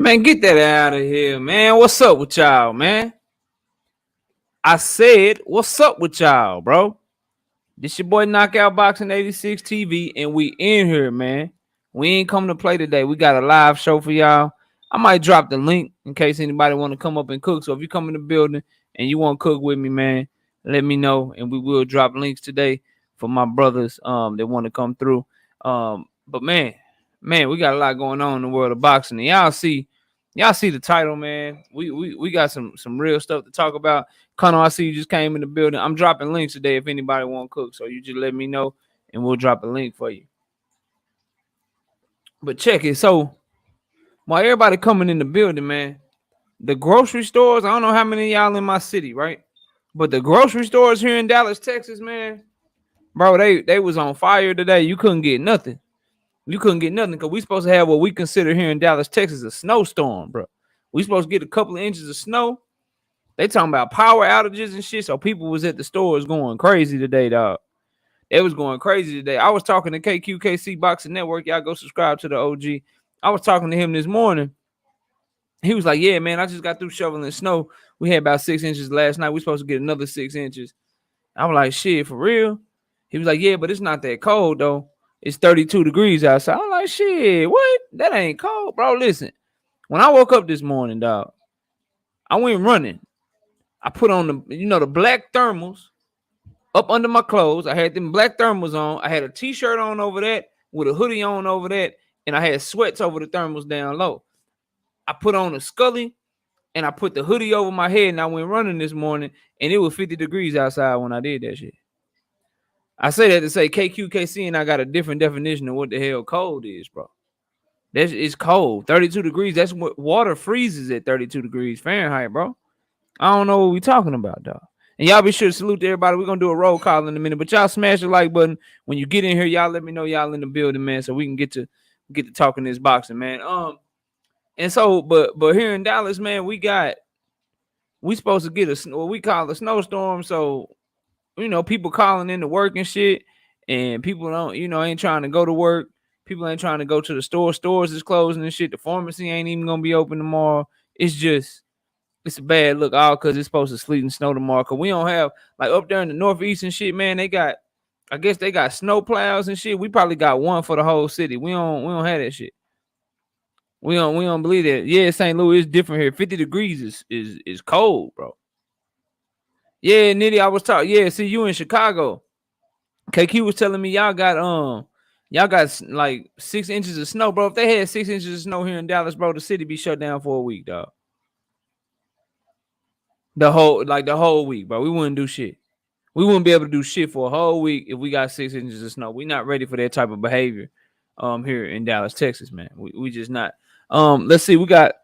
Man, get that out of here, man. What's up with y'all, man? I said, what's up with y'all, bro? This your boy Knockout Boxing 86 TV, and we in here, man. We ain't coming to play today. We got a live show for y'all. I might drop the link in case anybody want to come up and cook. So if you come in the building and you want to cook with me, man, let me know, and we will drop links today for my brothers that want to come through. But man, we got a lot going on in the world of boxing. And y'all see the title, man. We got some real stuff to talk about. Connor, I see you just came in the building. I'm dropping links today if anybody want to cook. So you just let me know and we'll drop a link for you. But check it. So while everybody coming in the building, man, the grocery stores, I don't know how many of y'all in my city, right? But the grocery stores here in Dallas, Texas, man, bro, they was on fire today. You couldn't get nothing. You couldn't get nothing because we supposed to have what we consider here in Dallas, Texas, a snowstorm, bro. We supposed to get a couple of inches of snow. They talking about power outages and shit. So people was at the stores going crazy today, dog. It was going crazy today. I was talking to KQKC Boxing Network. Y'all go subscribe to the OG. I was talking to him this morning. He was like, yeah, man, I just got through shoveling snow. We had about 6 inches last night. We supposed to get another 6 inches. I was like, shit, for real? He was like, yeah, but it's not that cold, though. It's 32 degrees outside. I'm like, shit, what? That ain't cold, bro. Listen, when I woke up this morning, dog, I went running. I put on the black thermals up under my clothes. I had them black thermals on. I had a t-shirt on over that with a hoodie on over that, and I had sweats over the thermals down low. I put on a scully, and I put the hoodie over my head, and I went running this morning, and it was 50 degrees outside when I did that shit. I say that to say KQKC and I got a different definition of what the hell cold is, bro. It's cold. 32 degrees. That's what water freezes at 32 degrees Fahrenheit, bro. I don't know what we talking about, dog. And y'all be sure to salute to everybody. We're gonna do a roll call in a minute, but y'all smash the like button when you get in here. Y'all let me know y'all in the building, man, so we can get to talking this boxing, man. And so, but here in Dallas, man, we supposed to get what we call a snowstorm. So, people calling in to work and shit, and people don't, ain't trying to go to work. People ain't trying to go to the store. Stores is closing and shit. The pharmacy ain't even gonna be open tomorrow. It's a bad look, all because it's supposed to sleet and snow tomorrow. Cause we don't have, like, up there in the Northeast and shit, man. I guess they got snow plows and shit. We probably got one for the whole city. We don't have that shit. We don't believe that. Yeah, St. Louis is different here. 50 degrees is cold, bro. Yeah, Nitty, I was talking. Yeah, see you in Chicago. KQ was telling me y'all got like 6 inches of snow, bro. If they had 6 inches of snow here in Dallas, bro, the city be shut down for a week, dog. The whole week, bro. We wouldn't do shit. We wouldn't be able to do shit for a whole week if we got 6 inches of snow. We're not ready for that type of behavior here in Dallas, Texas, man. We just not. Let's see. We got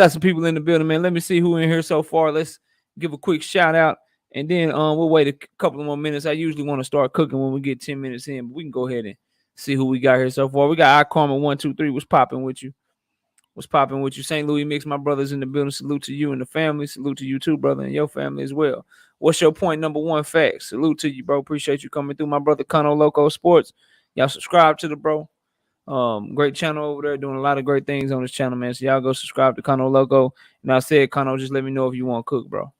some people in the building, man. Let me see who in here so far. Let's give a quick shout out. And then we'll wait a couple of more minutes. I usually want to start cooking when we get 10 minutes in, but we can go ahead and see who we got here so far. We got iKarma123. What's popping with you? What's popping with you? St. Louis Mix, my brothers in the building. Salute to you and the family. Salute to you too, brother, and your family as well. What's your point number one fact? Salute to you, bro. Appreciate you coming through. My brother Kano Loco Sports. Y'all subscribe to the bro. Great channel over there, doing a lot of great things on this channel, man. So y'all go subscribe to Kano Loco. And I said, Kano, just let me know if you want to cook, bro.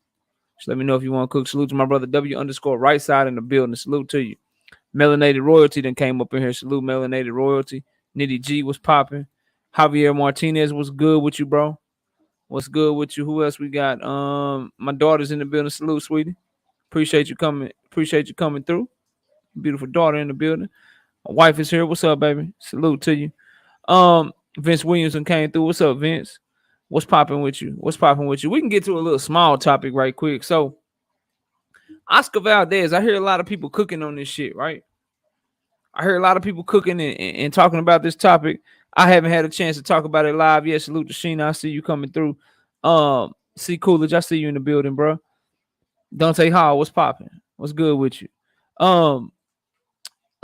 Just let me know if you want to cook. Salute to my brother W_right side in the building. Salute to you. Melanated Royalty then came up in here. Salute Melanated Royalty. Nitty G was popping. Javier Martinez, what's good with you, bro? What's good with you? Who else we got? My daughter's in the building. Salute, sweetie. Appreciate you coming. Appreciate you coming through. Beautiful daughter in the building. My wife is here. What's up, baby? Salute to you. Vince Williamson came through. What's up, Vince? What's popping with you? What's popping with you? We can get to a little small topic right quick. So, Oscar Valdez, I hear a lot of people cooking on this shit, right? I hear a lot of people cooking and talking about this topic. I haven't had a chance to talk about it live yet. Salute to Sheena. I see you coming through. See Coolidge, I see you in the building, bro. Dante Hall, what's popping? What's good with you? A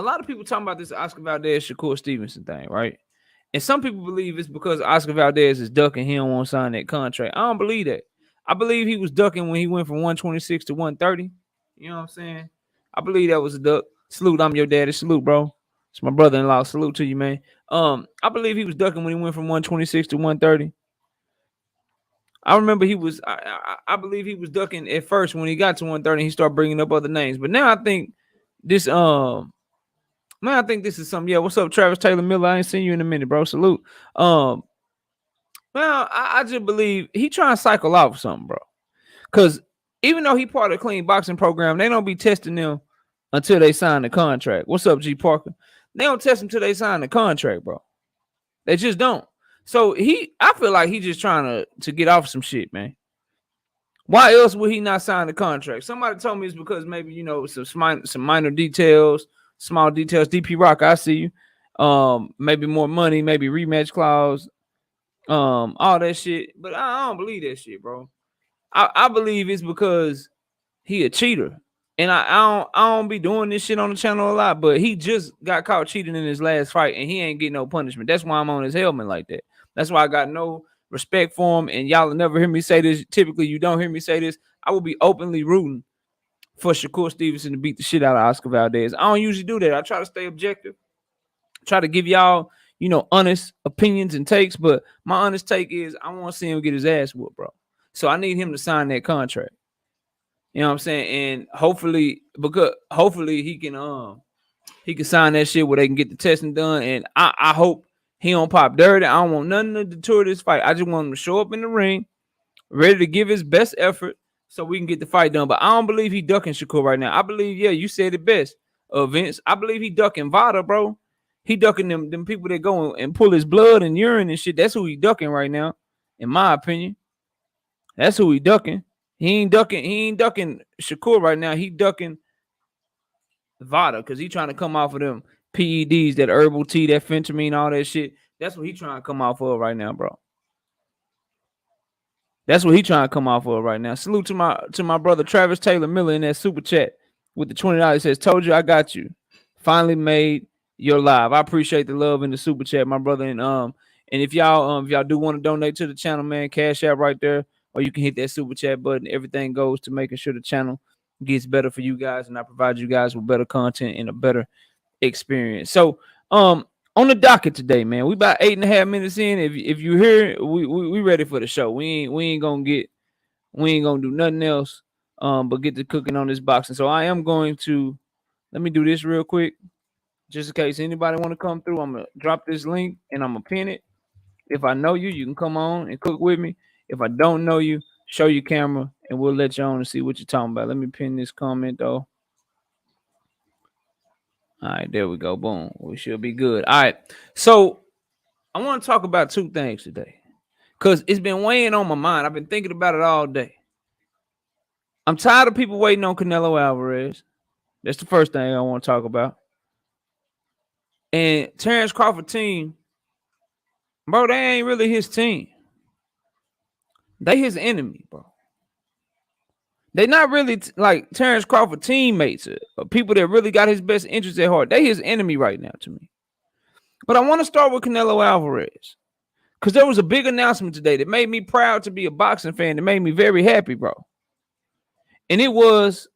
lot of people talking about this Oscar Valdez, Shakur Stevenson thing, right? And some people believe it's because Oscar Valdez is ducking. He don't want to sign that contract. I don't believe that. I believe he was ducking when he went from 126 to 130. You know what I'm saying? I believe that was a duck. Salute, I'm your daddy. Salute, bro. It's my brother-in-law. Salute to you, man. I believe he was ducking when he went from 126 to 130. I remember he was. I believe he was ducking at first when he got to 130. He started bringing up other names, but now I think this man, I think this is something. Yeah, what's up, Travis Taylor Miller? I ain't seen you in a minute, bro. Salute. Well, I just believe he trying to cycle off something, bro. Because even though he part of the clean boxing program, they don't be testing them until they sign the contract. What's up, G Parker? They don't test them until they sign the contract, bro. They just don't. So I feel like he just trying to get off some shit, man. Why else would he not sign the contract? Somebody told me it's because maybe, you know, some minor details, small details. DP Rock, I see you. Maybe more money, maybe rematch clause, all that shit. But I don't believe that shit, bro. I believe it's because he a cheater. And I don't be doing this shit on the channel a lot, but he just got caught cheating in his last fight and he ain't getting no punishment. That's why I'm on his helmet like that. That's why I got no respect for him. And y'all will never hear me say this. Typically, you don't hear me say this. I will be openly rooting for Shakur Stevenson to beat the shit out of Oscar Valdez. I don't usually do that. I try to stay objective. Try to give y'all, you know, honest opinions and takes. But my honest take is I want to see him get his ass whooped, bro. So I need him to sign that contract. You know what I'm saying? And hopefully he can sign that shit where they can get the testing done. And I hope he don't pop dirty. I don't want nothing to deter this fight. I just want him to show up in the ring, ready to give his best effort so we can get the fight done. But I don't believe he ducking Shakur right now. I believe, yeah, you said it best, Vince. I believe he ducking Vada, bro. He ducking them people that go and pull his blood and urine and shit. That's who he ducking right now, in my opinion. That's who he ducking. He ain't ducking Shakur right now. He ducking Vada because he trying to come off of them PEDs, that herbal tea, that phentermine, all that shit. That's what he trying to come off of right now, bro. That's what he trying to come off of right now. Salute to my brother Travis Taylor Miller in that super chat with the $20. Says, "Told you I got you. Finally made your live." I appreciate the love in the super chat, my brother. And if y'all do want to donate to the channel, man, Cash App right there. Or you can hit that super chat button. Everything goes to making sure the channel gets better for you guys, and I provide you guys with better content and a better experience. So, on the docket today, man, we about 8.5 minutes in. If you hear, we ready for the show. We ain't gonna do nothing else, but get to cooking on this boxing. So I am going to let me do this real quick, just in case anybody want to come through. I'm gonna drop this link and I'm gonna pin it. If I know you, you can come on and cook with me. If I don't know you, show your camera and we'll let you on and see what you're talking about. Let me pin this comment though. All right, there we go. Boom. We should be good. All right. So I want to talk about two things today because it's been weighing on my mind. I've been thinking about it all day. I'm tired of people waiting on Canelo Alvarez. That's the first thing I want to talk about. And Terence Crawford team, bro, they ain't really his team. They his enemy, bro. They not really like Terence Crawford teammates or people that really got his best interest at heart. They his enemy right now to me. But I want to start with Canelo Alvarez because there was a big announcement today that made me proud to be a boxing fan. That made me very happy, bro. And it was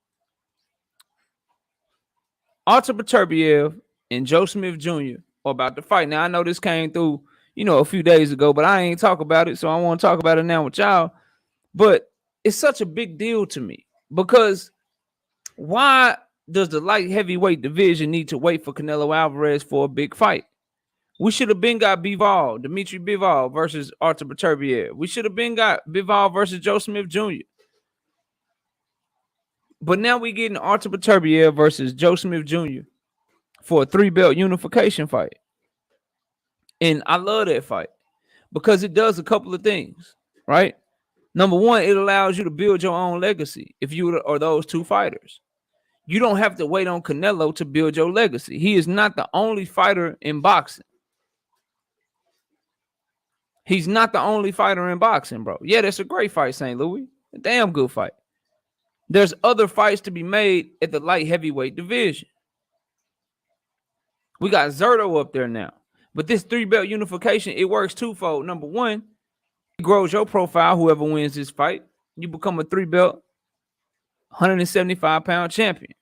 Artur Beterbiev and Joe Smith Jr. are about to fight. Now, I know this came through, you know, a few days ago, but I ain't talk about it, so I want to talk about it now with y'all. But it's such a big deal to me because why does the light heavyweight division need to wait for Canelo Alvarez for a big fight? We should have been got Dimitri Bivol versus Artur Beterbiev. We should have been got Bivol versus Joe Smith Jr. But now we getting Artur Beterbiev versus Joe Smith Jr. for a 3-belt unification fight. And I love that fight because it does a couple of things, right? Number one, it allows you to build your own legacy if you are those two fighters. You don't have to wait on Canelo to build your legacy. He is not the only fighter in boxing. He's not the only fighter in boxing, bro. Yeah, that's a great fight, St. Louis. A damn good fight. There's other fights to be made at the light heavyweight division. We got Zerto up there now. But this 3-belt unification, it works twofold. Number one, it grows your profile, whoever wins this fight. You become a 3-belt, 175-pound champion.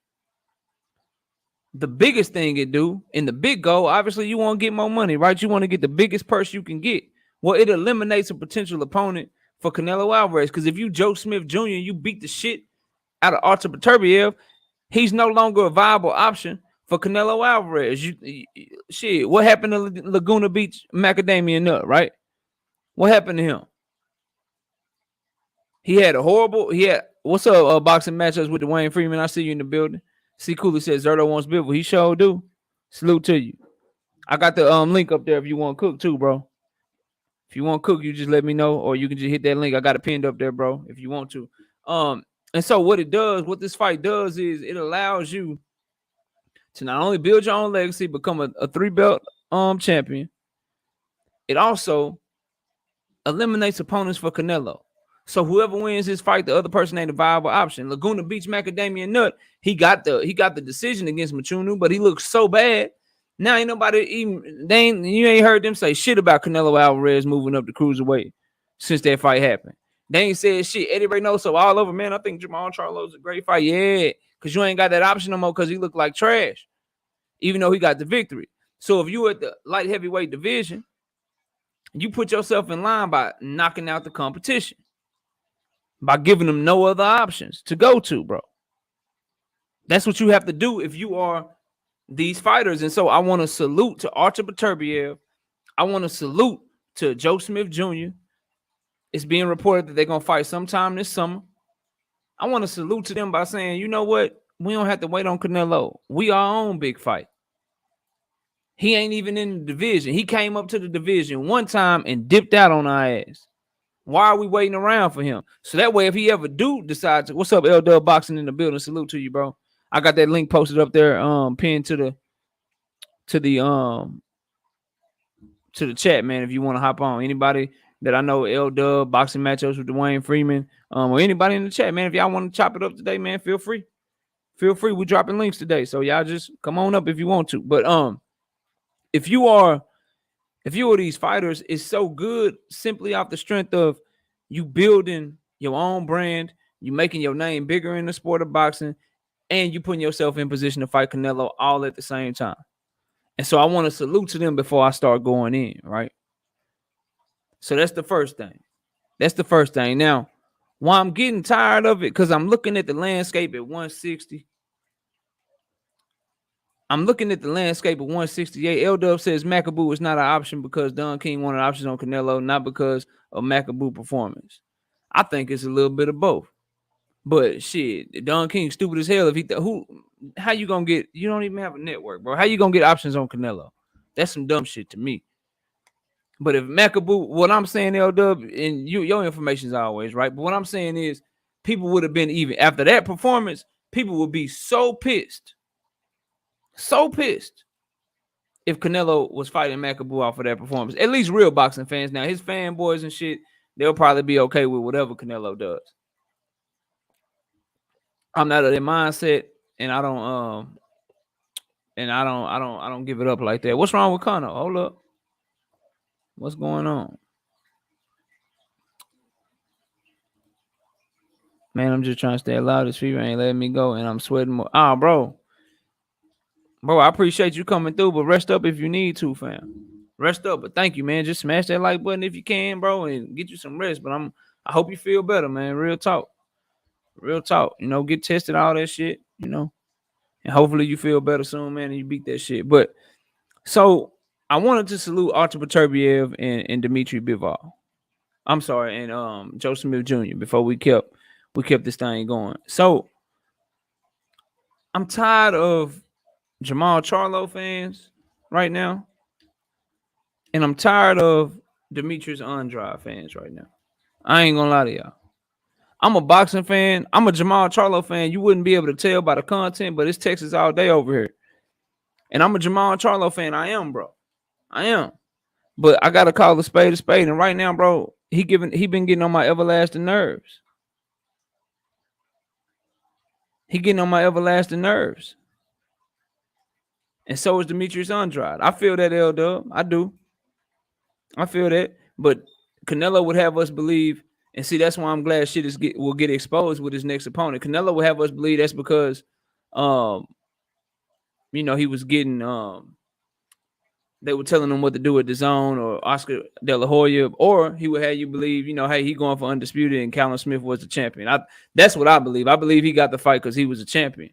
The biggest thing it do, and the big goal, obviously you want to get more money, right? You want to get the biggest purse you can get. Well, it eliminates a potential opponent for Canelo Alvarez. Because if you Joe Smith Jr., you beat the shit out of Artur Beterbiev, he's no longer a viable option for Canelo Alvarez. Shit, what happened to Laguna Beach Macadamia Nut, right? What happened to him? He had what's up, boxing matchups with Dwayne Freeman? I see you in the building. C. Cooley says Zerto wants Bivol. He sure do. Salute to you. I got the link up there if you want to cook too, bro. If you want to cook, you just let me know, or you can just hit that link. I got it pinned up there, bro, if you want to. And so what this fight does is it allows you to not only build your own legacy, become a 3-belt champion. It also eliminates opponents for Canelo. So whoever wins this fight, the other person ain't a viable option. Laguna Beach Macadamia Nut, he got the decision against Machunu, but he looks so bad. Now ain't nobody even you ain't heard them say shit about Canelo Alvarez moving up the cruiserweight since that fight happened. They ain't said shit. Eddie Reynoso all over, man. I think Jamal Charlo's a great fight. Yeah, because you ain't got that option no more because he looked like trash, even though he got the victory. So if you at the light heavyweight division, you put yourself in line by knocking out the competition, by giving them no other options to go to, bro. That's what you have to do if you are these fighters. And so I want to salute to Artur Beterbiev. I want to salute to Joe Smith Jr. It's being reported that they're going to fight sometime this summer. I want to salute to them by saying, you know what? We don't have to wait on Canelo. We our own big fight. He ain't even in the division. He came up to the division one time and dipped out on our ass. Why are we waiting around for him? So that way, if he ever do decide to, what's up, L Dub Boxing in the building? Salute to you, bro. I got that link posted up there, pinned to the chat, man. If you want to hop on, anybody that I know, L Dub boxing matchups with Dwayne Freeman, or anybody in the chat, man. If y'all want to chop it up today, man, feel free. Feel free. We're dropping links today, so y'all just come on up if you want to. But if you are these fighters, it's so good simply off the strength of you building your own brand, you making your name bigger in the sport of boxing, and you putting yourself in position to fight Canelo all at the same time. And so I want to salute to them before I start going in, right? So that's the first thing. Now, why I'm getting tired of it, because I'm looking at the landscape at 160. I'm looking at the landscape at 168. L-Dub says Macaboo is not an option because Don King wanted options on Canelo, not because of Macaboo performance. I think it's a little bit of both. But shit, Don King stupid as hell. How you gonna get? You don't even have a network, bro. How you gonna get options on Canelo? That's some dumb shit to me. But if Macaboo, what I'm saying, L-Dub, and your information is always right. But what I'm saying is, people would have been even after that performance. People would be so pissed if Canelo was fighting Macaboo off of that performance. At least real boxing fans. Now his fanboys and shit, they'll probably be okay with whatever Canelo does. I'm not of their mindset, and I don't give it up like that. What's wrong with Conor? Hold up. What's going on? Man, I'm just trying to stay alive. This fever ain't letting me go, and I'm sweating more. Oh, bro, I appreciate you coming through, but rest up if you need to, fam. Rest up, but thank you, man. Just smash that like button if you can, bro, and get you some rest. But I hope you feel better, man. Real talk. Get tested, all that shit, and hopefully you feel better soon, man, and you beat that shit. But so I wanted to salute Artur Beterbiev and Dimitri Bivol. I'm sorry, and Joe Smith Jr. before we kept this thing going. So I'm tired of Jamal Charlo fans right now, and I'm tired of Demetrius Andrade fans right now. I ain't gonna lie to y'all. I'm a boxing fan. I'm a Jamal Charlo fan. You wouldn't be able to tell by the content, but it's Texas all day over here. And I'm a Jamal Charlo fan. I am, bro. I am. But I gotta call a spade a spade. And right now, bro, he been getting on my everlasting nerves. He getting on my everlasting nerves. And so is Demetrius Andrade. I feel that, L-Dub. I do. I feel that. But Canelo would have us believe, and see, that's why I'm glad shit will get exposed with his next opponent. Canelo would have us believe that's because, he was getting they were telling him what to do at the zone or Oscar De La Hoya, or he would have you believe, hey, he going for undisputed and Callum Smith was the champion. That's what I believe. I believe he got the fight because he was a champion.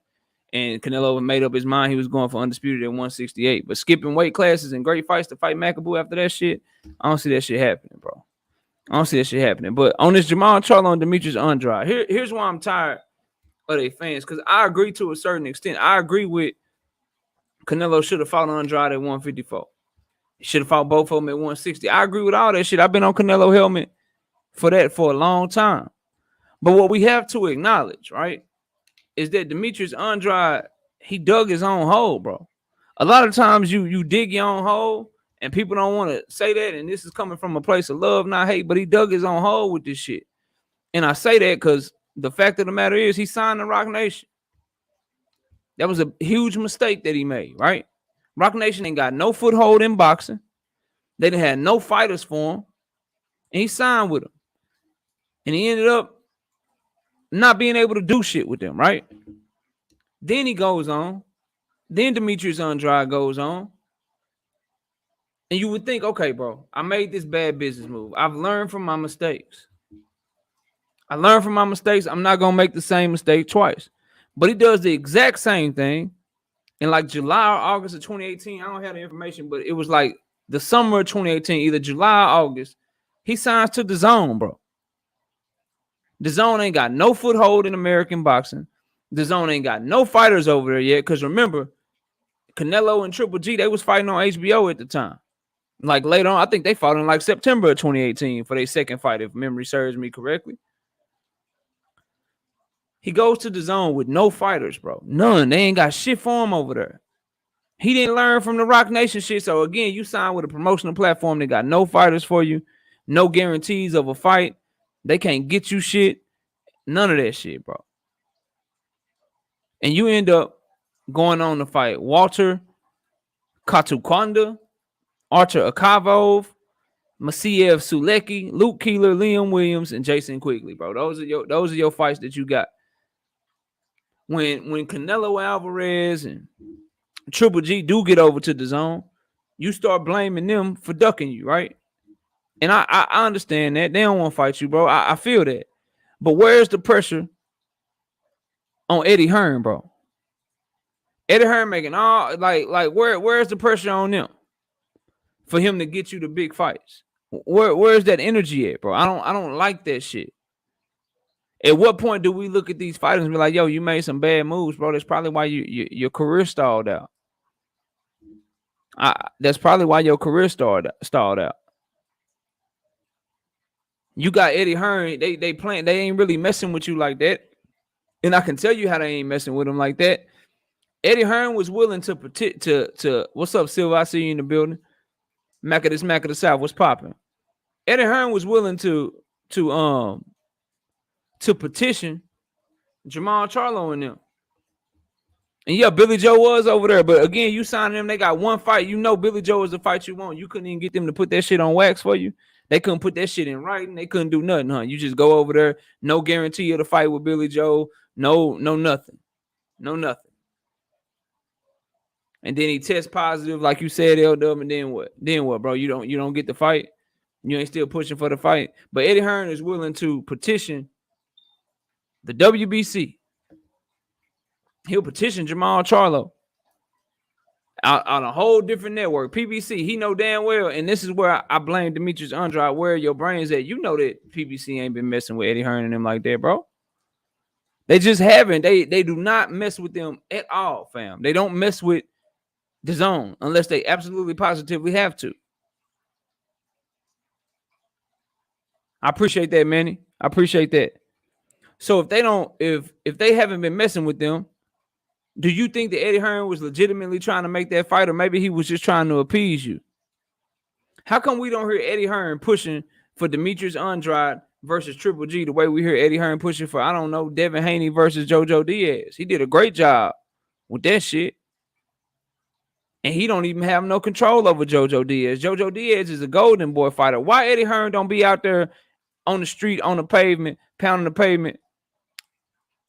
And Canelo made up his mind he was going for undisputed at 168. But skipping weight classes and great fights to fight McAboo after that shit, I don't see that shit happening, bro. I don't see that shit happening. But on this Jamal Charlo and Demetrius Andrade, here's why I'm tired of their fans. Because I agree to a certain extent. I agree with Canelo should have fought Andrade at 154. He should have fought both of them at 160. I agree with all that shit. I've been on Canelo helmet for that for a long time. But what we have to acknowledge, right, is that Demetrius Andrade, he dug his own hole, bro. A lot of times you dig your own hole and people don't want to say that, and this is coming from a place of love, not hate, but he dug his own hole with this shit. And I say that because the fact of the matter is he signed the Rock Nation. That was a huge mistake that he made, right? Rock Nation ain't got no foothold in boxing. They didn't have no fighters for him. And he signed with them. And he ended up not being able to do shit with them, right? Then he goes on. Then Demetrius Andrade goes on. And you would think, okay, bro, I made this bad business move. I've learned from my mistakes. I'm not going to make the same mistake twice. But he does the exact same thing in like July or August of 2018. I don't have the information, but it was like the summer of 2018, either July or August. He signs to the Zone, bro. The Zone ain't got no foothold in American boxing. The Zone ain't got no fighters over there yet. Because remember, Canelo and Triple G, they was fighting on HBO at the time. Like later on, I think they fought in like September of 2018 for their second fight, if memory serves me correctly. He goes to the Zone with no fighters, bro. None. They ain't got shit for him over there. He didn't learn from the Rock Nation shit. So again, you sign with a promotional platform that got no fighters for you, no guarantees of a fight. They can't get you shit. None of that shit, bro. And you end up going on to fight Walter Katukwanda, Archer Akavov, Masiev Sulecki, Luke Keeler, Liam Williams, and Jason Quigley, bro. Those are your fights that you got. When Canelo Alvarez and Triple G do get over to the Zone, you start blaming them for ducking you, right? And I understand that. They don't want to fight you, bro. I feel that. But where's the pressure on Eddie Hearn, bro? Eddie Hearn making all where's the pressure on them for him to get you the big fights? Where's that energy at, bro? I don't like that shit. At what point do we look at these fighters and be like, yo, you made some bad moves, bro? That's probably why your career stalled out. That's probably why your career stalled out. You got Eddie Hearn. They playing. They ain't really messing with you like that. And I can tell you how they ain't messing with him like that. Eddie Hearn was willing to what's up, Silva? I see you in the building. Mac of the South. What's popping? Eddie Hearn was willing to petition Jamal Charlo and them. And yeah, Billy Joe was over there. But again, you signing them, they got one fight. You know Billy Joe is the fight you want. You couldn't even get them to put that shit on wax for you. They couldn't put that shit in writing. They couldn't do nothing, huh? You just go over there, no guarantee of the fight with Billy Joe. No nothing. No nothing. And then he tests positive, like you said, L-Dub, and then what? Then what, bro? You don't get the fight. You ain't still pushing for the fight. But Eddie Hearn is willing to petition the WBC. He'll petition Jamal Charlo on a whole different network. PBC, he know damn well, and this is where I blame Demetrius Andrade. Where your brain's at? You know that PBC ain't been messing with Eddie Hearn and them like that, bro. They just haven't. They do not mess with them at all, fam. They don't mess with the Zone unless they absolutely positively have to. I appreciate that, Manny. I appreciate that. So if they haven't been messing with them, do you think that Eddie Hearn was legitimately trying to make that fight, or maybe he was just trying to appease you? How come we don't hear Eddie Hearn pushing for Demetrius Andrade versus Triple G the way we hear Eddie Hearn pushing for, I don't know, Devin Haney versus JoJo Diaz? He did a great job with that shit. And he don't even have no control over JoJo Diaz. JoJo Diaz is a golden boy fighter. Why Eddie Hearn don't be out there on the street, on the pavement, pounding the pavement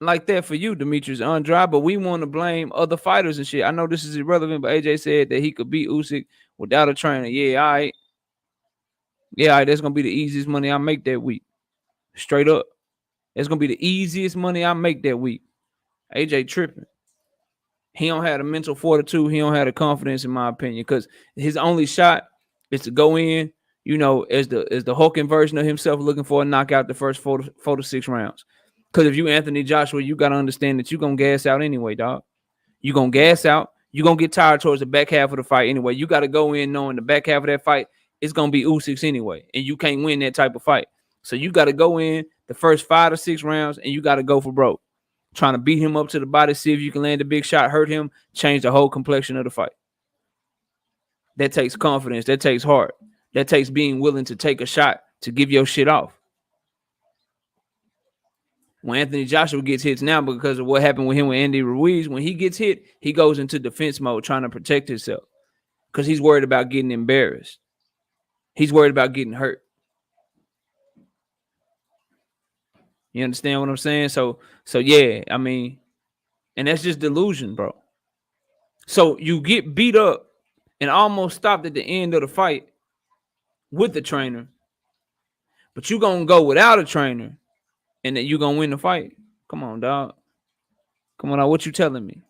like that for you, Demetrius Andrade? But we want to blame other fighters and shit. I know this is irrelevant, but AJ said that he could beat Usyk without a trainer. Yeah, all right. Yeah, all right, that's gonna be the easiest money I make that week. Straight up. That's gonna be the easiest money I make that week. AJ tripping. He don't have the mental fortitude. He don't have the confidence, in my opinion, because his only shot is to go in, as the hulking version of himself, looking for a knockout the first 4 to 6 rounds. Because if you Anthony Joshua, you gotta understand that you're gonna gas out anyway, dog. You're gonna gas out. You're gonna get tired towards the back half of the fight anyway. You gotta go in knowing the back half of that fight is gonna be Usyk's anyway, and you can't win that type of fight. So you gotta go in the first 5 to 6 rounds, and you gotta go for broke. Trying to beat him up to the body, see if you can land a big shot, hurt him, change the whole complexion of the fight. That takes confidence. That takes heart. That takes being willing to take a shot to give your shit off. When Anthony Joshua gets hits now because of what happened with him with Andy Ruiz, when he gets hit, he goes into defense mode trying to protect himself because he's worried about getting embarrassed. He's worried about getting hurt. You understand what I'm saying? So yeah, I mean, and that's just delusion, bro. So you get beat up and almost stopped at the end of the fight with the trainer, but you gonna go without a trainer and that you gonna win the fight. Come on, dog. Come on, dog. What you telling me?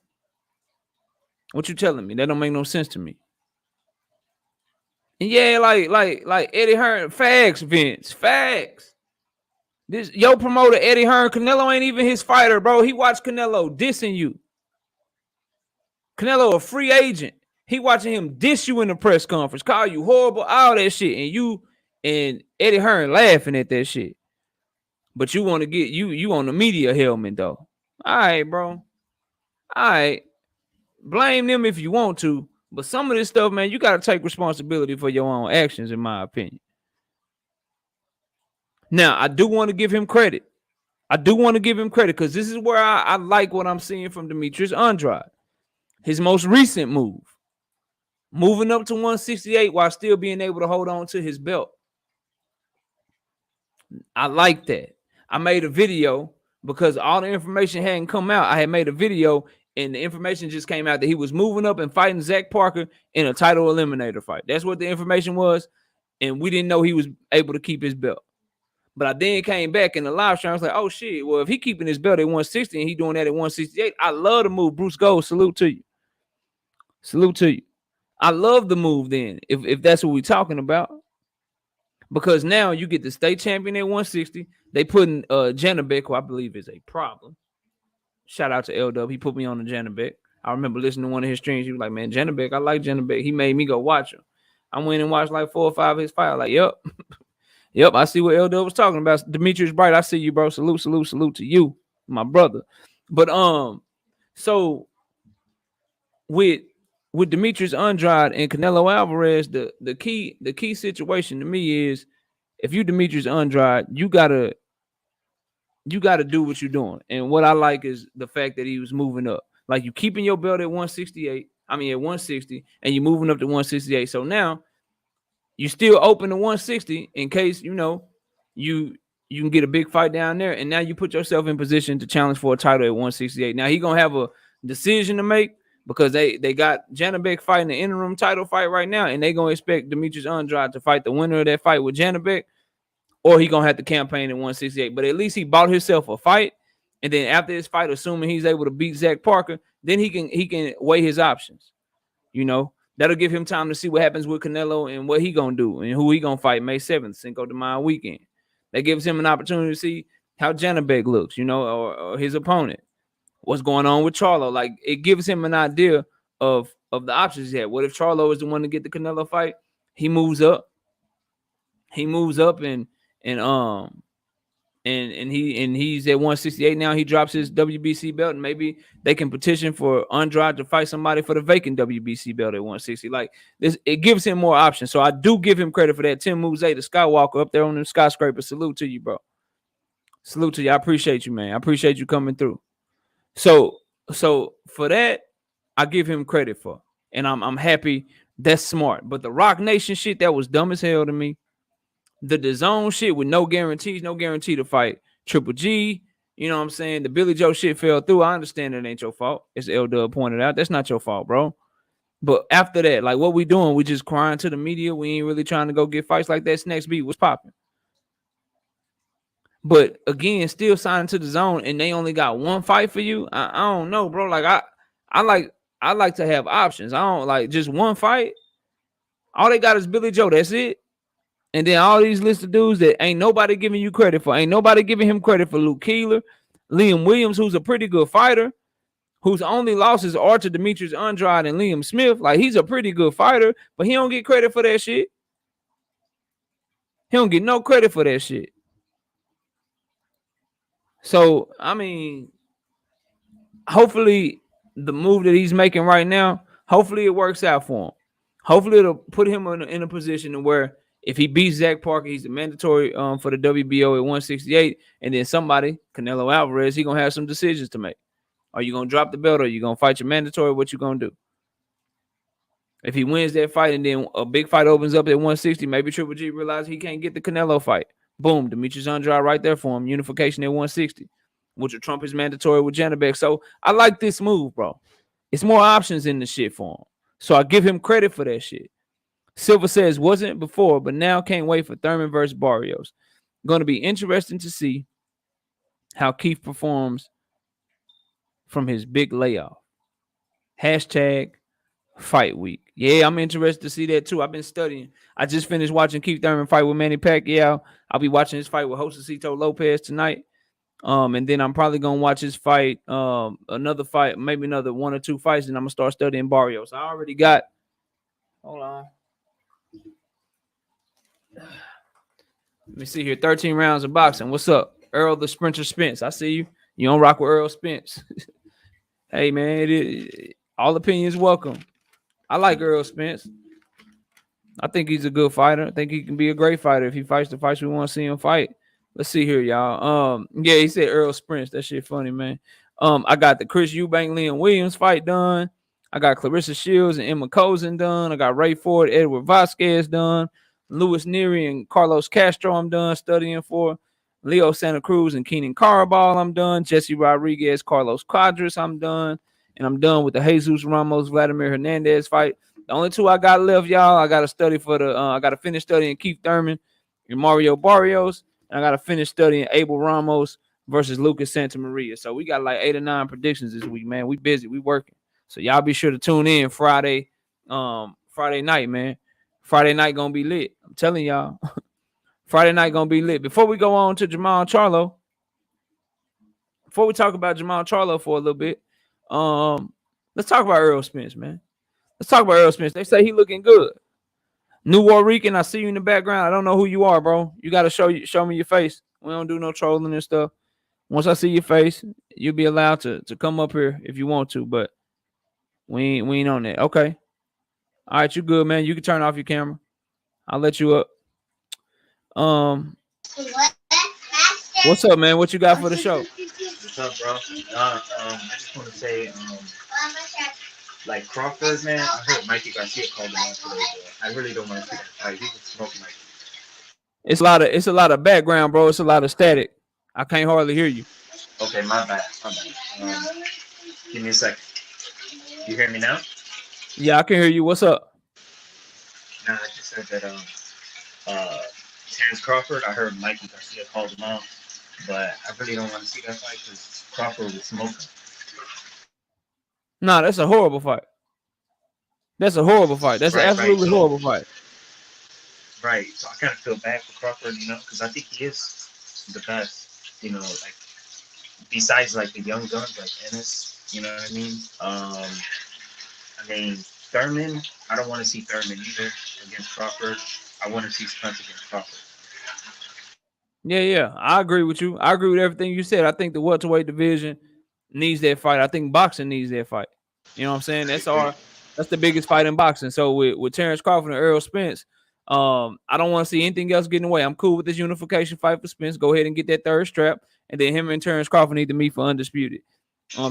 What you telling me? That don't make no sense to me. And yeah, like Eddie Hearn, facts, Vince, facts. This your promoter, Eddie Hearn, Canelo ain't even his fighter, bro. He watched Canelo dissing you. Canelo a free agent. He watching him diss you in the press conference, call you horrible, all that shit, and you and Eddie Hearn laughing at that shit. But you want to get you on the media helmet though. All right, bro. All right. Blame them if you want to, but some of this stuff, man, you got to take responsibility for your own actions, in my opinion. Now, I do want to give him credit. Because this is where I like what I'm seeing from Demetrius Andrade. His most recent move, moving up to 168 while still being able to hold on to his belt. I like that. I made a video because all the information hadn't come out. I had made a video and the information just came out that he was moving up and fighting Zach Parker in a title eliminator fight. That's what the information was. And we didn't know he was able to keep his belt. But I then came back in the live stream. I was like, oh, shit. Well, if he keeping his belt at 160 and he doing that at 168, I love the move. Bruce Gold, salute to you. Salute to you. I love the move then, if that's what we're talking about. Because now you get the state champion at 160. They putting Janabek, who I believe is a problem. Shout out to L-Dub. He put me on the Janabek. I remember listening to one of his streams. He was like, man, Janabek, I like Janabek. He made me go watch him. I went and watched like 4 or 5 of his fights. Like, yep. Yep, I see what L-Dub was talking about. Demetrius Bright, I see you, bro. Salute to you, my brother. But so with Demetrius Andrade and Canelo Alvarez, the key situation to me is if you Demetrius Andrade, you gotta do what you're doing. And what I like is the fact that he was moving up. Like you keeping your belt at 168, at 160, and you're moving up to 168. So now you still open to 160 in case, you can get a big fight down there. And now you put yourself in position to challenge for a title at 168. Now he's going to have a decision to make because they got Janabek fighting the interim title fight right now. And they're going to expect Demetrius Andrade to fight the winner of that fight with Janabek, or he going to have to campaign at 168. But at least he bought himself a fight. And then after this fight, assuming he's able to beat Zach Parker, then he can weigh his options, That'll give him time to see what happens with Canelo and what he gonna do and who he gonna fight May 7th, Cinco de Mayo weekend. That gives him an opportunity to see how Janabek looks, or his opponent. What's going on with Charlo? Like it gives him an idea of the options he had. What if Charlo is the one to get the Canelo fight? He moves up. And he's at 168 now. He drops his WBC belt, and maybe they can petition for Andrade to fight somebody for the vacant WBC belt at 160. Like this, it gives him more options. So I do give him credit for that. Tim Mouzé, the Skywalker up there on them skyscrapers. Salute to you, bro. Salute to you. I appreciate you, man. I appreciate you coming through. So for that, I give him credit for, and I'm happy. That's smart. But the Rock Nation shit, that was dumb as hell to me. The DAZN shit with no guarantee to fight Triple G. You know what I'm saying? The Billy Joe shit fell through. I understand it ain't your fault. As L-Dub pointed out. That's not your fault, bro. But after that, like what we doing? We just crying to the media. We ain't really trying to go get fights like that. Next beat was popping. But again, still signing to the zone, and they only got one fight for you. I don't know, bro. Like I like to have options. I don't like just one fight. All they got is Billy Joe. That's it. And then all these list of dudes that ain't nobody giving you credit for. Ain't nobody giving him credit for Luke Keeler, Liam Williams, who's a pretty good fighter, whose only losses are to Demetrius Andrade and Liam Smith. Like, he's a pretty good fighter, but he don't get credit for that shit. He don't get no credit for that shit. So, I mean, hopefully the move that he's making right now, hopefully it works out for him. Hopefully it'll put him in a position where if he beats Zach Parker, he's a mandatory for the WBO at 168, and then somebody, Canelo Alvarez, he gonna have some decisions to make. Are you gonna drop the belt, or are you gonna fight your mandatory? What you gonna do? If he wins that fight and then a big fight opens up at 160, maybe Triple G realizes he can't get the Canelo fight. Boom, Demetrius Andrade right there for him. Unification at 160, which will trump his mandatory with Janabek. So I like this move, bro. It's more options in the shit for him. So I give him credit for that shit. Silva says, wasn't before, but now can't wait for Thurman versus Barrios. Going to be interesting to see how Keith performs from his big layoff. Hashtag fight week. Yeah, I'm interested to see that too. I've been studying. I just finished watching Keith Thurman fight with Manny Pacquiao. I'll be watching his fight with Josecito Lopez tonight. And then I'm probably gonna watch his fight, another fight, maybe another 1 or 2 fights, and I'm gonna start studying Barrios. I already got. Hold on. Let me see here. 13 rounds of boxing. What's up, Earl the Sprinter Spence? I see you. You don't rock with Earl Spence. Hey man, all opinions welcome. I like Earl Spence. I think he's a good fighter. I think he can be a great fighter if he fights the fights we want to see him fight. Let's see here, y'all. Yeah, he said Earl Spence. That shit funny, man. I got the Chris Eubank, Liam Williams fight done. I got Clarissa Shields and Emma Cozen done. I got Ray Ford, Edward Vasquez done. Louis Neary and Carlos Castro I'm done studying for. Leo Santa Cruz and Keenan Carball I'm done. Jesse Rodriguez, Carlos Quadras I'm done. And I'm done with the Jesus Ramos, Vladimir Hernandez fight. The only 2 I got left, y'all, I got to study for the I got to finish studying Keith Thurman and Mario Barrios. And I got to finish studying Abel Ramos versus Lucas Santamaria. So we got like 8 or 9 predictions this week, man. We busy. We working. So y'all be sure to tune in Friday night, man. Friday night going to be lit. I'm telling y'all. Friday night going to be lit. Before we go on to Jamal Charlo, before we talk about Jamal Charlo for a little bit, let's talk about Earl Spence, man. Let's talk about Earl Spence. They say he looking good. New Warrican, I see you in the background. I don't know who you are, bro. You got to show me your face. We don't do no trolling and stuff. Once I see your face, you'll be allowed to come up here if you want to, but we ain't on that. Okay. All right, you good, man. You can turn off your camera. I'll let you up. What's up, man? What you got for the show? What's up, bro? I just want to say, like Crawford, man. I heard Mikey Garcia called him out today. I really don't want to see that fight. He was smoking like. It's a lot of background, bro. It's a lot of static. I can't hardly hear you. Okay, my bad. Give me a second. You hear me now? Yeah, I can hear you. What's up? Nah, I just said that Terence Crawford. I heard Mikey Garcia called him out, but I really don't want to see that fight because Crawford was smoking. Nah, that's a horrible fight. That's a horrible fight. That's an absolutely horrible fight. Right. So I kind of feel bad for Crawford, because I think he is the best, like besides like the young guns like Ennis, you know what I mean? I mean Thurman, I don't want to see Thurman either against Crawford. I want to see Spence against Crawford. Yeah. I agree with you. I agree with everything you said. I think the welterweight division needs that fight. I think boxing needs that fight. You know what I'm saying? That's the biggest fight in boxing. So with Terence Crawford and Earl Spence, I don't want to see anything else getting away. I'm cool with this unification fight for Spence. Go ahead and get that third strap, and then him and Terence Crawford need to meet for undisputed.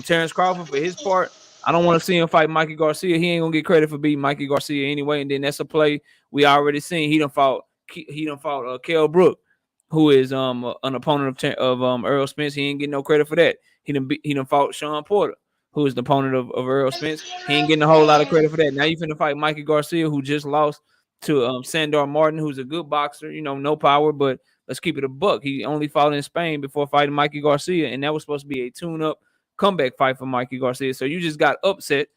Terence Crawford, for his part, I don't want to see him fight Mikey Garcia. He ain't gonna get credit for beating Mikey Garcia anyway. And then that's a play we already seen. He done fought Kell Brook, who is an opponent of Earl Spence. He ain't getting no credit for that. He done fought Sean Porter, who is the opponent of Errol Spence. He ain't getting a whole lot of credit for that. Now you finna fight Mikey Garcia, who just lost to Sandor Martin, who's a good boxer. You know, no power, but let's keep it a buck. He only fought in Spain before fighting Mikey Garcia, and that was supposed to be a tune-up comeback fight for Mikey Garcia. So you just got upset.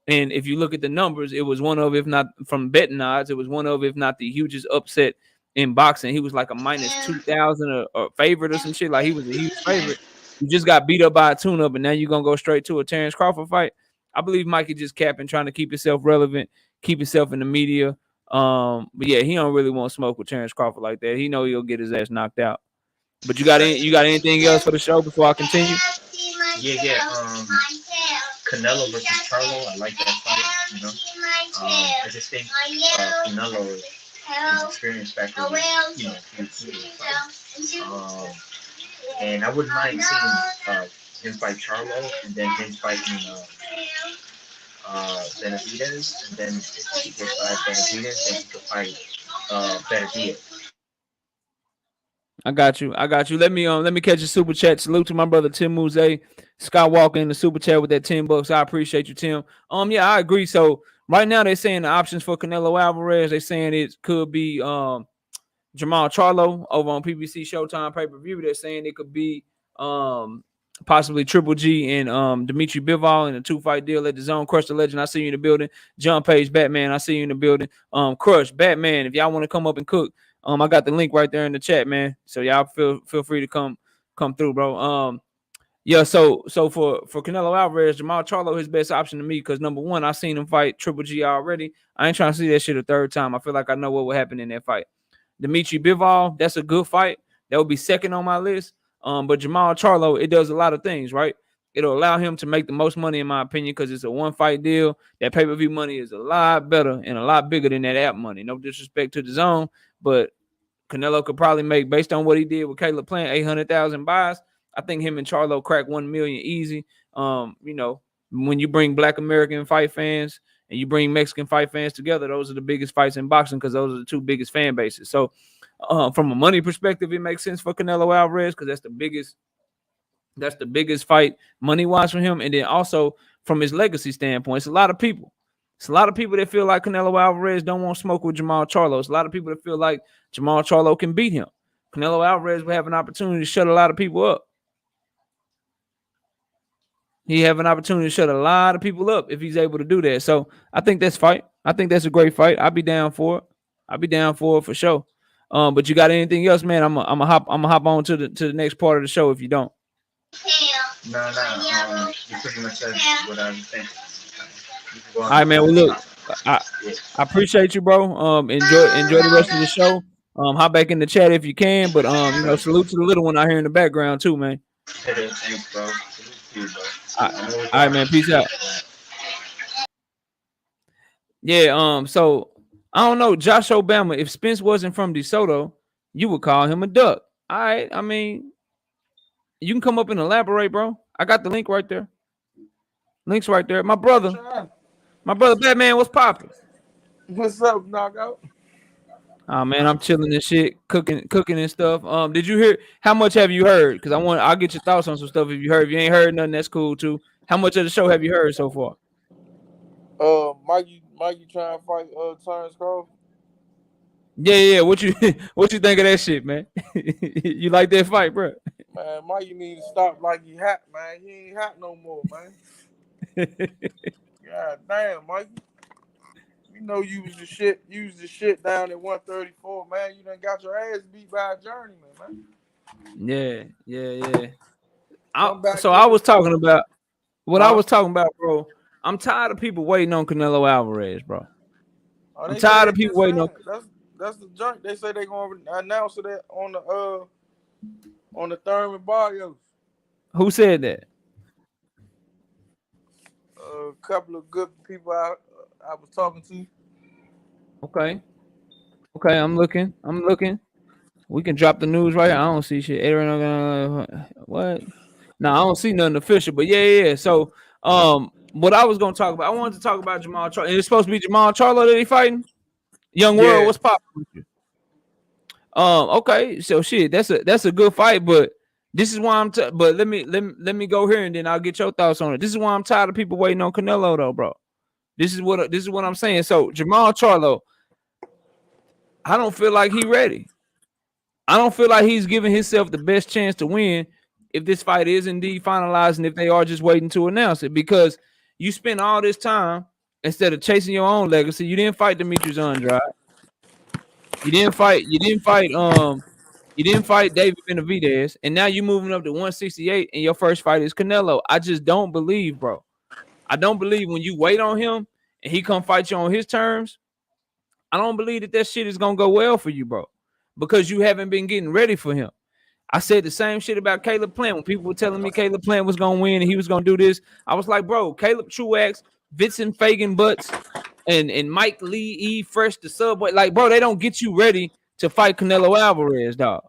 And if you look at the numbers, it was one of, if not from betting odds, it was one of, if not the hugest upset in boxing. He was like a minus 2,000 or favorite or some shit. Like he was a huge favorite. You just got beat up by a tune-up, and now you're gonna go straight to a Terence Crawford fight. I believe Mikey just capping, trying to keep himself relevant, keep himself in the media. But yeah, he don't really want to smoke with Terence Crawford like that. He know he'll get his ass knocked out. But you got anything else for the show before I continue? Yeah. Canelo versus Charlo. I like that fight. You know, I just think Canelo is experienced factor. You know, and I wouldn't mind seeing him fight Charlo, and then him fighting Benavidez, and then if he gets by Benavidez, then he could fight Benavidez. I got you. Let me catch a super chat. Salute to my brother Tim Muse, Scott Walker in the super chat with that $10. I appreciate you, Tim. Yeah, I agree. So right now they're saying the options for Canelo Alvarez. They're saying it could be Jamal Charlo over on PBC Showtime pay-per-view. They're saying it could be possibly Triple G and Dimitri Bivol in a 2-fight deal at the Zone. Crush the Legend, I see you in the building. John Page, Batman, I see you in the building. Crush, Batman, if y'all want to come up and cook, I got the link right there in the chat, man. So y'all feel free to come through, bro. Yeah, so for Canelo Alvarez, Jamal Charlo his best option to me because number one, I seen him fight Triple G already. I ain't trying to see that shit a third time. I feel like I know what would happen in that fight. Dimitri Bivol, that's a good fight. That would be second on my list. But Jamal Charlo, it does a lot of things, right? It'll allow him to make the most money, in my opinion, because it's a one-fight deal. That pay-per-view money is a lot better and a lot bigger than that app money. No disrespect to the Zone, but Canelo could probably make, based on what he did with Caleb Plant, 800,000 buys. I think him and Charlo crack 1 million easy. You know, when you bring Black American fight fans and you bring Mexican fight fans together, those are the biggest fights in boxing because those are the two biggest fan bases. So from a money perspective, it makes sense for Canelo Alvarez because that's the biggest fight money-wise for him. And then also from his legacy standpoint, it's a lot of people. It's a lot of people that feel like Canelo Alvarez don't want to smoke with Jamal Charlo. It's a lot of people that feel like Jamal Charlo can beat him. Canelo Alvarez will have an opportunity to shut a lot of people up. He have an opportunity to shut a lot of people up if he's able to do that. So I think that's fight. I think that's a great fight. I'll be down for it. I'll be down for it for sure. But you got anything else, man? I'm gonna hop on to the next part of the show if you don't. No. You pretty much said what I was thinking. All right, man. Well, look, I appreciate you, bro. Enjoy the rest of the show. Hop back in the chat if you can. But you know, salute to the little one out here in the background too, man. Thanks, bro. All right, man. Peace out. Yeah. So I don't know, Josh Obama. If Spence wasn't from DeSoto, you would call him a duck. All right. I mean, you can come up and elaborate, bro. I got the link right there. Links right there. My brother Batman, what's popping? What's up, knockout? Oh man, I'm chilling and shit, cooking and stuff. Did you hear? How much have you heard? Because I'll get your thoughts on some stuff if you heard. If you ain't heard nothing, that's cool too. How much of the show have you heard so far? Mikey trying to fight Terence Crawford. Yeah. What you think of that shit, man? You like that fight, bro? Man, Mikey need to stop like he hot, man. He ain't hot no more, man. God damn, Mikey. You know you was the shit down at 134, man. You done got your ass beat by a journeyman, man. Yeah. I was talking about I was talking about, bro. I'm tired of people waiting on Canelo Alvarez, bro. I'm tired of people waiting on. That's the junk. They say they gonna announce it on the Thurman Barrios. Who said that? A couple of good people I was talking to. Okay, I'm looking. We can drop the news right here. I don't see shit. What? No, I don't see nothing official. But yeah. So, what I was gonna talk about, I wanted to talk about Jamal Charlo. It's supposed to be Jamal Charlo that he fighting. Young World, what's popping with you? Okay, so shit, that's a good fight, but This is why but let me go here and then I'll get your thoughts on it. This is why I'm tired of people waiting on Canelo though, bro. This is what I'm saying. So Jamal Charlo, I don't feel like he ready. I don't feel like he's giving himself the best chance to win if this fight is indeed finalized and if they are just waiting to announce it, because you spent all this time instead of chasing your own legacy. You didn't fight Demetrius Andrade. You didn't fight David Benavidez, and now you're moving up to 168 and your first fight is Canelo. I just don't believe, bro. I don't believe when you wait on him and he come fight you on his terms. I don't believe that shit is gonna go well for you, bro, because you haven't been getting ready for him. I said the same shit about Caleb Plant when people were telling me Caleb Plant was gonna win and he was gonna do this. I was like, bro, Caleb Truax, Vincent Fagan Butts, and Mike Lee, E Fresh, the Subway, like, bro, they don't get you ready to fight Canelo Alvarez, dog.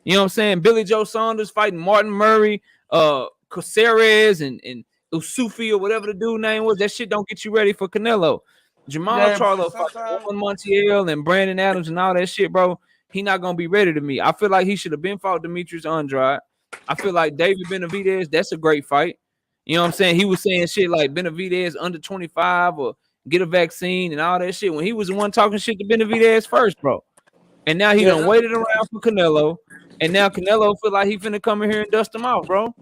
You know what I'm saying? Billy Joe Saunders fighting Martin Murray, Caceres, and Usufi or whatever the dude name was. That shit don't get you ready for Canelo. Jamal Charlo fighting Juan Montiel and Brandon Adams and all that shit, bro. He not gonna be ready to me. I feel like he should have been fought Demetrius Andrade. I feel like David Benavidez, that's a great fight. You know what I'm saying? He was saying shit like Benavidez under 25 or get a vaccine and all that shit when he was the one talking shit to Benavidez first, bro. And now he done waited around for Canelo, and now Canelo feel like he finna come in here and dust him out, bro.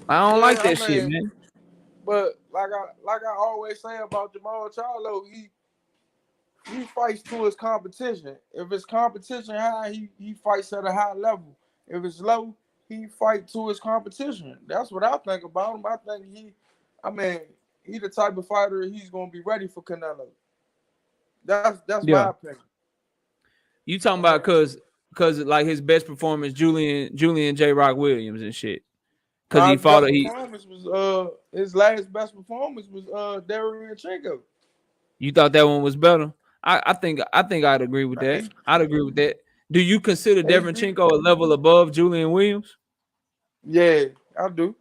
I don't like that shit, man. But like I always say about Jamal Charlo, he fights to his competition. If it's competition high, he fights at a high level. If it's low, he fight to his competition. That's what I think about him. I think he the type of fighter he's gonna be ready for Canelo. That's my opinion. You talking about cause like his best performance, Julian J. Rock Williams and shit. Cause he fought his last best performance was Derevyanchenko. You thought that one was better? I think I'd agree with that. I'd agree with that. Do you consider Derevyanchenko a level above Julian Williams? Yeah, I do.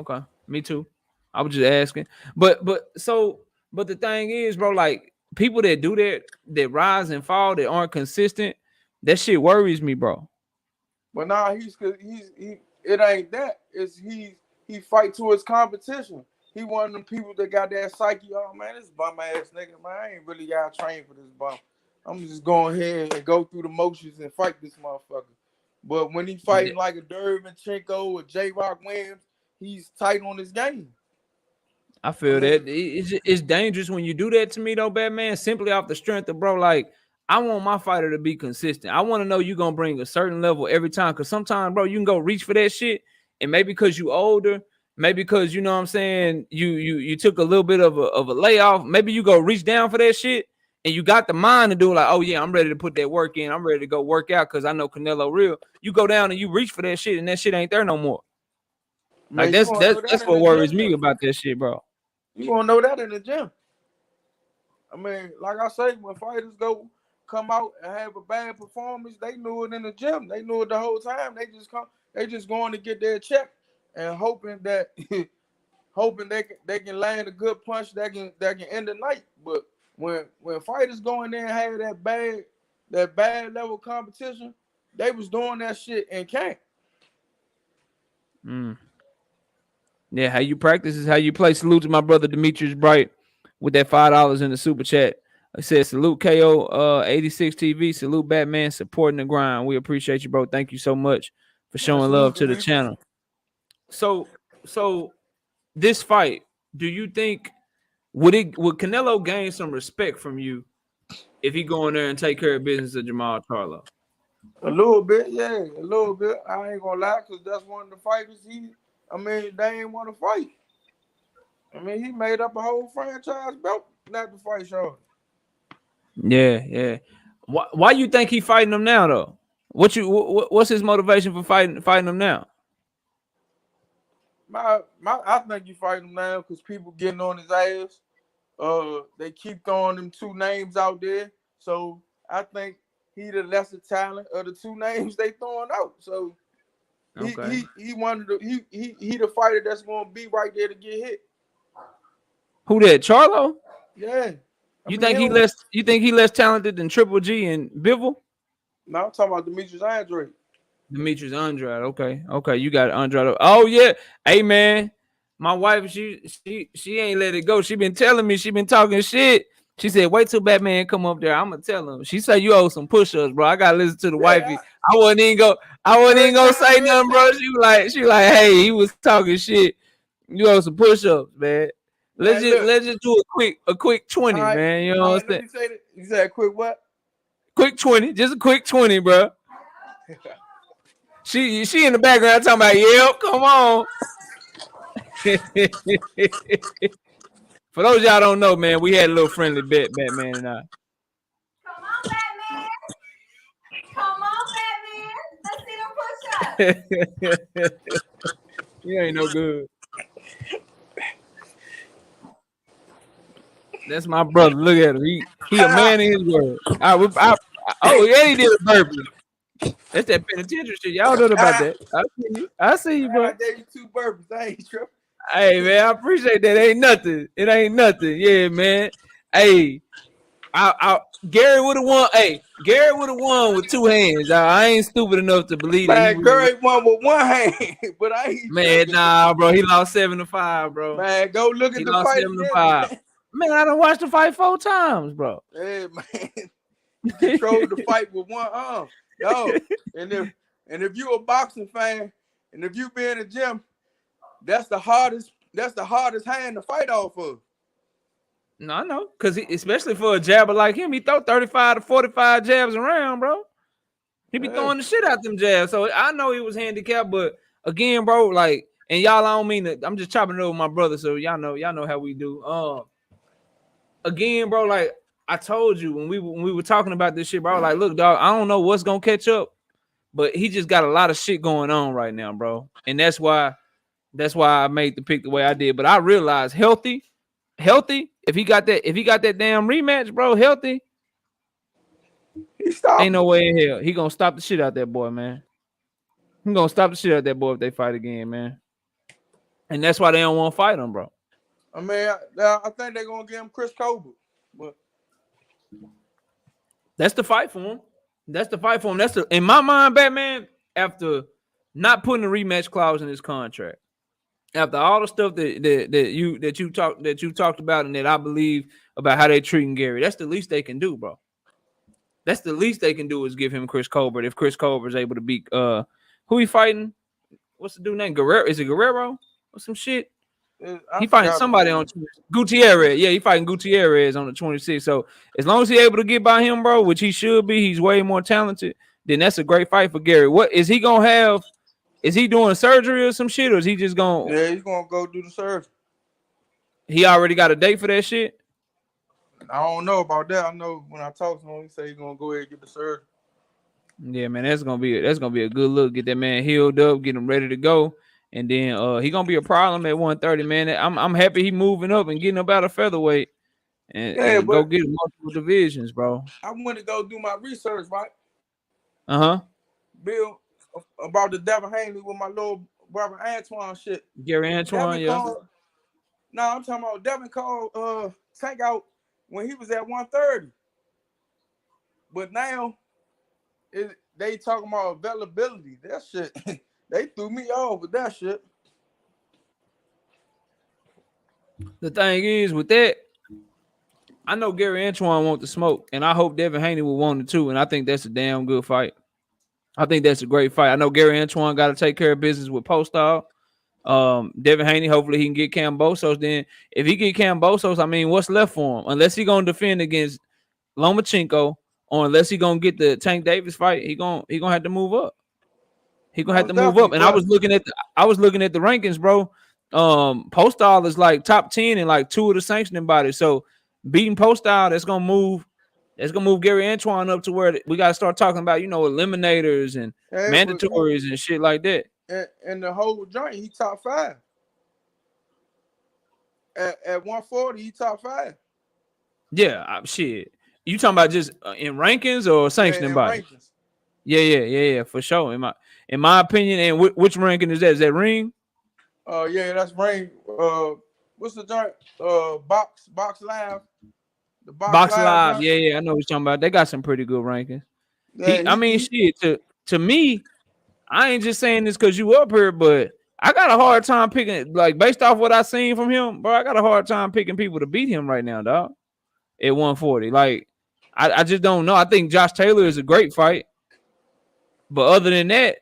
Okay, me too. I was just asking. But the thing is, bro, like people that do that rise and fall, that aren't consistent, that shit worries me, bro. But nah, it ain't that. It's he fight to his competition. He one of them people that got that psyche. Oh man, this bum ass nigga, man, I ain't really got trained for this bum. I'm just going ahead and go through the motions and fight this motherfucker. But when he fighting like a Derevyanchenko or J. Rock Williams, he's tight on his game. I feel that it's dangerous when you do that to me though, Batman. Simply off the strength of, bro, like I want my fighter to be consistent. I want to know you're gonna bring a certain level every time. Cause sometimes, bro, you can go reach for that shit, and maybe because you older, maybe because you know what I'm saying, you took a little bit of a layoff. Maybe you go reach down for that shit, and you got the mind to do like, oh yeah, I'm ready to put that work in. I'm ready to go work out because I know Canelo real. You go down and you reach for that shit, and that shit ain't there no more. Like that's what worries me about that shit, bro. You gonna know that in the gym. I mean, like I say, when fighters come out and have a bad performance, they knew it in the gym. They knew it the whole time. They just going to get their check and hoping that they can land a good punch that can end the night. But when fighters go in there and have that bad level competition, they was doing that shit in camp. Yeah, how you practice is how you play. Salute to my brother Demetrius Bright with that $5 in the super chat. I said salute KO 86 TV. Salute Batman supporting the grind. We appreciate you, bro. Thank you so much for showing love to the channel. So this fight, do you think would Canelo gain some respect from you if he go in there and take care of business of Jamal Charlo? A little bit, yeah, a little bit. I ain't gonna lie, because that's one of the fighters they ain't want to fight. I mean, he made up a whole franchise belt not to fight Charlo. Yeah. Why you think he fighting them now though? What's his motivation for fighting them now? I think he fighting him now because people getting on his ass. They keep throwing them two names out there, so I think he the lesser talent of the two names they throwing out. So he wanted to, he the fighter that's gonna be right there to get hit. Who that? Charlo? Yeah. You think he less talented than Triple G and Bivol? No, I'm talking about Demetrius Andrade. Demetrius Andrade. Okay, you got Andrade. Oh yeah, hey man, my wife she ain't let it go. She been telling me, she been talking shit. She said, "Wait till Batman come up there. I'm gonna tell him." She said, "You owe some push-ups, bro." I gotta listen to the wifey. Yeah, I wasn't even go. I wasn't even gonna say every nothing, bro. time, She was like, "Hey, he was talking shit. You owe some push-ups, man. man. Look, Let's just do a quick 20, man. You know all what right. I'm Let saying? me say that. You said quick what? Quick 20, just a quick 20, bro." She in the background talking about, "Yep, come on." For those y'all don't know, man, we had a little friendly bet, Batman and I. Come on, Batman. Come on, Batman. Let's see them push ups. You ain't no good. That's my brother. Look at him. He a man in his word. Oh yeah, he did a burpee. That's that penitentiary shit. Y'all know about that. I see you. I see you, I bro. gave you 2 burpees. I ain't tripping. Hey man, I appreciate that. Ain't nothing. It ain't nothing. Yeah, man. Hey, Gary would have won. Hey, Gary would have won with 2 hands. I ain't stupid enough to believe that he Man, would have. Gary won with 1 hand, but I ain't Man, tripping. nah, bro. He lost 7-5, bro. Man, go look He at the lost fight 7-5. again, Man, I done watched the fight 4 times, bro. man. Hey, man, you controlled the fight with 1 arm. No, and if you a boxing fan, and if you be in the gym, that's the hardest hand to fight off of. No, I know. Because especially for a jabber like him, he throw 35 to 45 jabs around, bro. He be Yeah. throwing the shit out them jabs. So I know he was handicapped, but again, bro, like, and y'all, I don't mean that. I'm just chopping it over my brother, so y'all know how we do. Again, bro, like I told you when we were talking about this shit, bro, like, look, dog, I don't know what's gonna catch up, but he just got a lot of shit going on right now, bro. And that's why I made the pick the way I did. But I realized healthy, if he got that damn rematch, bro, healthy, He stopped ain't no way in hell he gonna stop the shit out that boy, man. He gonna stop the shit out that boy if they fight again, man. And that's why they don't want to fight him, bro. I mean, I think they're gonna give him Chris Colbert, but That's the fight for him. That's the in my mind, Batman. After not putting a rematch clause in his contract, after all the stuff that you talked about, and that I believe about how they treating Gary, that's the least they can do, bro. That's the least they can do is give him Chris Colbert. If Chris Colbert is able to beat who he fighting? What's the dude name? Guerrero? Is it Guerrero or some shit? He fighting somebody on Gutierrez. Yeah, he fighting Gutierrez on the 26th. So as long as he's able to get by him, bro, which he should be, he's way more talented. Then that's a great fight for Gary. What is he gonna have? Is he doing surgery or some shit, or is he just gonna? Yeah, he's gonna go do the surgery. He already got a date for that shit. I don't know about that. I know when I talked to him, he said he's gonna go ahead and get the surgery. Yeah, man, that's gonna be a good look. Get that man healed up, get him ready to go, and then he gonna be a problem at 130, man. I'm happy he moving up and getting up out of featherweight and go But get multiple divisions, bro. I went to go do my research, right? Uh-huh. Bill, about the Devin Haney with my little brother Antoine shit. Gary Antoine, Devin yeah. called, no, I'm talking about Devin called Tank out when he was at 130. But now they talking about availability. That shit, they threw me off with that shit. The thing is with that, I know Gary Antoine want the smoke, and I hope Devin Haney will want it too. And I think that's a damn good fight. I think that's a great fight. I know Gary Antoine got to take care of business with Postal. Devin Haney, hopefully he can get Cambosos. Then if he get Cambosos, I mean, what's left for him? Unless he gonna defend against Lomachenko, or unless he gonna get the Tank Davis fight, he gonna have to move up. He gonna have to move up. And I was looking at the rankings, bro. Postal is like top 10 in like 2 of the sanctioning bodies. So beating Postal, that's gonna move Gary Antoine up to where we gotta start talking about, eliminators and mandatories and shit like that. And the whole joint, he top 5. At 140, he top 5. Yeah, shit. You talking about just in rankings or sanctioning bodies? Rankings. Yeah, for sure. In my opinion, and which ranking is that? Is that ring? Yeah, that's ring. What's the joint? Box Live. The Box Live. joint. Yeah, I know what you're talking about. They got some pretty good rankings. Yeah, Shit. To me, I ain't just saying this because you up here, but I got a hard time picking, like, based off what I seen from him, bro. I got a hard time picking people to beat him right now, dog. At 140, like, I just don't know. I think Josh Taylor is a great fight, but other than that,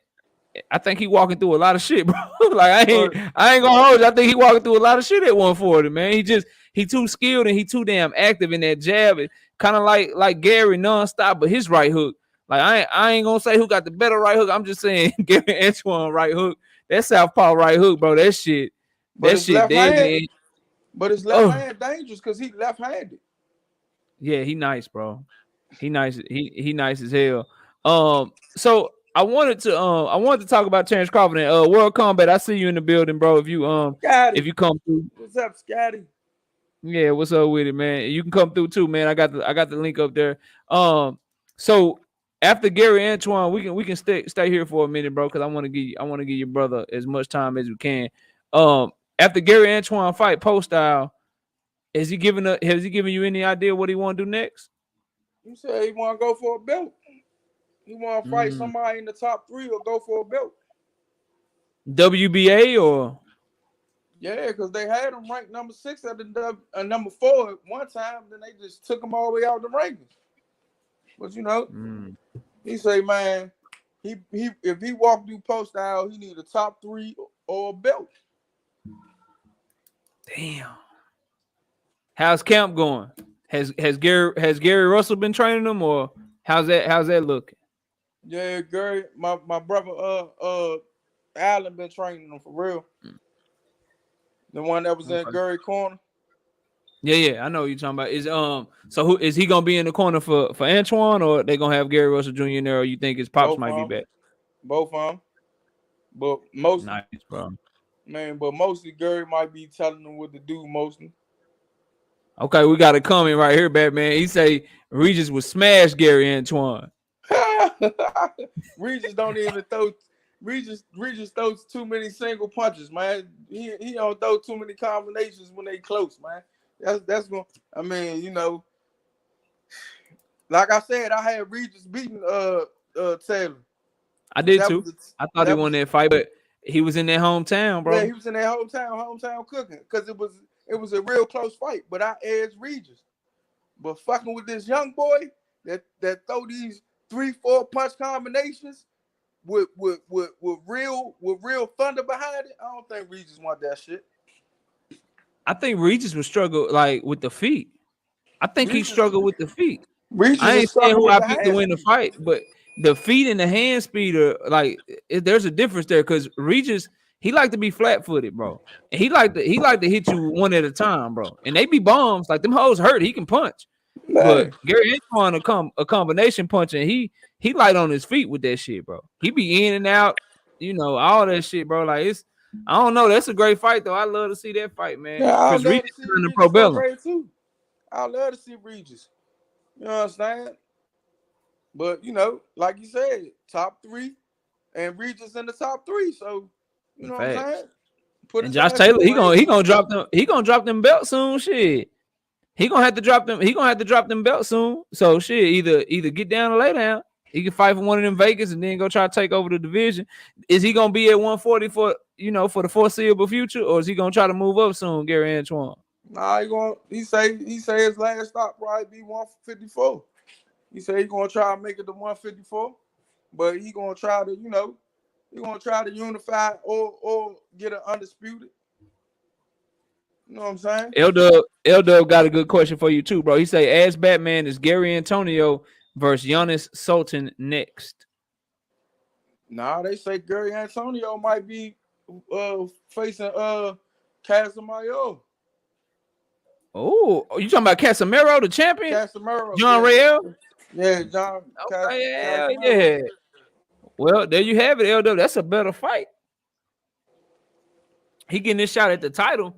I think he walking through a lot of shit, bro. Like I ain't gonna hold you. I think he walking through a lot of shit at 140, man. He too skilled and he too damn active in that jab. Kind of like Gary nonstop, but his right hook. Like I ain't gonna say who got the better right hook. I'm just saying Gary Antoine right hook. That southpaw right hook, bro. That shit deadly. But his left hand dangerous because he left-handed. Yeah, he nice, bro. He nice. He nice as hell. So I wanted to talk about Terence Crawford and World Combat. I see you in the building, bro. If you come through. What's up, Scotty? Yeah, what's up with it, man? You can come through too, man. I got the link up there. So after Gary Antoine, we can stay here for a minute, bro, because I want to give your brother as much time as we can. After Gary Antoine fight post style, has he given you any idea what he want to do next? He said he want to go for a belt. He want to fight somebody in the top 3 or go for a belt. WBA or? Yeah, because they had him ranked number 6 at the number 4 at one time. Then they just took him all the way out the rankings. But you know, he say, man, he if he walk through post style, he need a top 3 or a belt. Damn. How's camp going? Has Gary Russell been training him, or how's that looking? Yeah, Gary, my brother Allen been training him for real. The one that was in Gary corner. Yeah, I know what you're talking about. Is so who is he gonna be in the corner for Antoine, or they gonna have Gary Russell Jr. in there, or you think his pops might be back? Both of them. But mostly nice, bro. Man, but mostly Gary might be telling them what to do mostly. Okay, we got a comment right here, Batman. He say Regis would smash Gary Antoine. Regis don't even throw. Regis throws too many single punches, man. He don't throw too many combinations when they close, man. That's going. I mean, you know, like I said, I had Regis beating Taylor. I did too. I thought he won that fight, but he was in their hometown, bro. Yeah, he was in their hometown cooking because it was a real close fight. But I edged Regis. But fucking with this young boy that throw these 3-4 punch combinations with real thunder behind it, I don't think Regis want that shit. I think Regis would struggle like with the feet. I think he struggled with the feet. Regis I ain't saying who I picked to win the fight, but the feet and the hand speed are like there's a difference there because Regis he like to be flat-footed, bro, and he like to hit you one at a time, bro. And they be bombs like them hoes hurt. He can punch, but Gary Antoine a combination puncher. And he light on his feet with that shit, bro. He be in and out, you know, all that shit, bro. Like it's I don't know. That's a great fight though. I love to see that fight, man. Yeah, I love Regis to see in the Regis Pro Bellum. too. I love to see Regis. You know what I'm saying? But you know, like you said, top 3, and Regis in the top 3. So you know what I'm saying? And Josh Taylor, he gonna drop them. He gonna drop them belts soon. Shit, he gonna have to drop them. He gonna have to drop them belts soon. So shit, either get down or lay down. He can fight for one of them Vegas and then go try to take over the division. Is he gonna be at 140 for the foreseeable future, or is he gonna try to move up soon, Gary Antoine? Nah, he say his last stop probably be 154. He say he gonna try to make it to 154, but he gonna try to, unify or get an undisputed. You know what I'm saying? L-Dub got a good question for you too, bro. He say, as Batman, is Gary Antonio versus Giannis Sultan next? Nah, they say Gary Antonio might be facing Casemiro. Oh, you talking about Casemiro, the champion? Casemiro. John Real? Yeah, John. Okay, yeah. Well, there you have it, L-Dub. That's a better fight. He getting this shot at the title.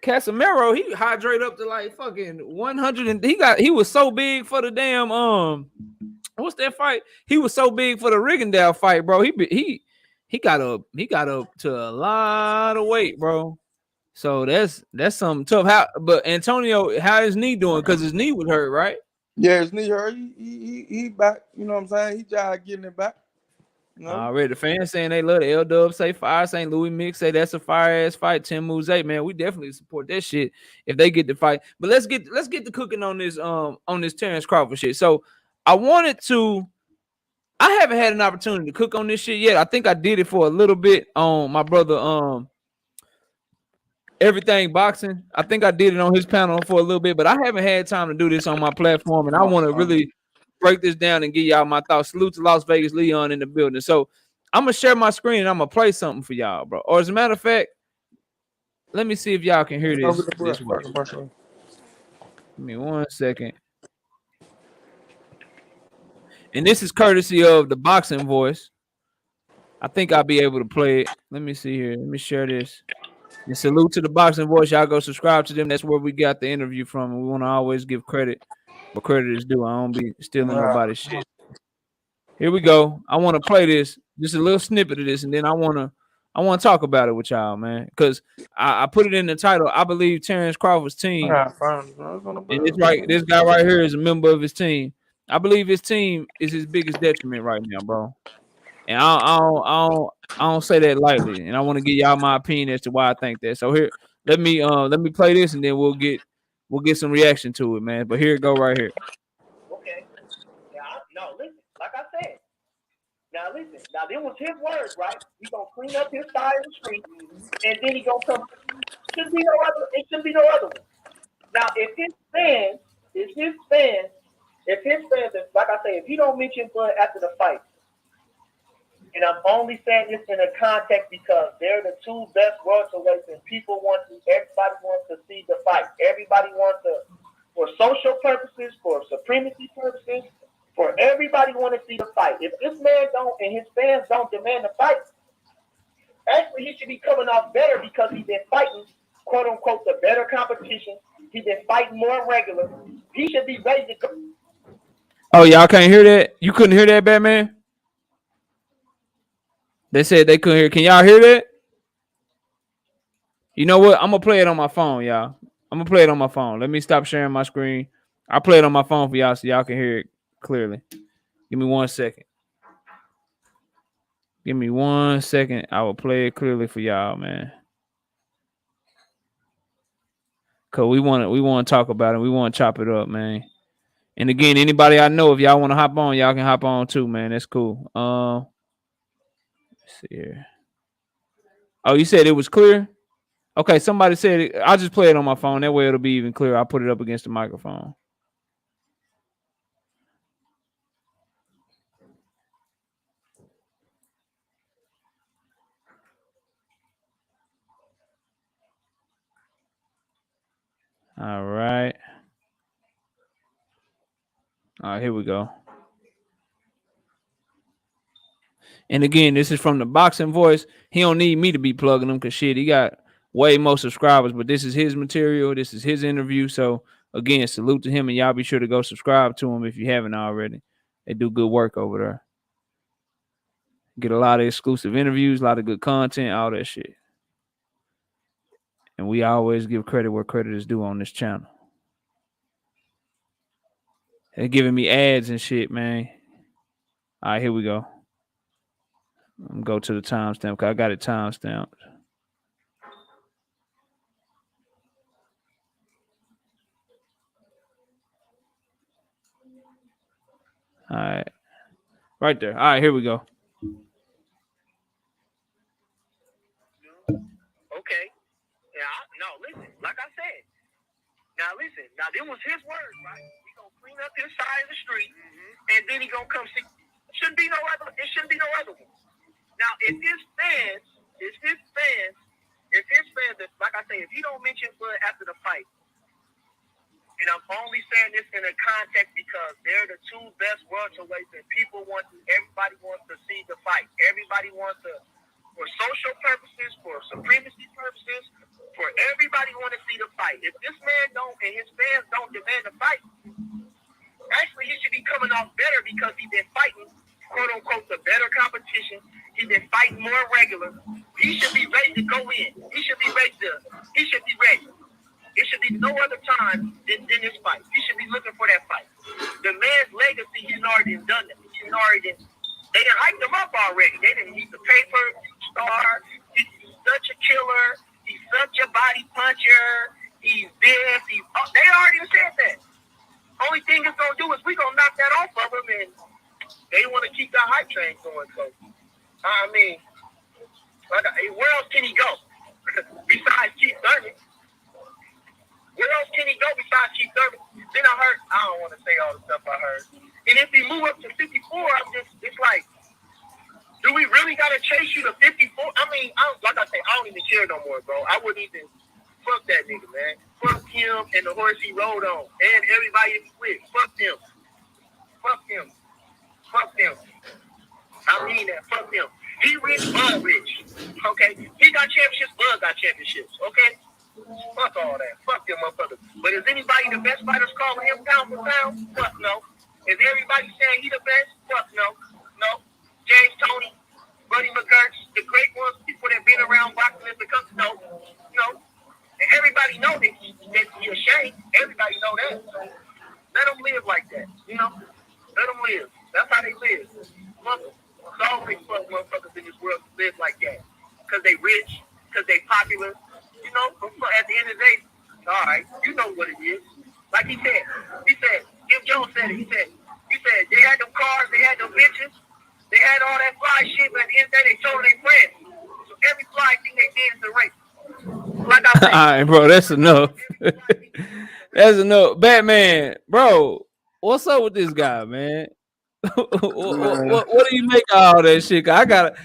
Casemiro, he hydrate up to like fucking 100 and he was so big for the damn what's that fight? He was so big for the Rigondeaux fight, bro. He got up to a lot of weight, bro. So that's something tough. But Antonio, how his knee doing? Because his knee was hurt, right? Yeah, his knee hurt. He back. You know what I'm saying? He tried getting it back. No. Already, the fans saying they love the L-Dub, say fire. St. Louis Mix say that's a fire ass fight. Tim Moose 8, man, we definitely support that shit if they get the fight. But let's get the cooking on this Terence Crawford shit. So I haven't had an opportunity to cook on this shit yet. I think I did it for a little bit on my brother Everything Boxing. I think I did it on his panel for a little bit, but I haven't had time to do this on my platform, and I want to really break this down and give y'all my thoughts. Salute to Las Vegas Leon in the building. So I'm gonna share my screen and I'm gonna play something for y'all, bro. Or as a matter of fact, let me see if y'all can hear this way. Give me 1 second. And this is courtesy of the Boxing Voice. I think I'll be able to play it. Let me see here. Let me share this. And salute to the Boxing Voice. Y'all go subscribe to them. That's where we got the interview from. And we want to always give credit where credit is due. I don't be stealing nobody's shit. Here we go. I want to play this, just a little snippet of this, and then I want to talk about it with y'all, man. Because I put it in the title. I believe Terence Crawford's team. And this guy right here is a member of his team. I believe his team is his biggest detriment right now, bro. And I don't say that lightly. And I want to give y'all my opinion as to why I think that. So here, let me play this, and then we'll get some reaction to it, man. But here it go right here. Okay. No, listen. Like I said. Now listen. Now there was his words, right? He's gonna clean up his side of the street, and then he gonna come. It should be no other one. Now if his fans, like I say, if he don't mention Bud after the fight. And I'm only saying this in a context because they're the two best welterweights, and everybody wants to see the fight. Everybody wants to, for social purposes, for supremacy purposes, for everybody want to see the fight. If this man don't and his fans don't demand the fight, actually he should be coming off better because he's been fighting, quote unquote, the better competition. He's been fighting more regular. He should be ready to go. Oh, y'all can't hear that? You couldn't hear that, Batman? They said they couldn't hear. Can y'all hear that? You know what? I'm gonna play it on my phone, y'all. I'm gonna play it on my phone. Let me stop sharing my screen. I'll play it on my phone for y'all so y'all can hear it clearly. Give me 1 second. Give me 1 second. I will play it clearly for y'all, man. Cause we want to talk about it. We want to chop it up, man. And again, anybody I know, if y'all want to hop on, y'all can hop on too, man. That's cool. Let's see here. Oh, you said it was clear? Okay, somebody said it. I'll just play it on my phone. That way it'll be even clearer. I'll put it up against the microphone. All right. All right, here we go. And again, this is from the Boxing Voice. He don't need me to be plugging him because shit, he got way more subscribers, but this is his material. This is his interview. So again, salute to him, and y'all be sure to go subscribe to him if you haven't already. They do good work over there. Get a lot of exclusive interviews, a lot of good content, all that shit. And we always give credit where credit is due on this channel. They're giving me ads and shit, man. All right, here we go. I'm gonna go to the timestamp because I got it timestamped. All right. Right there. All right, here we go. Okay. Listen. Like I said. Now listen. Now there was his words, right? He gonna clean up his side of the street, and then he gonna come see. It shouldn't be no other one. Now if his fans, like I say, if he don't mention Bud after the fight, and I'm only saying this in a context because they're the two best welterweights, and everybody wants to see the fight. Everybody wants to, for social purposes, for supremacy purposes, for everybody want to see the fight. If this man don't and his fans don't demand the fight, actually he should be coming off better because he's been fighting, quote unquote, the better competition. He's been fighting more regular. He should be ready to go in. He should be ready. It should be no other time than this fight. He should be looking for that fight. The man's legacy, he's already done it. He's already They didn't hype him up already. They didn't. He's the paper star. He's such a killer. He's such a body puncher. He's this. They already said that. Only thing it's gonna do is we gonna knock that off of him, and they want to keep that hype train going. So, I mean, where else can he go besides Keith Thurman? Where else can he go besides Keith Thurman? Then I don't want to say all the stuff I heard. And if he move up to 54, it's like, do we really got to chase you to 54? I mean, like I say, I don't even care no more, bro. I wouldn't even, fuck that nigga, man. Fuck him and the horse he rode on. And everybody he's with. Fuck them. Fuck them. Fuck them. I mean that. Fuck them. He rich, Bud rich. Okay? He got championships, Bud got championships. Okay? Fuck all that. Fuck them motherfuckers. But is anybody the best fighters calling him pound for pound? Fuck no. Is everybody saying he the best? Fuck no. No. James Toney, Buddy McGirt, the great ones, people that been around boxing in the country. No. No. And everybody know that he's ashamed. Everybody know that. So let them live like that. You know? Let them live. That's how they live. It's all big fuck motherfuckers in this world live like that. Because they rich, because they popular. You know, at the end of the day, all right, you know what it is. Like he said, Jim Jones said it. He said they had them cars, they had them bitches, they had all that fly shit, but at the end of the day, they told their friends. So every fly thing they did is a race. Like I said, all right, bro, that's enough. That's enough. Batman, bro, what's up with this guy, man? What do you make of all that shit? I got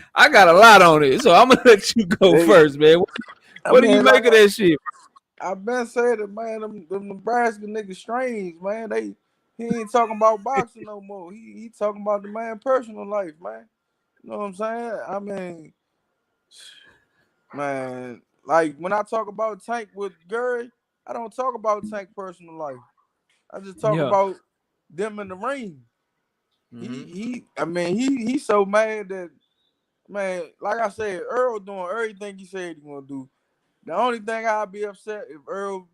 a lot on it, so I'm gonna let you go first, man. What do you make of that shit? I've been saying that, man, them Nebraska niggas strange, man. He ain't talking about boxing no more. He talking about the man personal life, man. You know what I'm saying? I mean, man, like when I talk about Tank with Gary, I don't talk about Tank personal life. I just talk about them in the ring. Mm-hmm. He's so mad that, man, like I said, Earl doing everything he said he gonna do. The only thing I'd be upset if Earl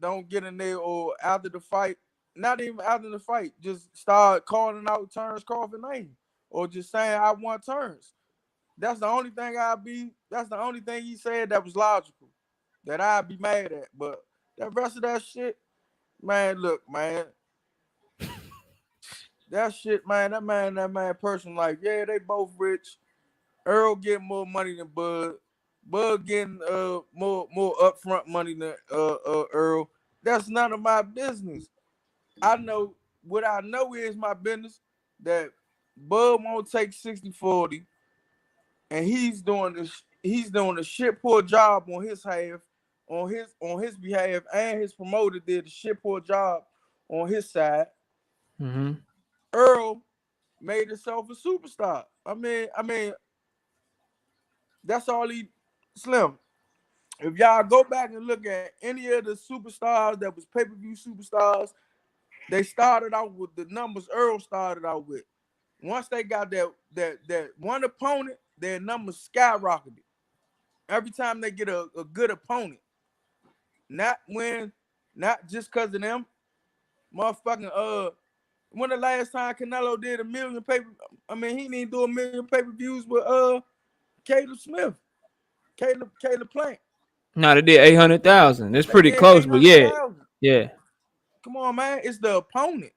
don't get in there or after the fight, not even after the fight, just start calling out Terence Crawford name or just saying I want Terence. That's the only thing that's the only thing he said that was logical that I'd be mad at. But that rest of that shit, man, look, man. That shit, man, that man person, like, yeah, they both rich. Earl getting more money than Bud. Bud getting more upfront money than Earl. That's none of my business. I know what I know is my business that Bud won't take 60-40, and he's doing a shit poor job on his half, on his behalf, and his promoter did a shit poor job on his side. Mm-hmm. Earl made himself a superstar. I mean, that's all he. Slim, if y'all go back and look at any of the superstars that was pay-per-view superstars, they started out with the numbers Earl started out with. Once they got that one opponent, their numbers skyrocketed. Every time they get a good opponent. Not just because of them. Motherfucking when the last time Canelo did a million he didn't do a million pay-per-views with Caleb Smith. Caleb Plant. No, they did 800,000. It's pretty close, but yeah. Come on, man. It's the opponent.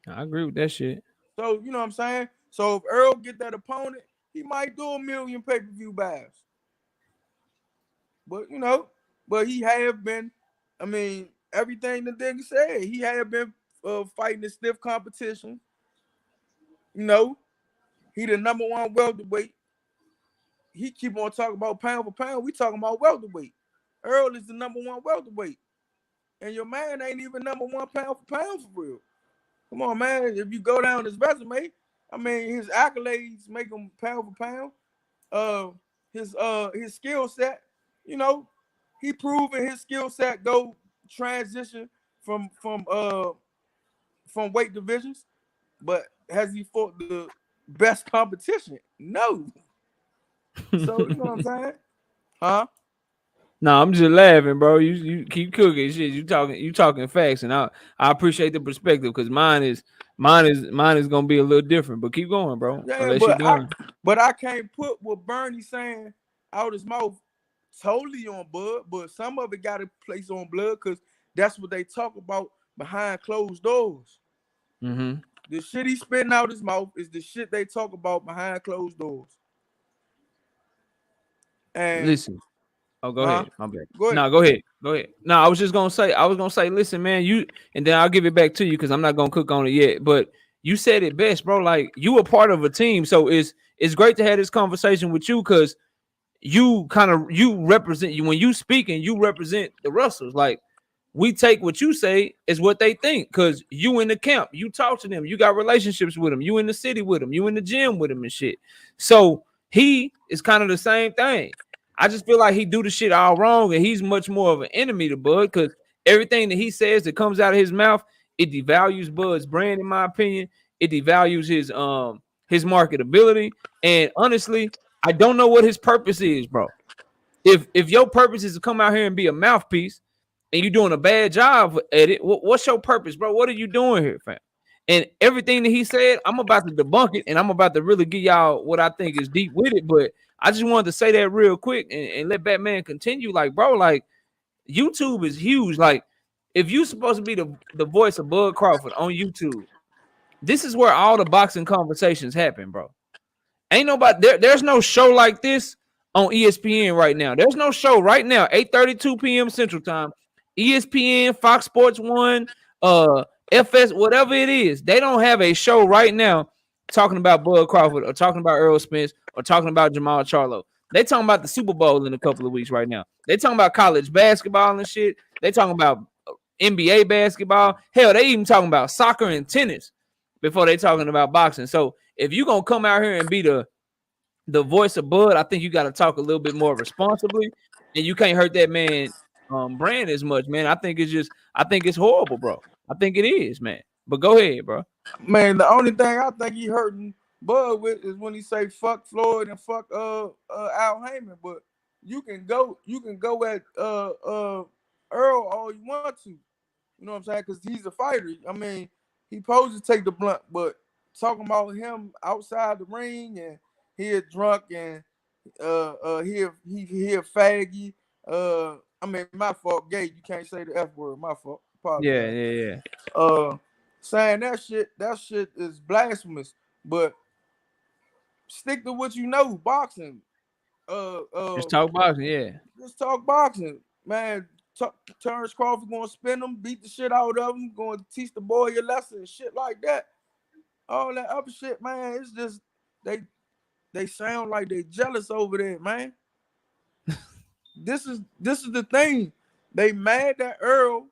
I agree with that shit. So, you know what I'm saying? So, if Earl get that opponent, he might do a million pay-per-view buys. But, he have been, everything the nigga said, he have been fighting in stiff competition. He the number one welterweight. He keep on talking about pound for pound. We talking about welterweight. Earl is the number one welterweight. And your man ain't even number one pound for pound for real. Come on, man. If you go down his resume, his accolades make him pound for pound. His skill set, he proven his skill set go transition from weight divisions. But has he fought the best competition? No. So, you know what I'm saying? Huh? No, I'm just laughing, bro. You keep cooking shit. You talking facts, and I appreciate the perspective because mine is Mine is gonna be a little different, but keep going, bro. Yeah, Unless you're done. but I can't put what Bernie saying out his mouth totally on Bud, but some of it got to place on Blood because that's what they talk about behind closed doors. Mm-hmm. The shit he's spitting out his mouth is the shit they talk about behind closed doors. And Listen. Oh, go ahead. My bad. Go ahead. No, go ahead. Go ahead. No, I was gonna say, listen, man, and then I'll give it back to you because I'm not gonna cook on it yet. But you said it best, bro. Like you were part of a team, so it's great to have this conversation with you because you represent you when you speak and you represent the Russells. Like we take what you say is what they think because you in the camp, you talk to them, you got relationships with them, you in the city with them, you in the gym with them and shit. So he is kind of the same thing. I just feel like he do the shit all wrong, and he's much more of an enemy to Bud because everything that he says that comes out of his mouth, it devalues Bud's brand, in my opinion. It devalues his marketability. And honestly, I don't know what his purpose is, bro. If your purpose is to come out here and be a mouthpiece, and you're doing a bad job at it, what's your purpose, bro? What are you doing here, fam? And everything that he said, I'm about to debunk it, and I'm about to really give y'all what I think is deep with it, but I just wanted to say that real quick and let Batman continue. Like, bro, like YouTube is huge. Like, if you're supposed to be the voice of Bud Crawford on YouTube, this is where all the boxing conversations happen, bro. Ain't nobody there's no show like this on ESPN right now. There's no show right now, 8:32 p.m. Central Time. ESPN, Fox Sports 1, FS, whatever it is, they don't have a show right now talking about Bud Crawford or talking about Earl Spence or talking about Jamal Charlo. They talking about the Super Bowl in a couple of weeks right now. They talking about college basketball and shit. They talking about NBA basketball. Hell, they even talking about soccer and tennis before they talking about boxing. So if you gonna come out here and be the voice of Bud, I think you got to talk a little bit more responsibly, and you can't hurt that man brand as much, man. I think it's horrible, bro. I think it is, man. But go ahead, bro. Man, the only thing I think he hurting Bud with is when he say fuck Floyd and fuck Al Heyman. But you can go at Earl all you want to. You know what I'm saying? Because he's a fighter. I mean, he supposed to take the blunt, but talking about him outside the ring and he a drunk and he a faggy. I mean, my fault, gay. You can't say the F word. My fault. Yeah. Saying that shit is blasphemous. But stick to what you know, boxing. Just talk boxing, yeah. Just talk boxing, man. Terence Crawford gonna spin him, beat the shit out of him, gonna teach the boy your lesson and shit like that. All that other shit, man. It's just they sound like they jealous over there, man. This is the thing. They mad that Earl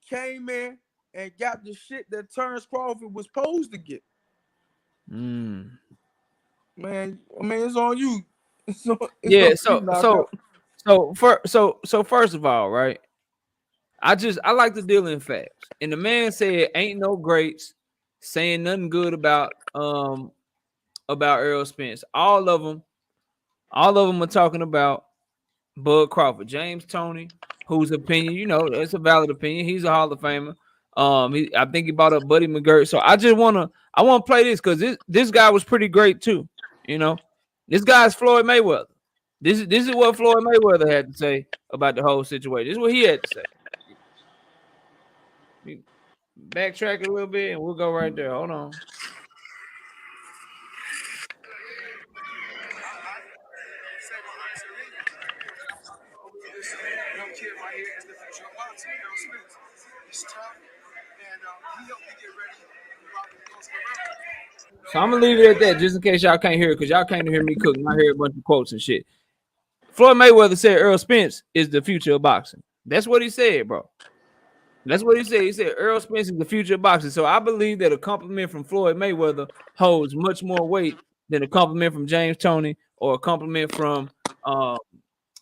came in and got the shit that Terence Crawford was supposed to get. Man, I mean, it's on you. So first of all, right? I like to deal in facts. And the man said ain't no greats saying nothing good about Earl Spence. All of them are talking about Bud Crawford. James Toney, whose opinion, you know, that's a valid opinion. He's a Hall of Famer. I think he brought up Buddy McGirt. So I want to play this because this guy was pretty great too. You know, this guy's Floyd Mayweather. This is what Floyd Mayweather had to say about the whole situation. This is what he had to say. Backtrack a little bit and we'll go right there. Hold on. So I'm gonna leave it at that just in case y'all can't hear it because y'all can't hear me cooking. I hear a bunch of quotes and shit. Floyd Mayweather said Earl Spence is the future of boxing. That's what he said, bro. That's what he said. He said Earl Spence is the future of boxing. So I believe that a compliment from Floyd Mayweather holds much more weight than a compliment from James Toney or a compliment from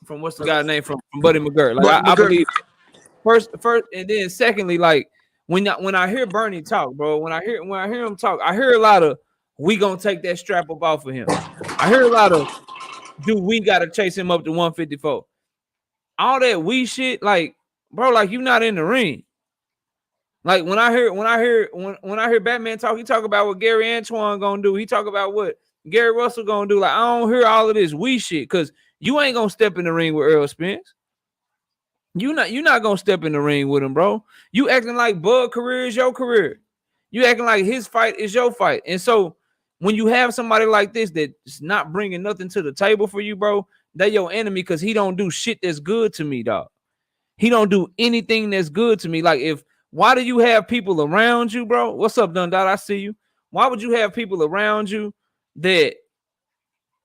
what's the guy's name from Buddy McGirt. Like I believe first, and then secondly, like when I hear Bernie talk, bro, when I hear him talk, I hear a lot of we gonna take that strap up off of him. I hear a lot of we gotta chase him up to 154. All that we shit, like, bro, like you not in the ring. Like when I hear Batman talk, he talk about what Gary Antoine gonna do. He talk about what Gary Russell gonna do. Like I don't hear all of this we shit because you ain't gonna step in the ring with Earl Spence. You're not gonna step in the ring with him, bro. You acting like Bud career is your career. You acting like his fight is your fight. And so when you have somebody like this that's not bringing nothing to the table for you, bro, they your enemy because he don't do shit that's good to me, dog. He don't do anything that's good to me. Like why do you have people around you, bro? What's up, Dundot? I see you. Why would you have people around you that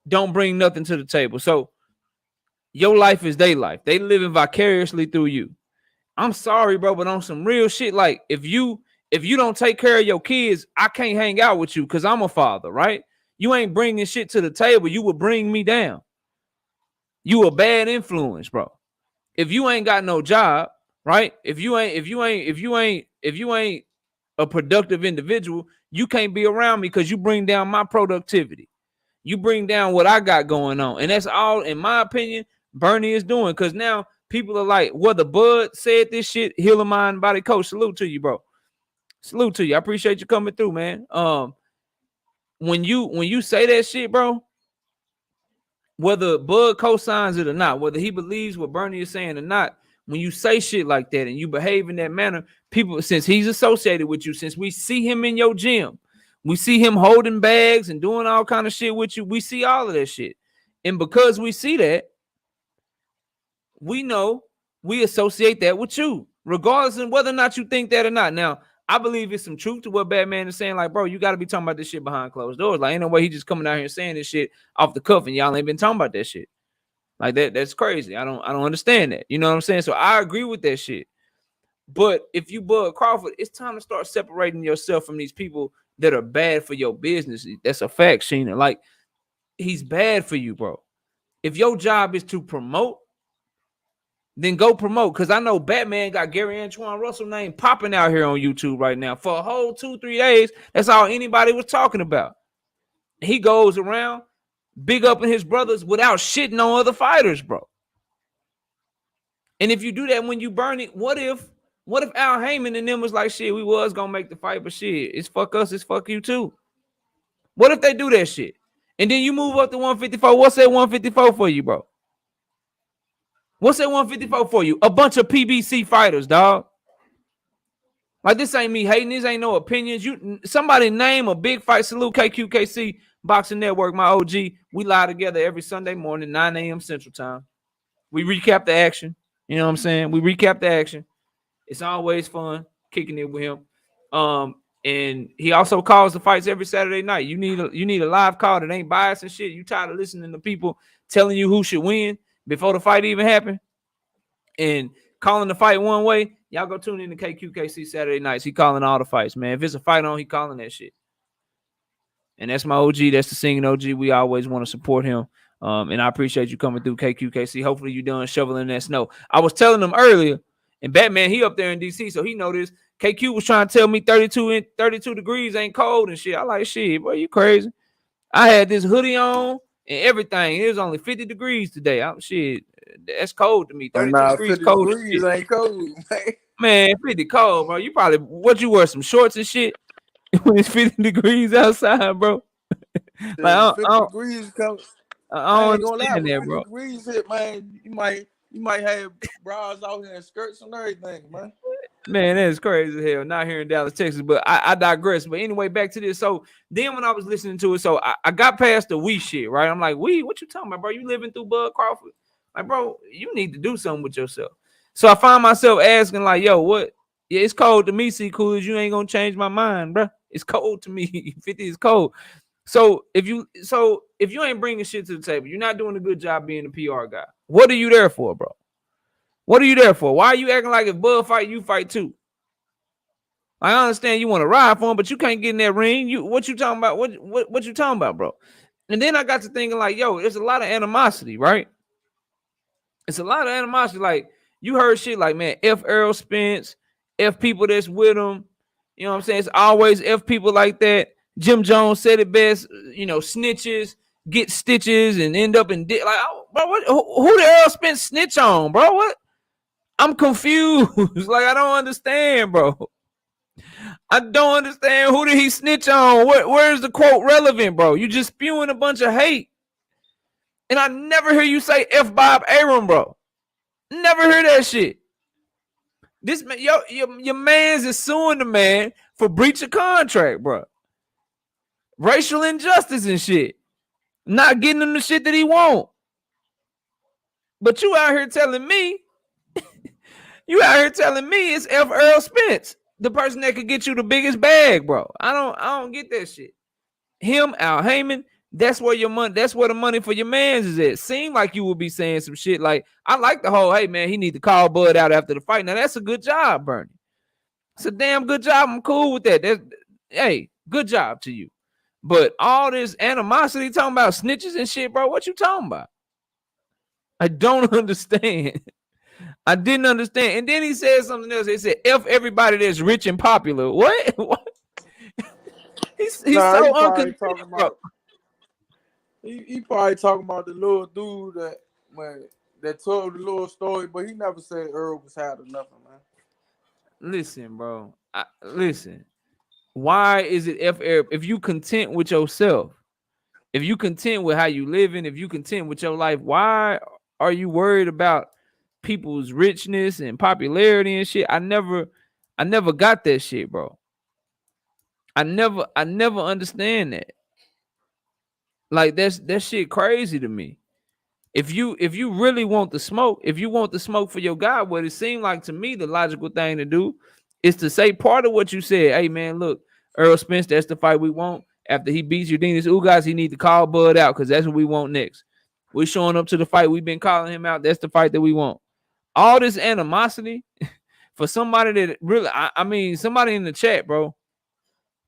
don't bring nothing to the table? So your life is their life. They living vicariously through you. I'm sorry, bro, but on some real shit, like if you don't take care of your kids, I can't hang out with you because I'm a father, right? You ain't bringing shit to the table. You would bring me down. You a bad influence, bro. If you ain't got no job, right? If you ain't a productive individual, you can't be around me because you bring down my productivity. You bring down what I got going on. And that's all, in my opinion, Bernie is doing. Because now people are like, whether Bud said this shit, Heal of Mind Body Coach, salute to you, bro. Salute to you. I appreciate you coming through, man. When you say that shit, bro, whether Bud co-signs it or not, whether he believes what Bernie is saying or not, when you say shit like that and you behave in that manner, people, since he's associated with you, since we see him in your gym, we see him holding bags and doing all kind of shit with you, we see all of that shit. And because we see that, we know we associate that with you, regardless of whether or not you think that or not. Now, I believe it's some truth to what Batman is saying. Like, bro, you got to be talking about this shit behind closed doors. Like, ain't no way he just coming out here and saying this shit off the cuff and y'all ain't been talking about that shit. Like, that's crazy. I don't understand that. You know what I'm saying? So I agree with that shit. But if you Bud Crawford, it's time to start separating yourself from these people that are bad for your business. That's a fact, Sheena. Like, he's bad for you, bro. If your job is to promote, then go promote. Because I know Batman got Gary Antoine Russell name popping out here on YouTube right now. For a whole 2-3 days, that's all anybody was talking about. He goes around big up in his brothers without shitting on other fighters, bro. And if you do that when you burn it, what if Al Heyman and them was like, shit, we was gonna make the fight, but shit, it's fuck us, it's fuck you too. What if they do that shit? And then you move up to 154. What's that 154 for you, bro? What's that 154 for you? A bunch of PBC fighters, dog. Like, this ain't me hating. This ain't no opinions. Somebody name a big fight. Salute KQKC Boxing Network, my OG. We lie together every Sunday morning, 9 a.m. Central Time. We recap the action. You know what I'm saying? We recap the action. It's always fun kicking it with him. And he also calls the fights every Saturday night. You need a live call that ain't biased and shit. You tired of listening to people telling you who should win before the fight even happened and calling the fight one way? Y'all go tune in to KQKC Saturday nights. He calling all the fights, man. If it's a fight on, he calling that shit. And that's my OG. That's the singing OG. We always want to support him. And I appreciate you coming through, KQKC. Hopefully you done shoveling that snow. I was telling him earlier, and Batman, he up there in DC, so he know this. KQ was trying to tell me 32 degrees ain't cold and shit. I like, shit, boy, you crazy. I had this hoodie on and everything. It was only 50 degrees today. Shit, that's cold to me. 32 degrees 50 cold. degrees ain't cold, man. Man, 50 cold, bro. You probably, what you wear, some shorts and shit when it's 50 degrees outside, bro? Like, 50 degrees come. I don't understand that, bro. Degrees hit, man. You might have bras out here and skirts and everything, man. Man, that is crazy as hell. Not here in Dallas, Texas, but I digress. But anyway, back to this. So then when I was listening to it, so I got past the we shit, right? I'm like, we, what you talking about, bro? You living through Bud Crawford? Like, bro, you need to do something with yourself. So I find myself asking, like, yo, what? Yeah, it's cold to me, see, Coolidge. You ain't gonna change my mind, bro. It's cold to me. 50 is cold. So if you ain't bringing shit to the table, you're not doing a good job being a PR guy. What are you there for, bro? What are you there for? Why are you acting like if Bud fight, you fight too? I understand you want to ride for him, but you can't get in that ring. What you talking about? What you talking about, bro? And then I got to thinking like, yo, there's a lot of animosity, right? It's a lot of animosity. Like, you heard shit like, man, F Earl Spence, F people that's with him. You know what I'm saying? It's always F people like that. Jim Jones said it best, you know, snitches get stitches and end up in like, oh, bro, who the Earl Spence snitch on, bro? What? I'm confused. Like, I don't understand, bro. I don't understand. Who did he snitch on? Where's the quote relevant, bro? You just spewing a bunch of hate. And I never hear you say F Bob Arum, bro. Never hear that shit. This man, your man's is suing the man for breach of contract, bro. Racial injustice and shit. Not getting him the shit that he want. But you out here telling me, it's F. Earl Spence, the person that could get you the biggest bag, bro. I don't get that shit. Him, Al Heyman, that's where your money, that's where the money for your mans is at. Seem like you would be saying some shit like, I like the whole, hey man, he need to call Bud out after the fight. Now that's a good job, Bernie. It's a damn good job. I'm cool with that. Hey, good job to you. But all this animosity talking about snitches and shit, bro, what you talking about? I don't understand. I didn't understand. And then he said something else. He said, F everybody that's rich and popular. What? What? He's so unconvinced, bro. He probably talking about the little dude that told the little story, but he never said Earl was had or nothing, man. Listen, bro. Listen. Why is it F Arab? If you content with yourself, if you content with how you living, if you content with your life, why are you worried about people's richness and popularity and shit? I never got that shit, bro. I never understand that. Like that shit crazy to me. If you really want the smoke, if you want the smoke for your guy, what it seemed like to me the logical thing to do is to say part of what you said. Hey man, look, Earl Spence, that's the fight we want. After he beats Urdinas Ugas, he need to call Bud out because that's what we want next. We're showing up to the fight. We've been calling him out. That's the fight that we want. All this animosity for somebody that really, I mean, somebody in the chat, bro.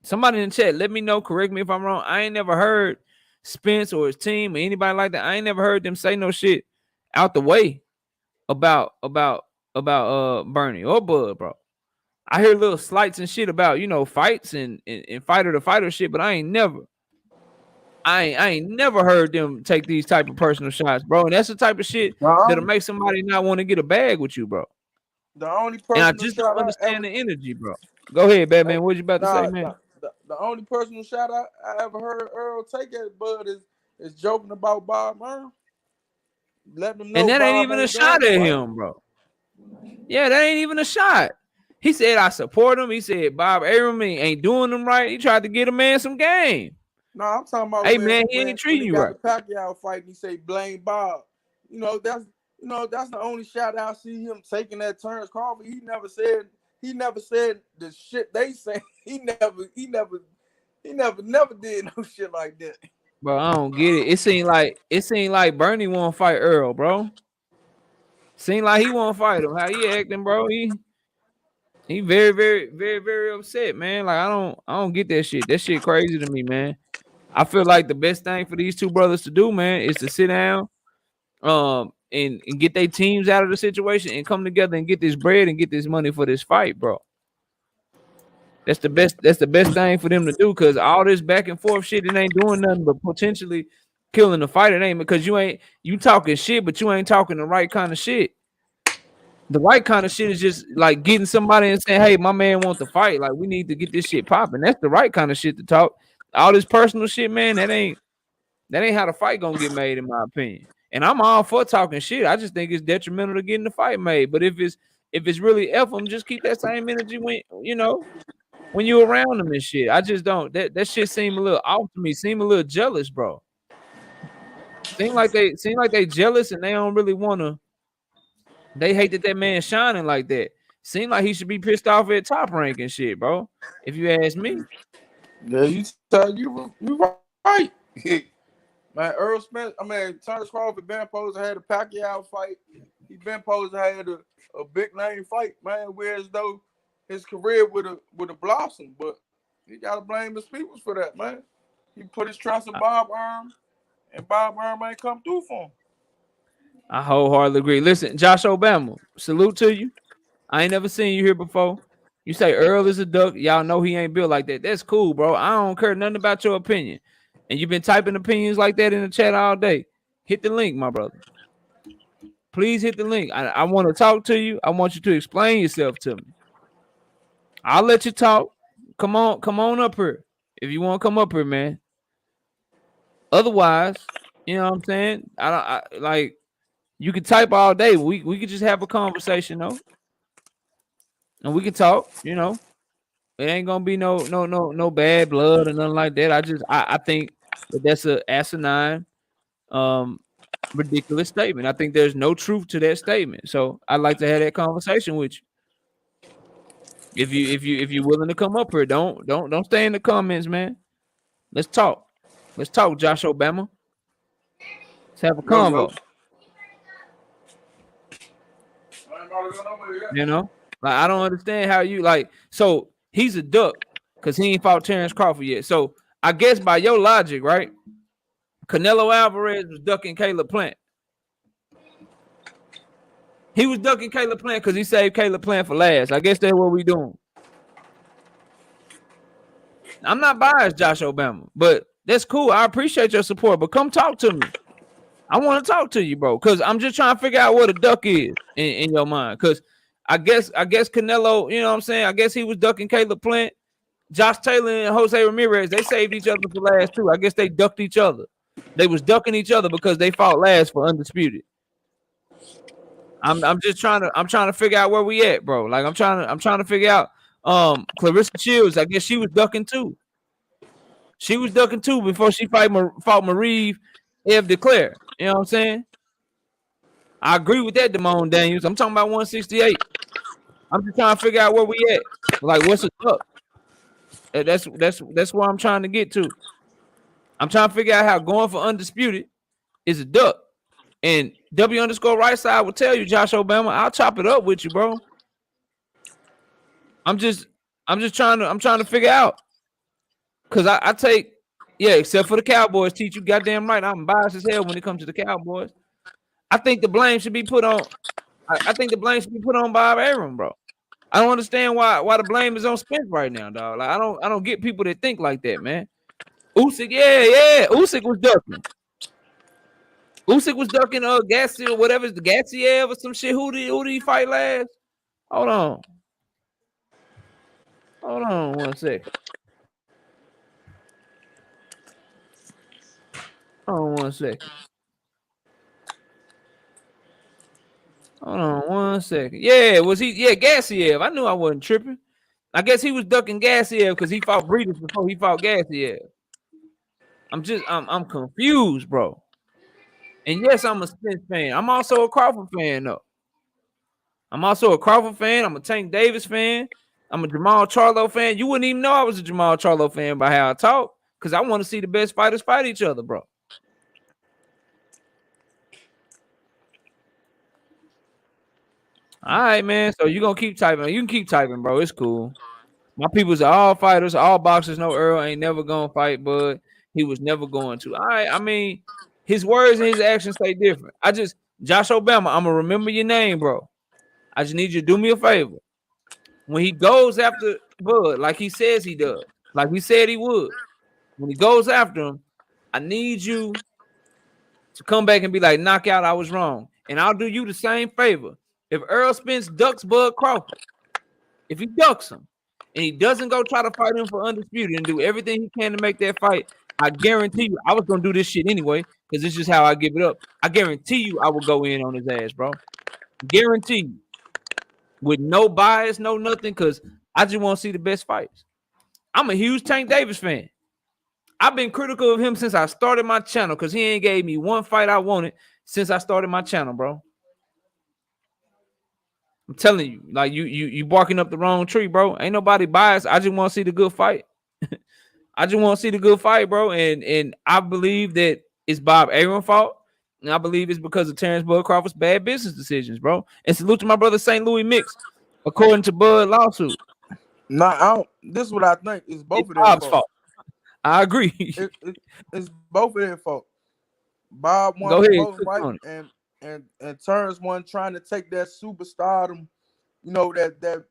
Somebody in the chat, let me know. Correct me if I'm wrong. I ain't never heard Spence or his team or anybody like that. I ain't never heard them say no shit out the way about Bernie or Bud, bro. I hear little slights and shit about, fights and fighter to fighter shit, but I ain't never heard them take these type of personal shots, bro. And that's the type of shit that'll make somebody not want to get a bag with you, bro. The only person and I just don't understand the energy, bro. Go ahead, Batman. What you about to say, man? The only personal shot I ever heard Earl take at Bud is joking about Bob Arum. Letting them know. And that ain't even a shot at him, bro. Yeah, that ain't even a shot. He said, I support him. He said, Bob Arum ain't doing them right. He tried to get a man some game. No, I'm talking about. Hey, man, he ain't treating you right. The Pacquiao fight, and he say blame Bob. That's the only shot I see him taking at Terence Crawford. He never said the shit they say. He never did no shit like that. Bro, I don't get it. It seemed like Bernie won't fight Earl, bro. Seemed like he won't fight him. How he acting, bro? He very, very, very, very upset, man. Like I don't get that shit. That shit crazy to me, man. I feel like the best thing for these two brothers to do, man, is to sit down, and get their teams out of the situation and come together and get this bread and get this money for this fight, bro. That's the best thing for them to do, because all this back and forth shit, it ain't doing nothing but potentially killing the fight. It ain't, because you talking shit, but you ain't talking the right kind of shit. The right kind of shit is just like getting somebody and saying, hey, my man wants to fight. Like, we need to get this shit popping. That's the right kind of shit to talk. All this personal shit, man, that ain't how the fight gonna get made, in my opinion. And I'm all for talking shit. I just think it's detrimental to getting the fight made. But if it's really F them, just keep that same energy when you around them and shit. I just don't. That shit seem a little off to me. Seem a little jealous, bro. Seem like they jealous and they don't really wanna. They hate that man shining like that. Seem like he should be pissed off at Top Rank and shit, bro. If you ask me. Yeah, you right. Man, Earl Spence, Terence Crawford been supposed to have a Pacquiao fight. He been supposed to have a big name fight, man, whereas though his career would have blossomed, but he gotta blame his peoples for that, man. He put his trust in Bob Arum, and Bob Arum ain't come through for him. I wholeheartedly agree. Listen, Josh Obama, salute to you. I ain't never seen you here before. You say Earl is a duck. Y'all know he ain't built like that. That's cool, bro. I don't care nothing about your opinion. And you've been typing opinions like that in the chat all day. Hit the link, my brother. Please hit the link. I want to talk to you. I want you to explain yourself to me. I'll let you talk. come on up here. If you want to come up here, man. Otherwise, you know what I'm saying? I like you can type all day. We could just have a conversation though. And we can talk, you know. It ain't gonna be no bad blood or nothing like that. I think that's a asinine, um, ridiculous statement. I think there's no truth to that statement. So I'd like to have that conversation with you. If you're willing to come up here, don't stay in the comments, man. Let's talk. Let's talk, Josh Obama. Let's have a Yo, yo. convo. You know, like I don't understand how you like. So he's a duck because he ain't fought Terence Crawford yet. So I guess by your logic, right? Canelo Alvarez was ducking Caleb Plant. He was ducking Caleb Plant because he saved Caleb Plant for last. I guess that's what we doing. I'm not biased, Josh Obama, but that's cool. I appreciate your support, but come talk to me. I want to talk to you, bro, because I'm just trying to figure out what a duck is in your mind. Because I guess Canelo, you know what I'm saying? I guess he was ducking Caleb Plant. Josh Taylor and Jose Ramirez, they saved each other for last too. I guess they ducked each other. They was ducking each other because they fought last for undisputed. I'm just trying to figure out where we at, bro. Like I'm trying to figure out Clarissa Shields. I guess she was ducking too. She was ducking too before she fought Marie Eve Declare. You know what I'm saying? I agree with that, Damone Daniels. I'm talking about 168. I'm just trying to figure out where we at. Like, what's a duck? That's what I'm trying to get to. I'm trying to figure out how going for undisputed is a duck. And W_right side will tell you, Josh Obama, I'll chop it up with you, bro. I'm just trying to figure out. Cause I take, yeah, except for the Cowboys, teach you goddamn right. I'm biased as hell when it comes to the Cowboys. I think the blame should be put on. I think the blame should be put on Bob Arum, bro. I don't understand why the blame is on Spence right now, dog. Like I don't get people that think like that, man. Usyk, yeah. Usyk was ducking. Usyk was ducking Gassiev, whatever the Gassiev or some shit. Who did he fight last? Hold on 1 second. Hold on 1 second. Hold on 1 second. Yeah, was he? Yeah, Gassiev. I knew I wasn't tripping. I guess he was ducking Gassiev because he fought Breeders before he fought Gassiev. I'm confused, bro. And yes, I'm a Spence fan. I'm also a Crawford fan, though. I'm also a Crawford fan. I'm a Tank Davis fan. I'm a Jamal Charlo fan. You wouldn't even know I was a Jamal Charlo fan by how I talk because I want to see the best fighters fight each other, bro. All right, man. So you're going to keep typing. You can keep typing, bro. It's cool. My people's are all fighters, all boxers. No, Earl ain't never going to fight, Bud. He was never going to. All right. I mean, his words and his actions say different. Josh Obama, I'm going to remember your name, bro. I just need you to do me a favor. When he goes after Bud, like he says he does, like he said he would, when he goes after him, I need you to come back and be like, knockout, I was wrong. And I'll do you the same favor. If Earl Spence ducks Bud Crawford, if he ducks him, and he doesn't go try to fight him for undisputed and do everything he can to make that fight, I guarantee you, I was going to do this shit anyway, because it's just how I give it up. I guarantee you I will go in on his ass, bro. Guarantee you. With no bias, no nothing, because I just want to see the best fights. I'm a huge Tank Davis fan. I've been critical of him since I started my channel because he ain't gave me one fight I wanted since I started my channel, bro. I'm telling you, like you barking up the wrong tree, bro. Ain't nobody biased. I just want to see the good fight. I just want to see the good fight, bro. And I believe that it's Bob Arum's fault. And I believe it's because of Terence Bud Crawford's bad business decisions, bro. And salute to my brother St. Louis Mix, according to Bud lawsuit. Nah, this is what I think. It's both of Bob's their fault. I agree. It's both of their fault. Bob Go won ahead, both fight, and Terrence one trying to take that superstardom, you know, that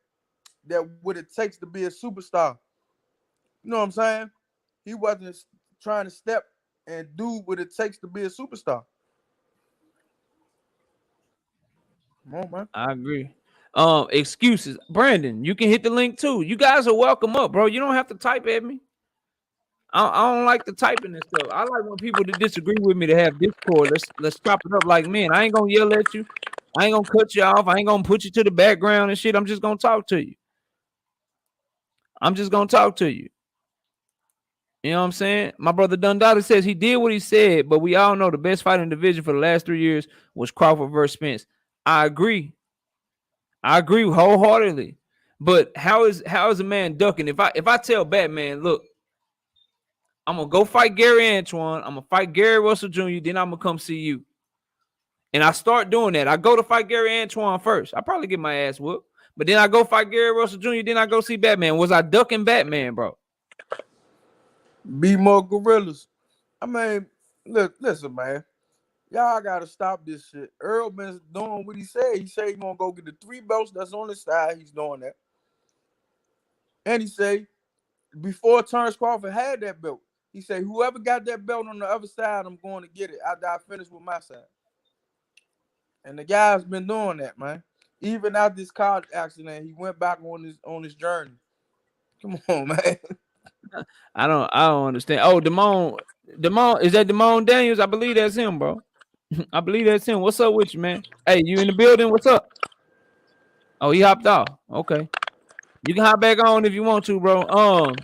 what it takes to be a superstar. You know what I'm saying? He wasn't trying to step and do what it takes to be a superstar. Come on, man. I agree. Excuses. Brandon, you can hit the link too. You guys are welcome up, bro. You don't have to type at me. I don't like the typing and stuff. I like when people to disagree with me to have Discord. Let's chop it up like men. I ain't gonna yell at you. I ain't gonna cut you off. I ain't gonna put you to the background and shit. I'm just gonna talk to you. I'm just gonna talk to you. You know what I'm saying? My brother Dundada says he did what he said, but we all know the best fight in the division for the last 3 years was Crawford versus Spence. I agree wholeheartedly. But how is a man ducking? If I tell Batman, look, I'm gonna go fight Gary Antoine, I'm gonna fight Gary Russell Jr., then I'm gonna come see you. And I start doing that. I go to fight Gary Antoine first. I probably get my ass whooped. But then I go fight Gary Russell Jr., then I go see Batman. Was I ducking Batman, bro? Be more gorillas. I mean, look, listen, man. Y'all gotta stop this shit. Earl been doing what he said. He said he gonna go get the 3 belts that's on his side. He's doing that. And he said before Terence Crawford had that belt, he said whoever got that belt on the other side, I'm going to get it after I finish with my side. And the guy's been doing that, man. Even after this car accident, he went back on his journey. Come on, man. I don't understand. Oh, Damone, is that Damone Daniels? I believe that's him, bro. I believe that's him. What's up with you, man? Hey, you in the building? What's up? Oh, he hopped off. Okay. You can hop back on if you want to, bro.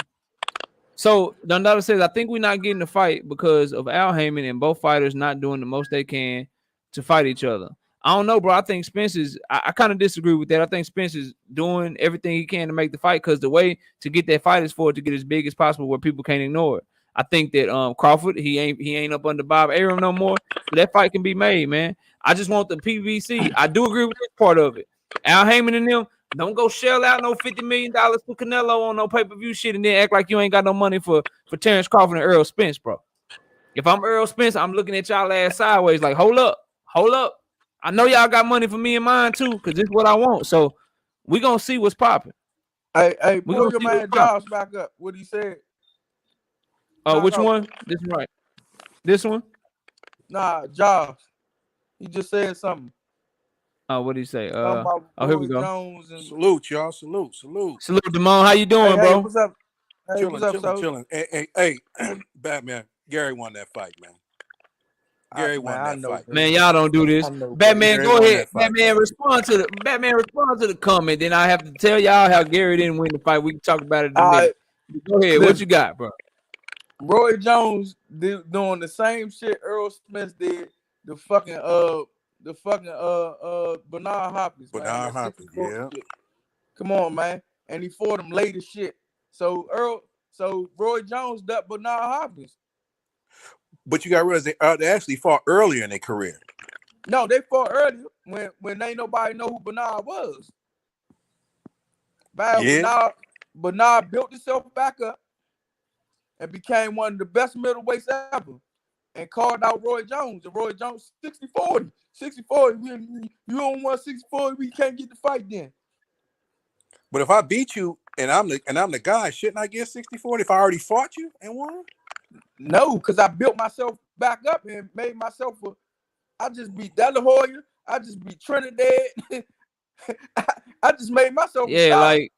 So Dundada says, I think we're not getting the fight because of Al Heyman and both fighters not doing the most they can to fight each other. I don't know, bro. I think Spence is, I kind of disagree with that. I think Spence is doing everything he can to make the fight because the way to get that fight is for it to get as big as possible where people can't ignore it. I think that Crawford, he ain't up under Bob Arum no more. So that fight can be made, man. I just want the PBC. I do agree with this part of it. Al Heyman and them, don't go shell out no $50 million for Canelo on no pay-per-view shit and then act like you ain't got no money for Terence Crawford and Earl Spence, bro. If I'm Earl Spence, I'm looking at y'all ass sideways like, hold up. I know y'all got money for me and mine too, because this is what I want. So we gonna see what's popping. Hey, pull your man Josh back up. What he said. Which one? This one, right? This one? Nah, Josh. He just said something. What did he say? Here we go. Jones and... Salute, y'all. Salute. Salute, Damone. How you doing, bro? Hey, what's up? Hey, chilling. Hey, Batman. Gary won that fight, man. Gary won that fight. Man, y'all don't do this. Batman, go ahead. Batman, respond to the comment. Then I have to tell y'all how Gary didn't win the fight. We can talk about it in a minute. Go ahead. What you got, bro? Roy Jones doing the same shit Earl Smith did. The fucking Bernard Hopkins. Bernard Hopkins, yeah. Shit. Come on, man. And he fought him late as shit. So Roy Jones ducked Bernard Hopkins. But you got to realize they actually fought earlier in their career. No, they fought earlier when ain't nobody know who Bernard was. Bernard built himself back up and became one of the best middleweights ever. And called out Roy Jones. And Roy Jones 60-40. 60-40. You don't want 60-40, we can't get the fight then. But if I beat you and I'm the guy, shouldn't I get 60-40 if I already fought you and won? No, because I built myself back up and made myself I just beat De La Hoya. I just beat Trinidad. I just made myself like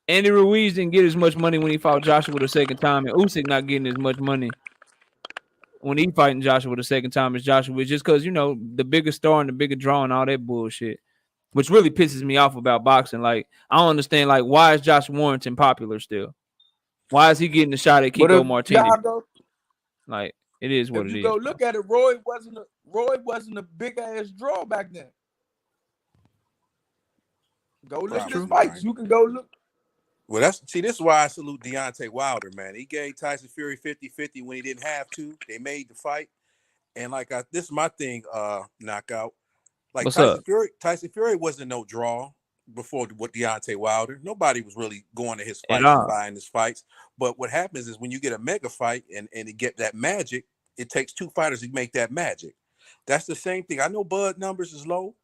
Andy Ruiz didn't get as much money when he fought Joshua the second time, and Usyk not getting as much money when he fighting Joshua the second time as Joshua, just because, you know, the bigger star and the bigger draw and all that bullshit, which really pisses me off about boxing. Like, I don't understand, like, why is Josh Warrington popular still? Why is he getting the shot at Kiko Martinez? Like, it is what it is. If you go look at it, Roy wasn't a big ass draw back then. Go look at his fights. You can go look. Well, this is why I salute Deontay Wilder, man. He gave Tyson Fury 50-50 when he didn't have to. They made the fight. And this is my thing, knockout. Like, Tyson Fury wasn't no draw before with Deontay Wilder. Nobody was really going to his fights and buying his fights. But what happens is when you get a mega fight and you get that magic, it takes 2 fighters to make that magic. That's the same thing. I know Bud numbers is low.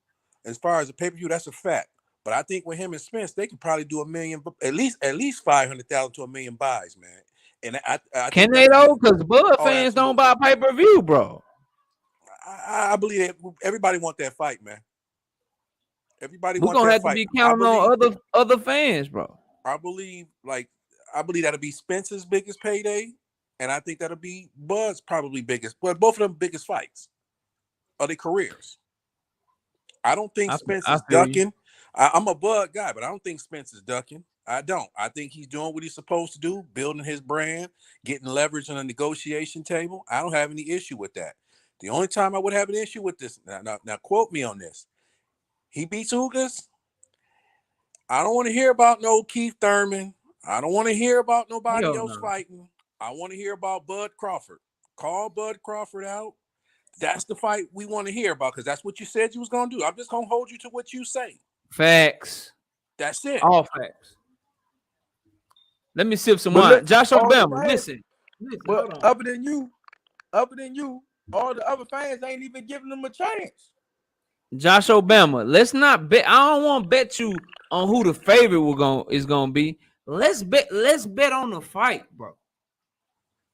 As far as the pay-per-view, that's a fact. But I think with him and Spence, they could probably do 1 million, at least 500,000 to 1 million buys, man. And I can they though? Because Bud fans don't buy pay-per-view, bro. I believe that everybody want that fight, man. Everybody We're wants gonna that have to fight. be counting on other fans, bro. I believe that'll be Spence's biggest payday, and I think that'll be Bud's probably biggest. Well, both of them biggest fights of their careers. I don't think Spence is ducking. I'm a Bud guy, but I don't think Spence is ducking. I don't. I think he's doing what he's supposed to do, building his brand, getting leverage on a negotiation table. I don't have any issue with that. The only time I would have an issue with this, now quote me on this. He beats Ugas. I don't want to hear about no Keith Thurman. I don't want to hear about nobody else fighting. I want to hear about Bud Crawford. Call Bud Crawford out. That's the fight we want to hear about because that's what you said you was going to do. I'm just going to hold you to what you say. Facts. That's it. All facts. Let me sip some wine. Josh Obama, listen. But other than you, all the other fans ain't even giving them a chance. Josh Obama, let's not bet. I don't want to bet you on who the favorite is gonna be. Let's bet on the fight, bro.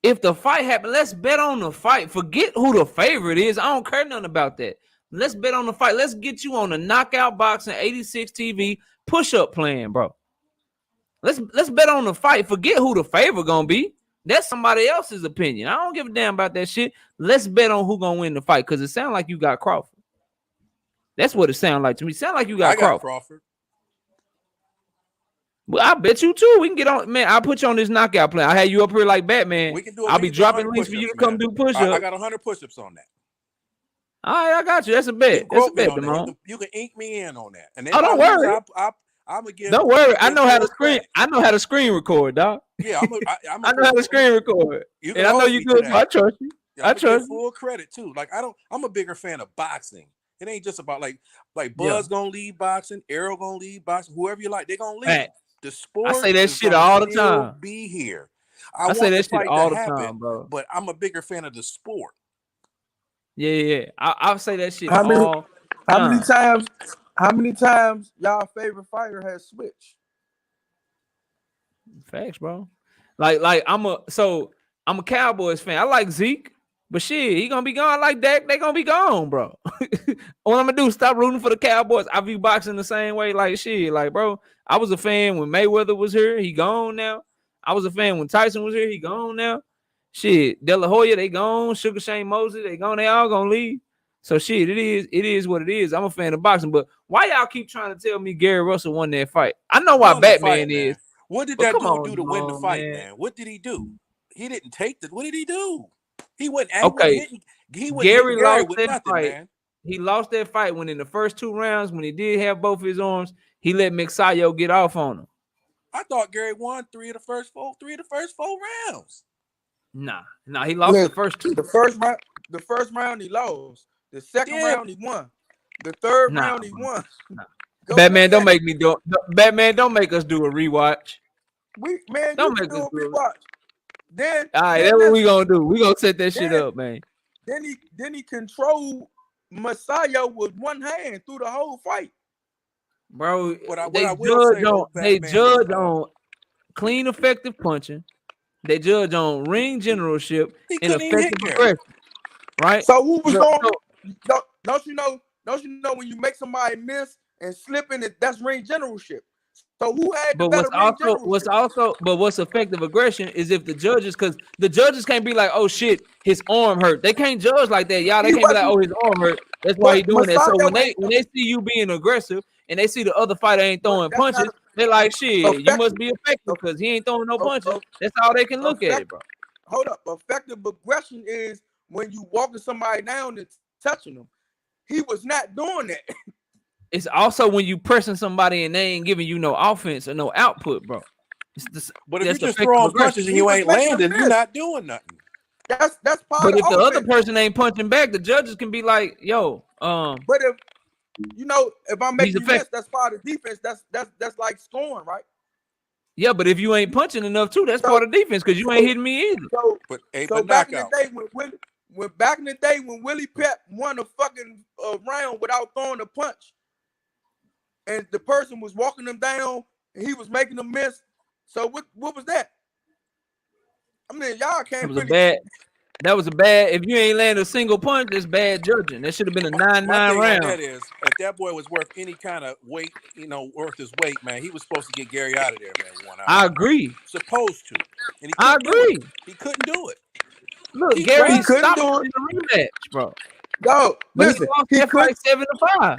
If the fight happens, let's bet on the fight. Forget who the favorite is. I don't care nothing about that. Let's bet on the fight. Let's get you on the Knockout Boxing 86 TV push-up plan, bro. Let's bet on the fight. Forget who the favorite gonna be. That's somebody else's opinion. I don't give a damn about that shit. Let's bet on who gonna win the fight because it sounds like you got Crawford. That's what it sounds like to me. Sound like you got Crawford. Well, I bet you too. We can get on, man. I'll put you on this knockout plan. I had you up here like Batman. We can do. I'll be dropping links for you to come do push-ups. I got 100 push-ups on that. All right, I got you. That's a bet. That's a bet, man. You can ink me in on that. And then don't worry. I'm gonna give. Don't worry. I know how to screen. I know how to screen record, dog. Yeah, I know how to screen record. And I know you good. I trust you. I trust you. Full credit too. Like I'm a bigger fan of boxing. It ain't just about like Bud's gonna lead boxing, Errol gonna lead boxing, whoever you like, they're gonna lead. Right. The sport. I say that shit all the time. Be here. I say that shit all the time, bro. But I'm a bigger fan of the sport. Yeah. I'll say that shit How many times y'all favorite fighter has switched? Facts, bro. Like I'm a Cowboys fan. I like Zeke. But shit, he gonna be gone like that. They gonna be gone, bro. What I'm gonna do? Stop rooting for the Cowboys. I view boxing the same way. Like shit, like bro. I was a fan when Mayweather was here. He gone now. I was a fan when Tyson was here. He gone now. Shit, De La Hoya, they gone. Sugar Shane Mosley, they gone. They all gonna leave. So shit, it is what it is. I'm a fan of boxing. But why y'all keep trying to tell me Gary Russell won that fight? I know why Batman is. What did that dude do to win the fight, man? What did he do? He didn't take the. What did he do? He went okay. Gary lost that fight. Man. He lost that fight when in the first 2 rounds, when he did have both his arms, he let Mixayo get off on him. I thought Gary won 3 of the first 4 rounds. Nah, he lost the first 2. The first round he lost. The second round he won. The third round he won. Nah. Batman, don't make me do. Batman, don't make us do a rewatch. Don't make us do a rewatch. Then, all right, that's what we gonna do. We gonna set that shit up, man. Then he controlled Masayo with one hand through the whole fight, bro. They judge on clean, effective punching. They judge on ring generalship and effective aggression. Right. So who was going? Don't you know when you make somebody miss and slip in it? That's ring generalship. So who had the what's effective aggression is if the judges, because the judges can't be like, oh shit, his arm hurt. They can't judge like that, y'all. They can't be like, oh, his arm hurt. That's why he's doing that. So when they see you being aggressive and they see the other fighter ain't throwing punches, they're like, shit, you must be effective because he ain't throwing no punches. That's all they can look at it, bro. Hold up, effective aggression is when you walking somebody down and touching them. He was not doing that. It's also when you pressing somebody and they ain't giving you no offense or no output, bro. But if you're just throwing punches and you ain't landing, you're not doing nothing. That's part but of if the offense. other person ain't punching back, the judges can be like, yo, But if I'm making you miss, that's part of defense. That's like scoring, right? Yeah, but if you ain't punching enough too, that's part of defense because you ain't hitting me either. So back in the day when Willie Pep won a fucking round without throwing a punch, and the person was walking them down and he was making them miss. So what was that? I mean, y'all can't. That was a bad. If you ain't landed a single punch, that's bad judging. That should have been a 9-9 My thing round. on that is, if that boy was worth any kind of weight, worth his weight, man, he was supposed to get Gary out of there, man. 1 hour. I agree. Supposed to, and he I couldn't do agree. it. He couldn't do it. Look, He Gary tried. stopped do in the rematch, bro. No, But listen, he lost he that couldn't. fight 7-5.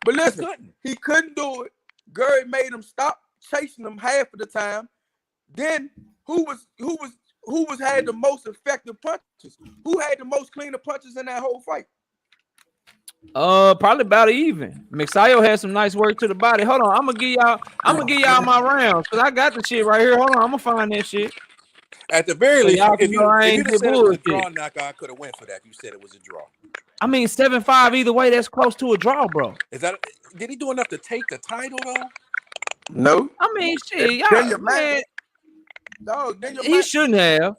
But listen, couldn't. he couldn't do it. Gary made him stop chasing him half of the time. Then who had the most effective punches? Who had the most cleaner punches in that whole fight? Probably about even. Mixayo had some nice work to the body. Hold on, I'm gonna give y'all my rounds because I got the shit right here. Hold on, I'm gonna find that shit. At the very So least, y'all if can you know I ain't said get it was a bullshit. draw knockout, I could have went for that. You said it was a draw. I mean, 7-5 either way, that's close to a draw, bro. Did he do enough to take the title though? No. I mean, shit, Then y'all, you're man, mad. Dog, then you're he mad. shouldn't have.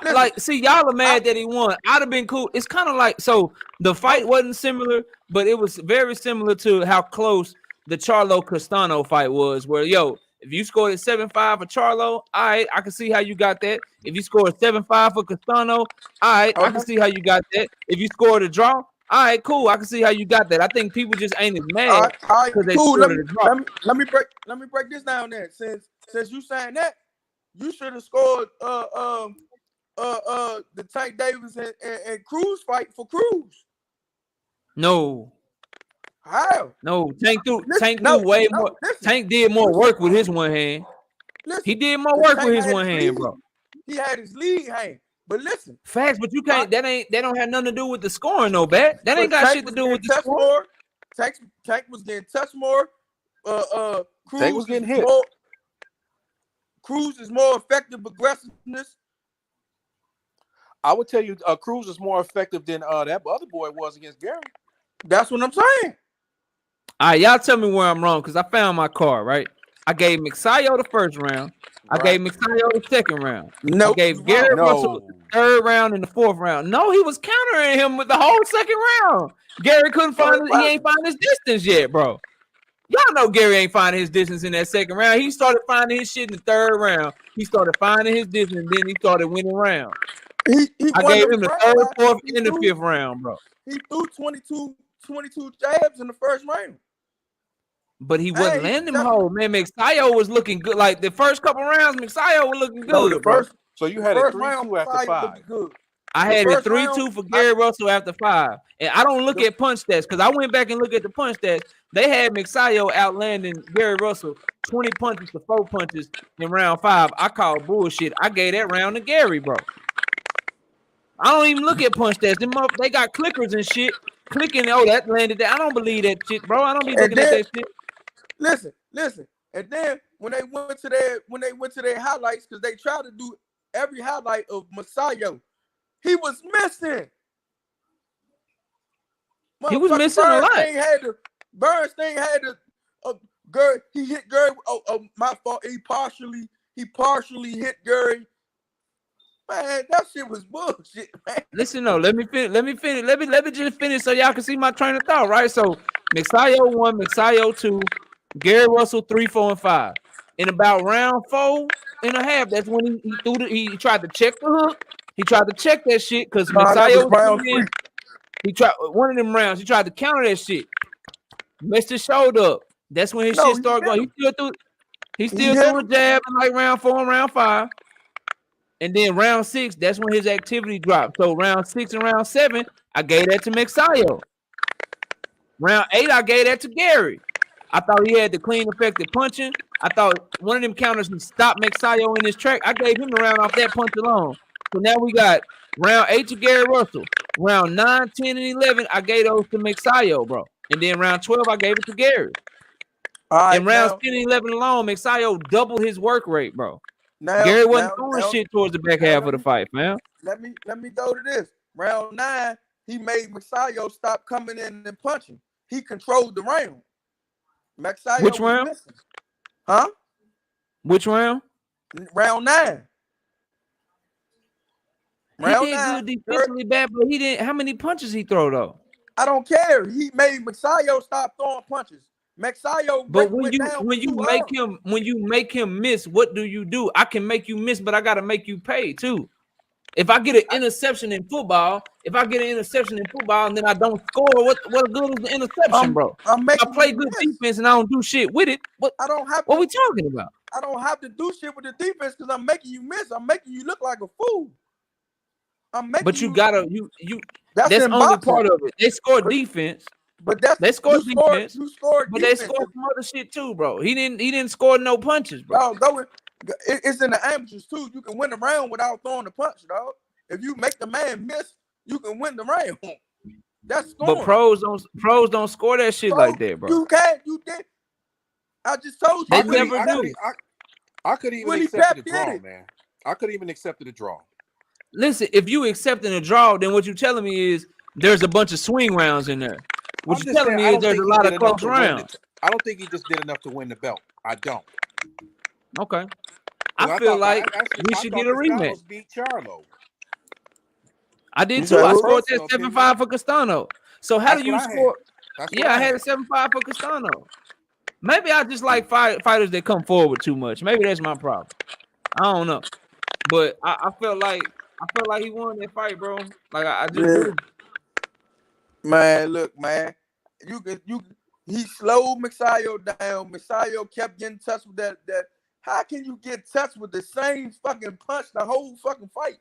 Listen, Y'all are mad that he won. I'd have been cool. It's kind of like, so the fight wasn't similar, but it was very similar to how close the Charlo Castano fight was, where, if you scored at 7-5 for Charlo, all right, I can see how you got that. If you scored 7-5 for Castano, all right, I can see how you got that. If you scored a draw, all right, cool, I can see how you got that. I think people just ain't as mad all because right, they cool. scored a draw. Let me break this down then. Since you saying that, you should have scored the Tank Davis and Cruz fight for Cruz. No. How? No, Tank threw No, way more. listen. Tank did more work with his one hand. Listen, He did more work Tank with his had one his hand, lead. bro. He had his lead hand. But listen, Facts, but you can't. That don't have nothing to do with the scoring, no bet. That ain't got Tank shit to was do getting with the touched score. more. Tank was getting touched more. Cruz Tank was getting hit. Cruz is more effective aggressiveness. I would tell you, Cruz is more effective than that other boy was against Gary. That's what I'm saying. All right, y'all tell me where I'm wrong because I found my card, right? I gave Mixayo the first round. I gave Mixayo the second round. Nope, I gave Gary Russell the third round and the fourth round. No, he was countering him with the whole second round. Gary couldn't find he ain't find his distance yet, bro. Y'all know Gary ain't finding his distance in that second round. He started finding his shit in the third round. He started finding his distance, and then he started winning rounds. I gave him the third, fourth, and the fifth round, bro. He threw 22 jabs in the first round. But he wasn't landing them whole. Man, Mixayo was looking good. Like the first couple rounds, Mixayo was looking good, bro. So you had a 3-2 after 5. I had it 3-2 for Gary Russell after 5. And I don't look at punch stats because I went back and looked at the punch stats. They had Mixayo outlanding Gary Russell 20 punches to 4 punches in round 5. I called bullshit. I gave that round to Gary, bro. I don't even look at punch stats. They got clickers and shit. Clicking, that landed that. I don't believe that shit, bro. I don't be looking at that shit. Listen. And then when they went to their highlights, because they tried to do every highlight of Mixayo, he was missing. He was missing a lot. Bernstein had to Gary. He hit Gary. Oh, my fault. He partially hit Gary. Man, that shit was bullshit, man. Listen, no, let me finish. Let me just finish so y'all can see my train of thought, right? So Mixayo 1, Mixayo 2, Gary Russell 3, 4, and 5. In about round 4.5, that's when he tried to check the hook. He tried to check that shit because Mixayo round 3. He tried one of them rounds. He tried to counter that shit. Missed his shoulder up. That's when his shit started going. He still threw a jab in like round 4 and round 5. And then round 6, that's when his activity dropped. So round 6 and round 7, I gave that to Mixayo. Round 8, I gave that to Gary. I thought he had the clean, effective punching. I thought one of them counters would stop Mixayo in his track. I gave him the round off that punch alone. So now we got round 8 to Gary Russell. Round 9, 10, and 11, I gave those to Mixayo, bro. And then round 12, I gave it to Gary. In rounds 10 and 11 alone, Mixayo doubled his work rate, bro. Gary wasn't throwing shit towards the back half of the fight, man. Let me go to this. Round 9, he made Mixayo stop coming in and punching. He controlled the round. Mixayo Which round? Missing. Huh? Which round? Round 9. He did good defensively bad, but he didn't. How many punches he throw though? I don't care. He made Mixayo stop throwing punches. Mixayo, but when you make him miss, what do? I can make you miss, but I gotta make you pay too. If I get an interception in football, and then I don't score, what good is the interception, bro? I'm If I making play you good miss. defense and I don't do shit with it, what we talking about? I don't have to do shit with the defense because I'm making you miss. I'm making you look like a fool. But you gotta you That's that's in only boxing. part of it. They score defense. But They score defense. You scored But defense. they scored some other shit too, bro. He didn't score no punches, bro. Dog, it's in the amateurs too. You can win the round without throwing a punch, dog. If you make the man miss, you can win the round. That's scoring. But pros don't score that shit like that, bro. You can't. You did. I just told you. They never do. I could even Willie accept Pep the draw, did it. man. I could even accept the draw. Listen, if you accepting a draw, then what you telling me is there's a bunch of swing rounds in there. What you telling me is there's a lot of close rounds. I don't think he just did enough to win the belt. I don't. Okay. I feel like we should get a rematch. Beat Charlo. I did too. I scored that 7-5 for Castano. So how do you score? Yeah, I had a 7-5 for Castano. Maybe I just like fighters that come forward too much. Maybe that's my problem. I don't know. But I felt like he won that fight, bro. Like I just do. Man, look, man. He slowed Misayo down. Misayo kept getting touched with that. How can you get touched with the same fucking punch the whole fucking fight?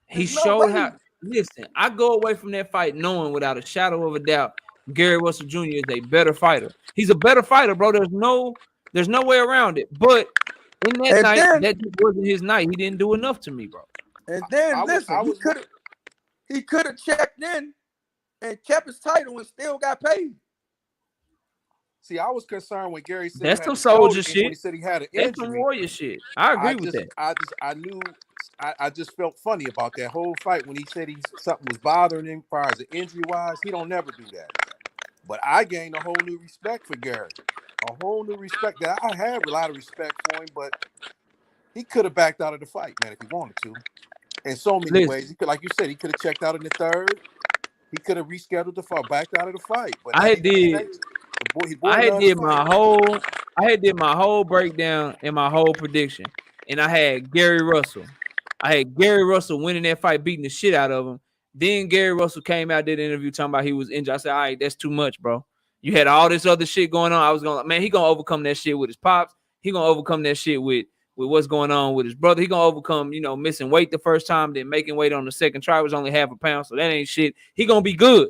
He showed how. Listen, I go away from that fight knowing without a shadow of a doubt, Gary Russell Jr. is a better fighter. He's a better fighter, bro. There's no way around it. But in that night, that just wasn't his night. He didn't do enough to me, bro. And then he could have checked in and kept his title and still got paid. See, I was concerned when Gary said that's some soldier shit. He said he had an injury. That's some warrior shit. I agree with that. I just felt funny about that whole fight when he said something was bothering him as far as the injury wise. He don't never do that. But I gained a whole new respect for Gary. A whole new respect that I had a lot of respect for him, but he could have backed out of the fight, man, if he wanted to. In so many ways. He could, like you said, he could have checked out in the third. He could have rescheduled the fight, backed out of the fight. But I had did my whole breakdown and my whole prediction. And I had Gary Russell. I had Gary Russell winning that fight, beating the shit out of him. Then Gary Russell came out, did an interview talking about he was injured. I said, all right, that's too much, bro. You had all this other shit going on. I was going, man, he going to overcome that shit with his pops. He going to overcome that shit with what's going on with his brother. He going to overcome, missing weight the first time, then making weight on the second try. It was only half a pound, so that ain't shit. He going to be good.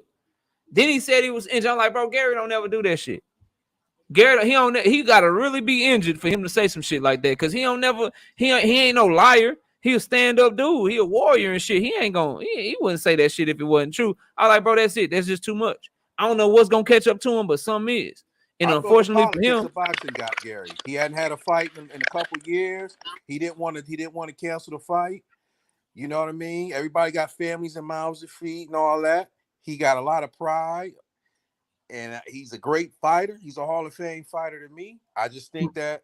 Then he said he was injured. I'm like, bro, Gary don't never do that shit. Gary, he got to really be injured for him to say some shit like that, because he ain't no liar. He a stand-up dude. He a warrior and shit. He wouldn't say that shit if it wasn't true. I like, bro, that's it. That's just too much. I don't know what's gonna catch up to him, but something is. And unfortunately for him, the boxing got Gary. He hadn't had a fight in a couple years. He didn't want to cancel the fight. You know what I mean? Everybody got families and mouths to feed and all that. He got a lot of pride, and he's a great fighter. He's a Hall of Fame fighter to me. I just think that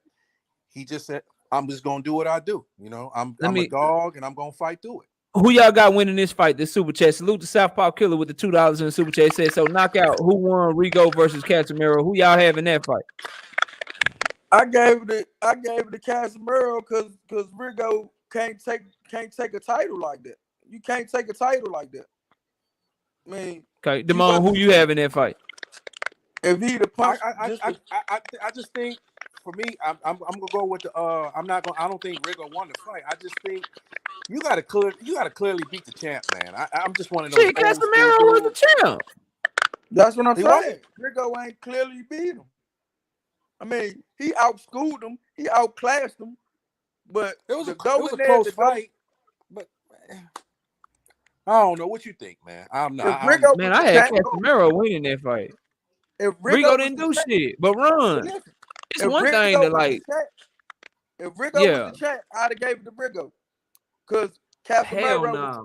he just said, I'm just gonna do what I do. I'm a dog, and I'm gonna fight through it. Who y'all got winning this fight? This super chat. Salute to Southpaw Killer with the $2 in the super chat. It says, so knockout. Who won Rigo versus Casemiro? Who y'all have in that fight? I gave it to Casemiro because Rigo can't take a title like that. You can't take a title like that. I mean, okay, Damon, who you have in that fight? If he the punch, I just think for me, I'm gonna go with the. I don't think Rigo won the fight. I just think you gotta clearly beat the champ, man. I'm just one of those. Shit, Casemiro was the champ. That's what I'm saying. Rigo ain't clearly beat him. I mean, he outschooled him, he outclassed him, but it was a close fight. But I don't know what you think, man. I'm not. I had Casemiro winning that fight. If Rigo didn't do shit, but run. It's one thing to like. If Rigo was the champ, I'd have gave it to Rigo. Because Casemiro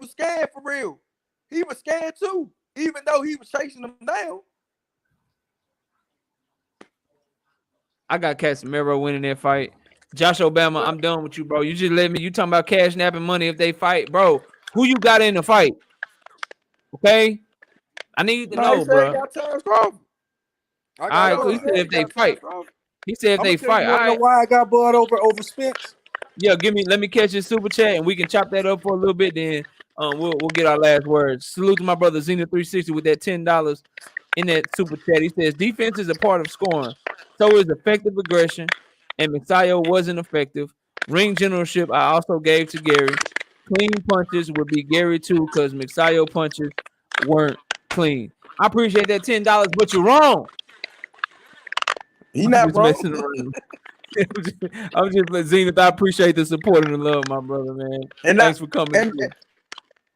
was scared for real. He was scared too, even though he was chasing him down. I got Casemiro winning that fight. Josh Obama, I'm done with you, bro. You just let me. You talking about cash napping money if they fight, bro? Who you got in the fight? Okay, I need to know, bro. Got Terence Crawford. All right, he said if they fight. He said if they fight. I know why I got blood over Spence. Yeah, let me catch your super chat and we can chop that up for a little bit. Then we'll get our last words. Salute to my brother Xena360 with that $10 in that super chat. He says defense is a part of scoring. So is effective aggression. And Messiah wasn't effective. Ring generalship I also gave to Gary. Clean punches would be Gary too, because Messiah punches weren't clean. I appreciate that $10, but you're wrong. He I'm not just wrong. messing around. I'm just Zenith. I appreciate the support and the love, my brother, man. And Thanks for coming and, through.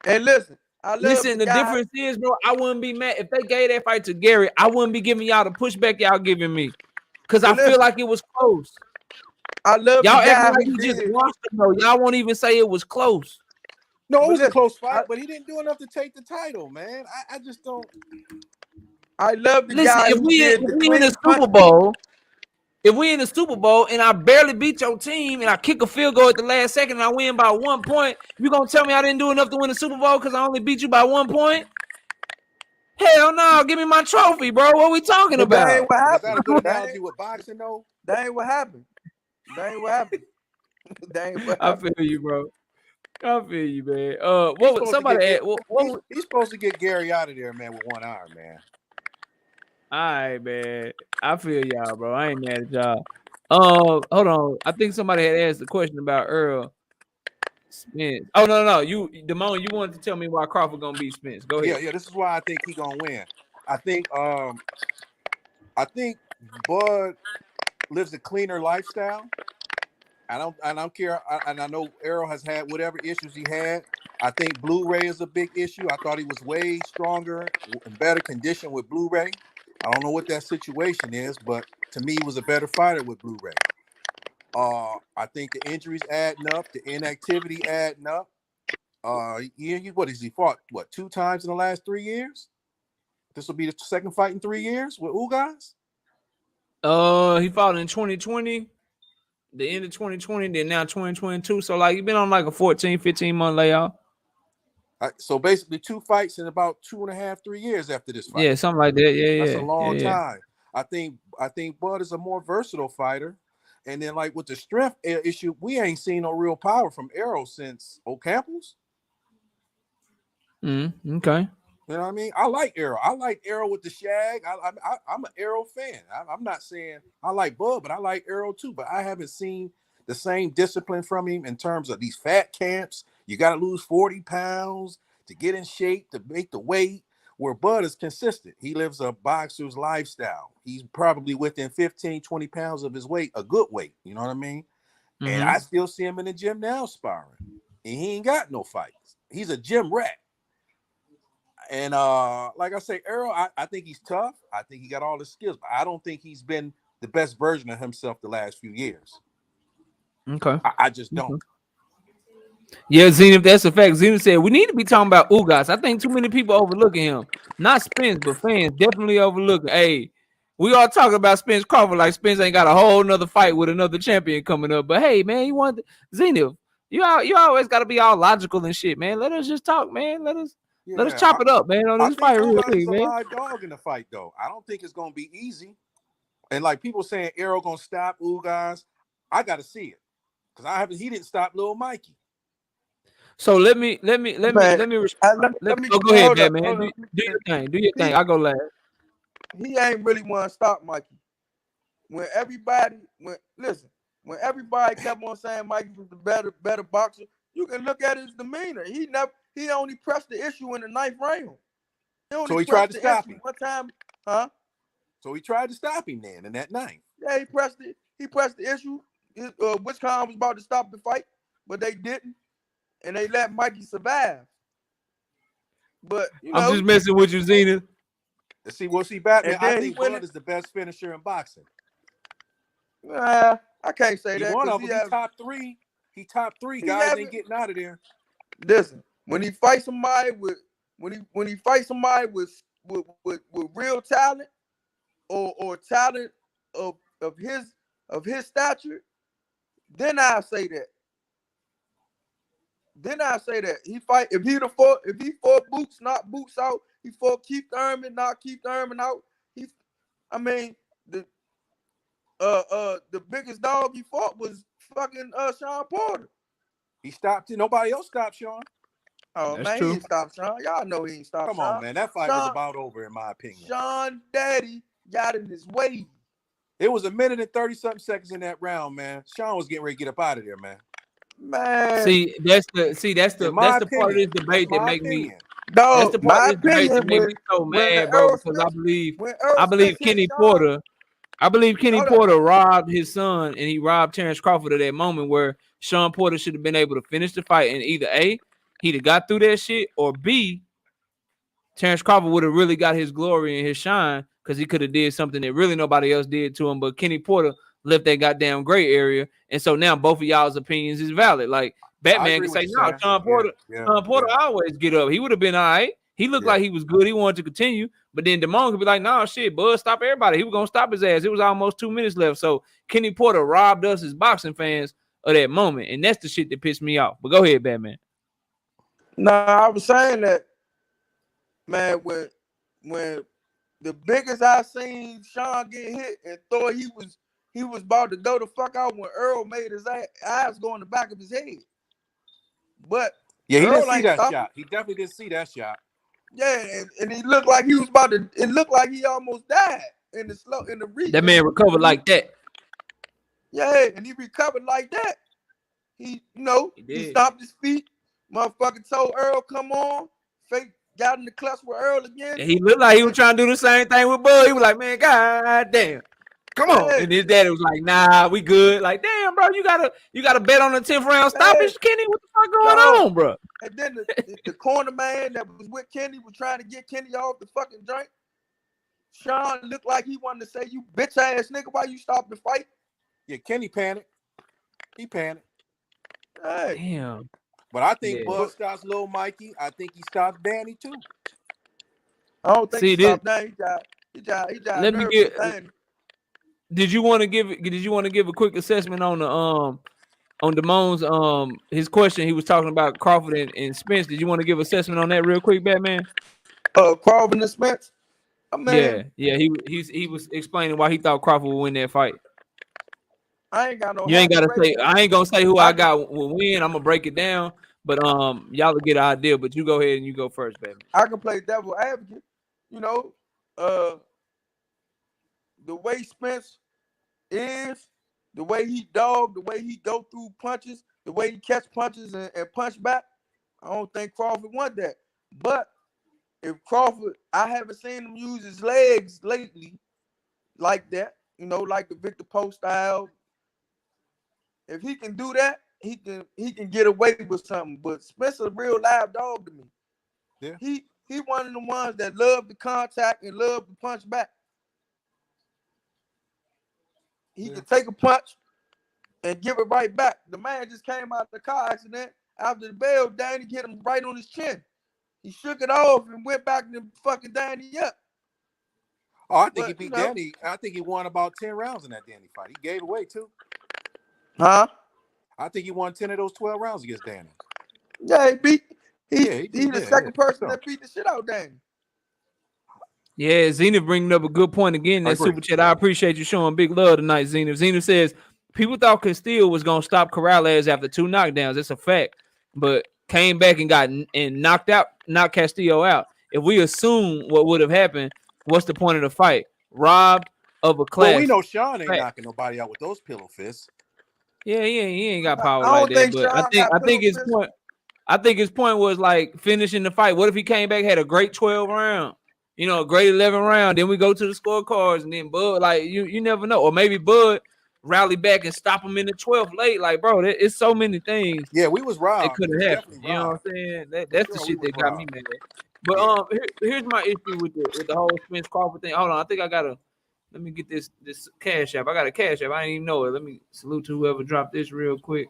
and listen, I love Listen, the guy. difference is, bro, I wouldn't be mad if they gave that fight to Gary. I wouldn't be giving y'all the pushback y'all giving me, because I feel like it was close. I love Y'all the acting guy like who he just did. lost him, though. Y'all won't even say it was close. No, it But was a listen, close fight, but he didn't do enough to take the title, man. I just don't. I love the Listen, guy if who we did the in the clean punch. Super Bowl, if we in the Super Bowl and I barely beat your team and I kick a field goal at the last second and I win by 1 point, you gonna tell me I didn't do enough to win the Super Bowl because I only beat you by 1 point? Hell no, give me my trophy, bro. What we talking But that about? ain't what Was happened. that a good analogy with boxing, though? That ain't what happened. That ain't what happened. That ain't what I happened. feel you, bro. I feel you, man. He's What supposed somebody to get, asked? What, he's supposed to get Gary out of there, man, with one arm, man. all right, man. I feel y'all, bro. I ain't mad at y'all. Hold on. I think somebody had asked a question about Earl Spence. Oh no. You, Damone, you wanted to tell me why Crawford gonna beat Spence. Go ahead. Yeah. This is why I think he gonna win. I think Bud lives a cleaner lifestyle. I don't care. And I know Errol has had whatever issues he had. I think Blu-ray is a big issue. I thought he was way stronger, in better condition with Blu-ray. I don't know what that situation is, but to me, he was a better fighter with Blu-ray. I think the injuries adding up, the inactivity adding up. What has he fought? What, 2 times in the last 3 years? This will be the second fight in 3 years with Ugas. He fought in 2020, the end of 2020, then now 2022. So like, he been on like a 14, 15 month layoff. So basically 2 fights in about 2.5, 3 years after this fight. Yeah, something like that. Yeah, That's a long yeah. time. I think Bud is a more versatile fighter. And then like with the strength issue, we ain't seen no real power from Errol since Ocampos. Okay. You know what I mean? I like Errol. I like Errol with the shag. I'm an Errol fan. I'm not saying I like Bud, but I like Errol too. But I haven't seen the same discipline from him in terms of these fat camps. You got to lose 40 pounds to get in shape, to make the weight, where Bud is consistent. He lives a boxer's lifestyle. He's probably within 15, 20 pounds of his weight, a good weight. You know what I mean? Mm-hmm. And I still see him in the gym now sparring. And he ain't got no fights. He's a gym rat. And like I say, Errol, I think he's tough. I think he got all the skills, but I don't think he's been the best version of himself the last few years. Okay. I just don't. Yeah, Zenith, that's a fact. Zenith said we need to be talking about Ugas. I think too many people overlooking him. Not Spence, but fans definitely overlooking. Hey, we all talking about Spence Crawford like Spence ain't got a whole nother fight with another champion coming up. But hey, man, you want Zenith? You always got to be all logical and shit, man. Let us just talk, man. Let us chop it up, man. On this fight, real Ugas is a man. live dog in the fight, though. I don't think it's gonna be easy. And like people saying, Errol gonna stop Ugas. I got to see it because he didn't stop Lil Mikey. So let me respond. Go ahead, man. Do your thing. Do your thing. I'll go last. He ain't really want to stop Mikey. When everybody kept on saying Mikey was the better boxer, you can look at his demeanor. He only pressed the issue in the 9th round. So he tried to stop him one time, huh? So he tried to stop him then in that 9th. Yeah, he pressed it. He pressed the issue. Wisconsin was about to stop the fight, but they didn't, and they let Mikey survive. But I'm just messing with you, Zenith. See, Batman. I think Bud is the best finisher in boxing. I can't say that. One of them, he top 3. He top 3 guys ain't getting out of there. Listen, when he fights somebody with real talent or talent of his stature, then I say that. He fight if he fought Boots, not Boots out. He fought Keith Thurman, not Keith Thurman out. The biggest dog he fought was fucking Sean Porter. He stopped it. Nobody else stopped Sean. Oh, That's man, true. he ain't stopped Sean. Y'all know he ain't stopped Come Sean. on, man. That fight was Sean- about over, in my opinion. Sean Daddy got in his way. It was a minute and 30-something seconds in that round, man. Sean was getting ready to get up out of there, man. Man, That's the In my part of this opinion, debate that's that my make me. opinion. That's dog, the part my of this debate that opinion made me so when mad, bro. Earl Because Spence, when Earl I believe Spence hit Kenny Sean, Porter. I believe Kenny Hold up. Porter robbed his son, and he robbed Terence Crawford at that moment where Sean Porter should have been able to finish the fight, and either A, he'd have got through that shit, or B, Terence Crawford would have really got his glory and his shine because he could have did something that really nobody else did to him. But Kenny Porter left that goddamn gray area, and so now both of y'all's opinions is valid. Like Batman can say, no, Sean Porter, always get up. He would have been all right. He looked like he was good. He wanted to continue, but then Damone could be like, "Nah, shit, Bud, stop everybody." He was gonna stop his ass. It was almost 2 minutes left, so Kenny Porter robbed us as boxing fans of that moment, and that's the shit that pissed me off. But go ahead, Batman. Nah, I was saying that, man, when the biggest I seen Sean get hit and thought he was about to go the fuck out when Earl made his eyes go in the back of his head. But yeah, he Earl didn't see ain't that stopping. shot. He definitely didn't see that shot. Yeah, and he looked like he was about to. It looked like he almost died in the reach. That man recovered like that. Yeah, and he recovered like that. He stomped his feet. Motherfucker told Earl, "Come on." Fake got in the clutch with Earl again. And he looked like he was trying to do the same thing with Bud. He was like, "Man, god damn, come on!" Yeah. And his daddy was like, "Nah, we good." Like, damn, bro, you gotta bet on the 10th round stoppage, Kenny. What the fuck going on, bro? And then the corner man that was with Kenny was trying to get Kenny off the fucking joint. Sean looked like he wanted to say, "You bitch ass nigga, why you stop the fight?" Yeah, Kenny panicked. He panicked. Hey. Damn. But I think Bud stops Lil Mikey. I think he stops Danny too. I don't think he stopped Danny. He died. Let me get. Did you want to give a quick assessment on the on Damone's his question? He was talking about Crawford and Spence. Did you want to give assessment on that real quick, Batman? Crawford and Spence. Yeah. He was explaining why he thought Crawford would win that fight. I ain't got no. You ain't gotta say. I ain't gonna say who I got will win. I'm gonna break it down, but y'all will get an idea. But you go ahead and you go first, baby. I can play devil advocate. The way Spence is, the way he dog, the way he go through punches, the way he catch punches and punch back. I don't think Crawford want that. But if Crawford, I haven't seen him use his legs lately like that. Like the Victor Post style. If he can do that, he can get away with something. But Spencer's a real live dog to me. Yeah. He one of the ones that love the contact and love to punch back. He can take a punch and give it right back. The man just came out of the car accident after the bell. Danny hit him right on his chin. He shook it off and went back to fucking Danny up. Oh, I think he beat Danny. I think he won about 10 rounds in that Danny fight. He gave away too. Huh? I think he won 10 of those 12 rounds against Danny. Yeah, he beat. He's the second person So. that beat the shit out of Danny. Yeah, Zenith bringing up a good point again. That super chat. I appreciate you showing big love tonight, Zenith. Zenith says people thought Castillo was gonna stop Corrales after 2 knockdowns. That's a fact, but came back and knocked Castillo out. If we assume what would have happened, what's the point of the fight? Robbed of a class. Well, we know Sean ain't knocking nobody out with those pillow fists. Yeah, he ain't got power like that. But I think his point was like finishing the fight. What if he came back, had a great 12 round, a great 11 round, then we go to the scorecards, and then Bud, like you never know, or maybe Bud rally back and stop him in the 12th late. Like, bro, it's so many things. Yeah, we was robbed. It could have happened. You know what I'm saying? That's the shit that got me mad. But here's my issue with the whole Spence Crawford thing. Hold on, I think I gotta. Let me get this Cash App. I got a Cash App. I didn't even know it. Let me salute to whoever dropped this real quick.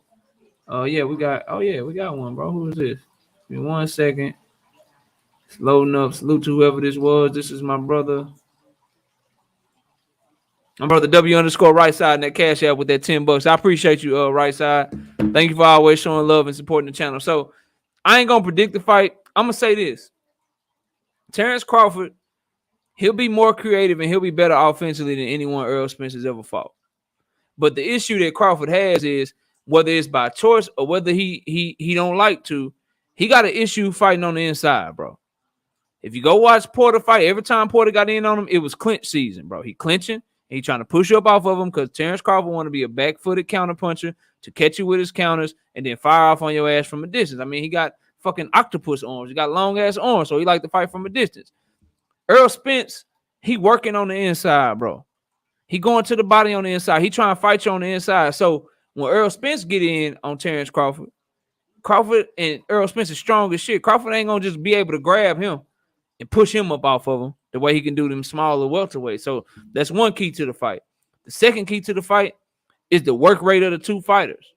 We got one, bro. Who is this? Give me 1 second. It's loading up. Salute to whoever this was. This is my brother. My brother W_ right side in that Cash App with that $10. I appreciate you, right side. Thank you for always showing love and supporting the channel. So I ain't gonna predict the fight. I'm gonna say this. Terence Crawford, he'll be more creative and he'll be better offensively than anyone Earl Spence has ever fought. But the issue that Crawford has is whether it's by choice or whether he don't like to, he got an issue fighting on the inside, bro. If you go watch Porter fight, every time Porter got in on him, it was clinch season, bro. He clinching, he trying to push you up off of him because Terence Crawford want to be a back-footed counterpuncher to catch you with his counters and then fire off on your ass from a distance. I mean, he got fucking octopus arms. He got long-ass arms, so he like to fight from a distance. Errol Spence, he working on the inside, bro. He going to the body on the inside. He trying to fight you on the inside. So when Errol Spence get in on Terence Crawford, Crawford and Errol Spence is strong as shit. Crawford ain't going to just be able to grab him and push him up off of him the way he can do them smaller welterweights. So that's one key to the fight. The second key to the fight is the work rate of the two fighters.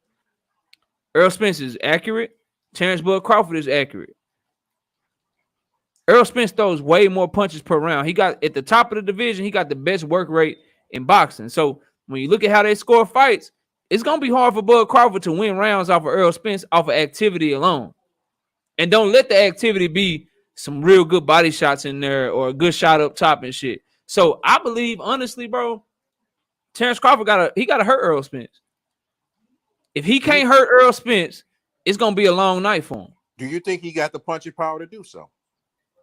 Errol Spence is accurate. Terence Bud Crawford is accurate. Errol Spence throws way more punches per round. He got at the top of the division, he got the best work rate in boxing. So when you look at how they score fights, it's going to be hard for Bud Crawford to win rounds off of Errol Spence off of activity alone. And don't let the activity be some real good body shots in there or a good shot up top and shit. So I believe, honestly, bro, Terence Crawford gotta hurt Errol Spence. If he can't hurt Errol Spence, it's gonna be a long night for him. Do you think he got the punching power to do so?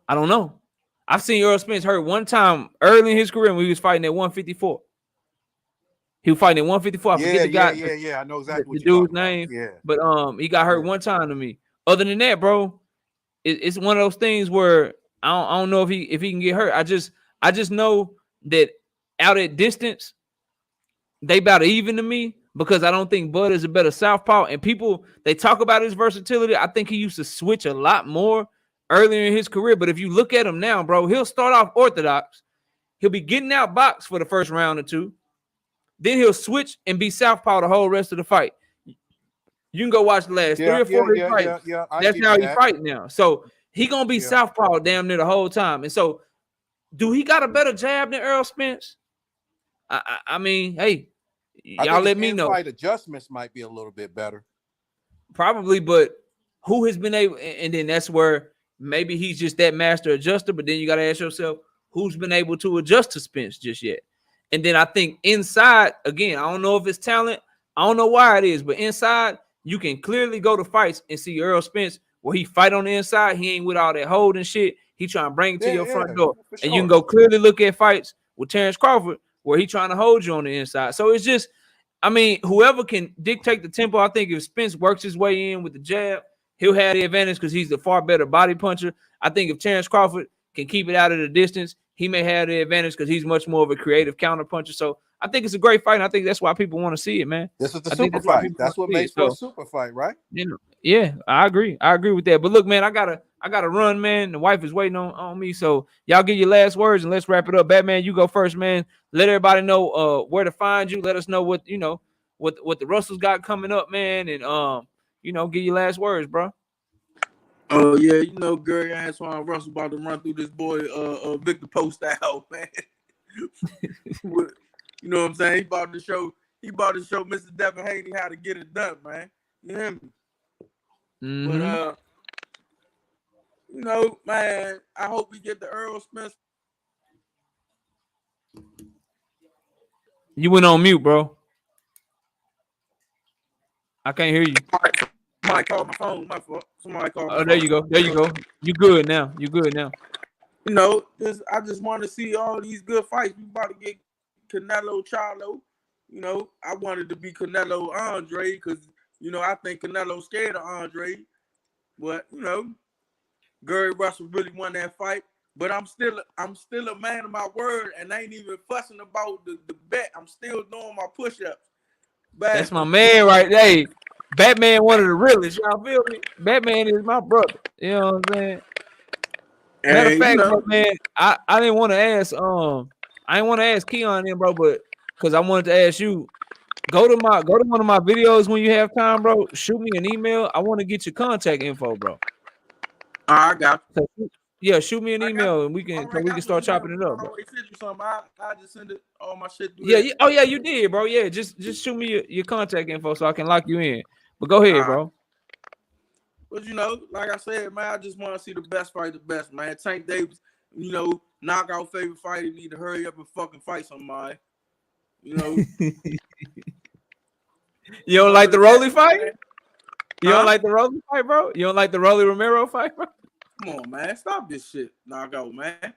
I don't know. I've seen Errol Spence hurt one time early in his career when he was fighting at 154. He was fighting at 154. I forget the guy. Yeah. I know exactly the what you're dude's talking about. name. Yeah. But he got hurt one time to me. Other than that, bro, it's one of those things where I don't know if he can get hurt. I just know that out at distance, they about even to me because I don't think Bud is a better southpaw. And people, they talk about his versatility. I think he used to switch a lot more earlier in his career. But if you look at him now, bro, he'll start off orthodox. He'll be getting out boxed for the first round or two. Then he'll switch and be southpaw the whole rest of the fight. You can go watch the last 3 or 4 fights. That's how he fight now. So he gonna be southpaw damn near the whole time. And so, do he got a better jab than Errol Spence? I mean, hey, y'all let me know. Fight adjustments might be a little bit better, probably, but who has been able? And then that's where maybe he's just that master adjuster. But then you got to ask yourself, who's been able to adjust to Spence just yet? And then I think inside, again, I don't know if it's talent. I don't know why it is, but inside, you can clearly go to fights and see Errol Spence where he fight on the inside. He ain't with all that hold and shit. He trying to bring it to your front door. Sure. And you can go clearly look at fights with Terence Crawford where he trying to hold you on the inside. So it's just, I mean, whoever can dictate the tempo, I think if Spence works his way in with the jab, he'll have the advantage because he's the far better body puncher. I think if Terence Crawford can keep it out of the distance, he may have the advantage because he's much more of a creative counter puncher. So I think it's a great fight. And I think that's why people want to see it, man. This is the super fight. That's what makes for a super fight, right? You know, yeah, I agree. I agree with that. But look, man, I gotta run, man. The wife is waiting on me. So y'all get your last words and let's wrap it up. Batman, you go first, man. Let everybody know where to find you. Let us know what what the Russells got coming up, man, and get your last words, bro. Oh yeah, Gary Antoine Russell about to run through this boy Victor Post out, man. You know what I'm saying? He about to show Mr. Devin Haney how to get it done, man. You hear me? Mm-hmm. But man, I hope we get the Errol Spence. You went on mute, bro. I can't hear you. Somebody called my phone. My fault. Somebody called. Oh, there you go. There you go. You good now. I just want to see all these good fights. We about to get Canelo, Charlo. I wanted to be Canelo, Andre, because I think Canelo's scared of Andre. But Gary Russell really won that fight. But I'm still a man of my word, and I ain't even fussing about the bet. I'm still doing my push-ups. That's my man right there. Hey, Batman, one of the realest. Y'all feel me? Batman is my brother. You know what I'm saying? Matter of fact, man, I didn't want to ask. I didn't want to ask Keon then, bro, but because I wanted to ask you, go to one of my videos when you have time, bro. Shoot me an email. I want to get your contact info, bro. I got you. So, yeah, shoot me an email and we can start chopping it up, bro. I just send it all my shit. Yeah. Oh yeah, you did, bro. Yeah, just shoot me your contact info so I can lock you in. But go ahead, bro. But like I said, man, I just want to see the best fight the best, man. Tank Davis, knockout favorite fighter, need to hurry up and fucking fight somebody. You don't like the Rolly fight? You Huh? don't like the Rolly fight, bro? You don't like the Rolly Romero fight, bro? Come on, man. Stop this shit. Knockout, man.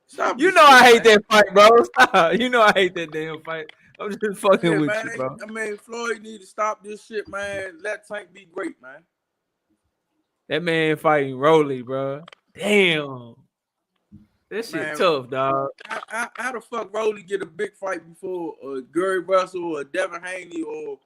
Stop You this know shit, I hate man. that fight, bro. Stop. You know I hate that damn fight. I'm just fucking Yeah, with man. you, bro. I mean, Floyd need to stop this shit, man. Let Tank be great, man. That man fighting Rolly, bro. Damn. That shit Man, tough, dog. how the fuck Rolly get a big fight before Gary Russell or Devin Haney or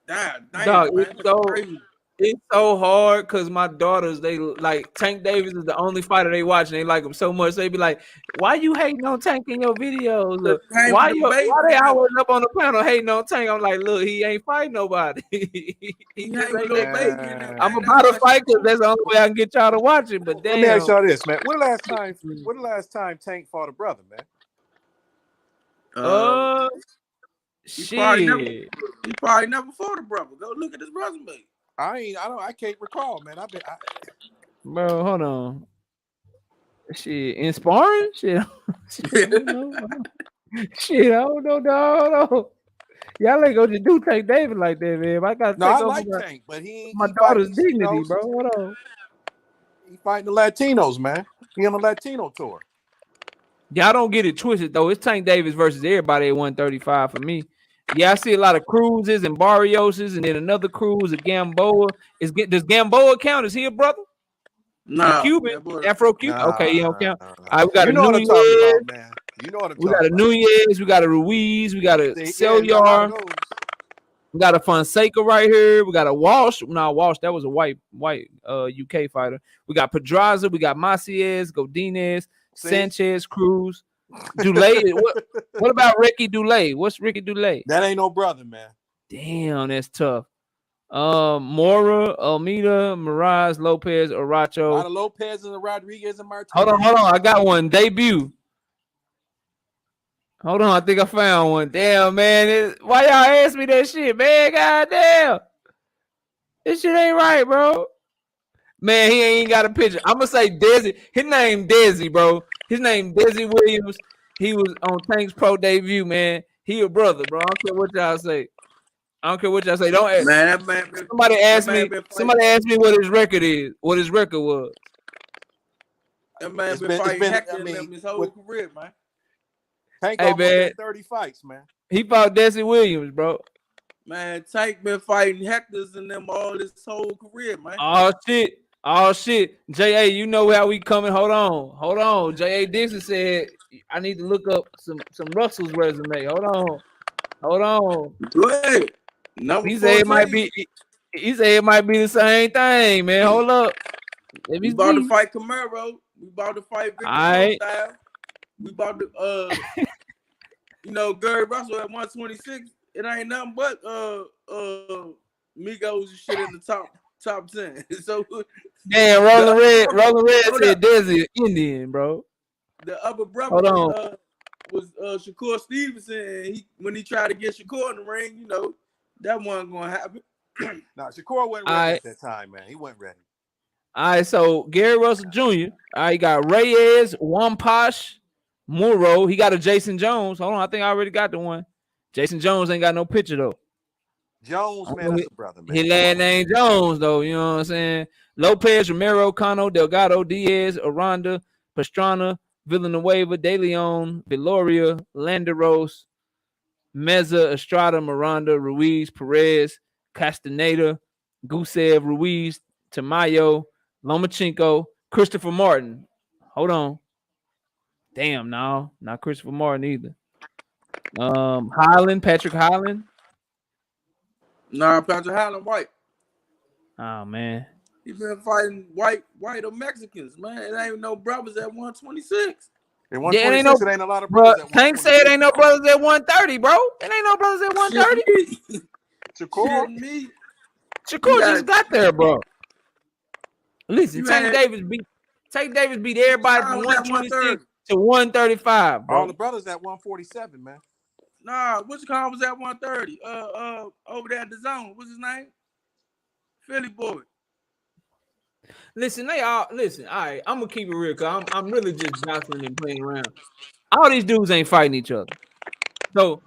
damn, Dog, man, that's crazy. it's so hard because my daughters, they like Tank Davis is the only fighter they watch and they like him so much. They be like, "Why you hating on Tank in your videos? Look, Tank why debating they now. always up on the panel hating on Tank?" I'm like, "Look, he ain't fighting nobody. he just ain't ain't no that baby good. in there, I'm man. about to That's fight because that's the only way I can get y'all to watch it." But Let me ask damn, y'all this, man. When the last time Tank fought a brother, man? shit. He probably never fought a brother. Go look at his resume. I can't recall, man. Bro, hold on. Shit, in sparring? Shit, I don't know. Shit, I don't know, dog. Hold on. Y'all ain't gonna just do Tank Davis like that, man. I gotta No, take I over like Tank, but my daughter's dignity, Latinos. bro. Hold on. He fighting the Latinos, man. He on the Latino tour. Y'all don't get it twisted though. It's Tank Davis versus everybody at 135 for me. Yeah, I see a lot of Cruzes and Barrioses, and then another Cruz, a Gamboa. Does Gamboa count? Is he a brother? Nah, Cuban, Afro Cuban. Okay, he don't count. Nah. All right, we got You a know what I'm Nunez. talking about, man. You know what I'm We talking got a about. Nunez. We got a Ruiz. We got a Yeah, we got a lot of Selyar. those. We got a Fonseca right here. We got a Walsh. No, Walsh, that was a white UK fighter. We got Pedraza. We got Maciez, Godinez, Sanchez, Cruz, Dulay. What about Ricky Dulay? What's Ricky Dulay? That ain't no brother, man. Damn, that's tough. Mora, Almeida, Mirage, Lopez, A Aracho. lot of Lopez and Rodriguez and Martinez. Hold on. I got one. Debut. Hold on, I think I found one. Damn, man. Why y'all ask me that shit, man? God damn. This shit ain't right, bro. Man, he ain't got a picture. I'm gonna say Desi. His name Desi, bro. His name Desi Williams. He was on Tank's pro debut, man. He a brother, bro. I don't care what y'all say. Don't ask. man, that man. Somebody asked me. Been Somebody asked me what his record is. What his record was. That man been fighting Hector in his whole career, man. Tank almost had 30 fights, man. He fought Desi Williams, bro. Man, Tank been fighting Hectors and them all his whole career, man. Oh shit. J.A., you know how we coming. Hold on. J.A. Dixon said I need to look up some Russell's resume. Hold on. Go ahead. He said it might be the same thing, man. Hold up. We about to fight Camaro. We about to fight Victor Style. We about to Gary Russell at 126. It ain't nothing but Migos and shit in the top 10. So damn, Rolling Red said Desi Indian, bro. The other brother was Shakur Stevenson, and when he tried to get Shakur in the ring, that wasn't gonna happen. Nah, Shakur wasn't ready at that time, man. He wasn't ready. All right, so Gary Russell Jr. All right, he got Reyes, Wampash, Muro. He got a Jason Jones. Hold on, I think I already got the one. Jason Jones ain't got no picture though. Jones, man, that's a brother, man. His last name Jones, though. You know what I'm saying? Lopez, Romero, Cano, Delgado, Diaz, Aranda, Pastrana, Villanueva, De Leon, Viloria, Landeros, Meza, Estrada, Miranda, Ruiz, Perez, Castaneda, Gusev, Ruiz, Tamayo, Lomachenko, Christopher Martin. Hold on. Damn, no, not Christopher Martin either. Patrick Highland. Nah, Patrick Highland white. Oh man. He been fighting white or Mexicans, man. It ain't no brothers at 126. At 126, it ain't a lot of brothers at 126. Tank said ain't no brothers at 130, bro. It ain't no brothers at 130. Shakur just got there, bro. Listen, Tank Davis beat everybody from 126 to 135, bro. All the brothers at 147, man. Nah, which car was at 130? Over there at the zone. What's his name? Philly boy. Listen, all right, I'm gonna keep it real, cause I'm really just jostling and playing around. All these dudes ain't fighting each other. So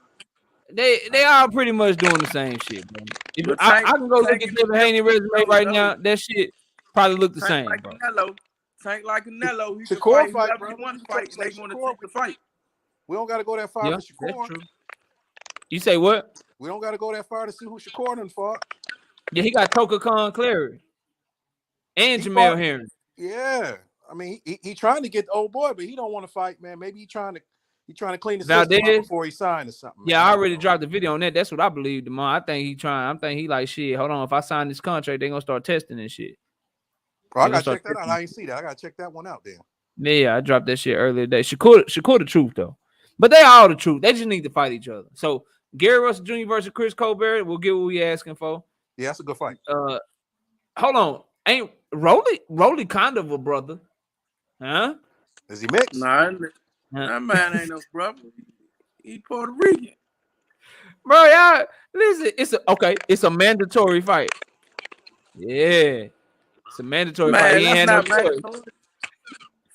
They are pretty much doing the same shit, bro. If But I Tank, can go look Tank at in the Devin Haney gym, resume right no. now. That shit probably look the Tank same, like bro. Canelo. Tank like Canelo. He can Shakur fight fight, whoever bro. he wants to You talk fight, and they like want to Shakur. take the fight. We don't got to go that far Yeah, for that's Shakur. true. You say what? We don't got to go that far to see who Shakur done fought. Yeah, he got Toka Khan Clary and He Jamel fought- Herring. Yeah, I mean, he trying to get the old boy, but he don't want to fight, man. Maybe he trying to clean the system up Valdez? before he signed or something. Yeah, man. I already dropped the video on that. That's what I believe, Demar. I think he like shit. Hold on, if I sign this contract, they gonna start testing and shit. Oh, I They gonna gotta start check that out. testing. I ain't see that. I gotta check that one out then. Yeah, I dropped that shit earlier today. Shakur the truth though, but they all the truth. They just need to fight each other. So Gary Russell Jr. versus Chris Colbert, we'll get what we asking for. Yeah, that's a good fight. Hold on, ain't Rolly kind of a brother, huh? Is he mixed? Nah, that man ain't no brother. He Puerto Rican. Bro, y'all listen. It's a mandatory fight. Yeah, it's a mandatory fight. Man, He ain't that's had no not choice. mandatory.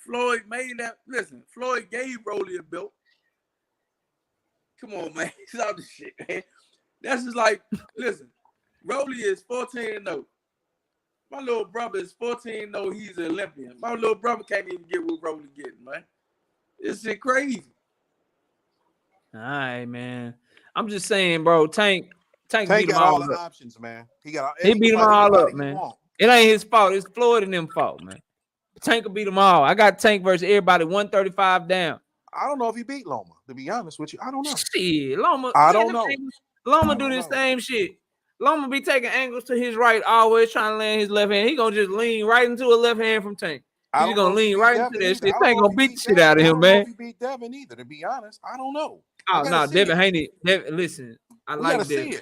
Floyd made that. Listen, Floyd gave Rolly a belt. Come on, man. Stop this shit, man. That's just like, listen, Rolly is 14-0. My little brother is 14-0. He's an Olympian. My little brother can't even get what Rolly getting, man. This shit crazy. All right, man. I'm just saying, bro. Tank beat him got all all the up. options, man. He He beat him all up, man. It ain't his fault. It's Floyd and them fault, man. Tank will beat them all. I got Tank versus everybody 135 down. I don't know if he beat Loma, to be honest with you. I don't know. Shit, Loma. I don't know. Loma do the same shit. Loma be taking angles to his right, always trying to land his left hand. He gonna just lean right into a left hand from Tank. He's gonna lean right into that shit. Tank gonna beat the shit out of him, man. I don't know if he beat Devin either, to be honest. I don't know. Oh no, Devin Haney. Listen, I like Devin.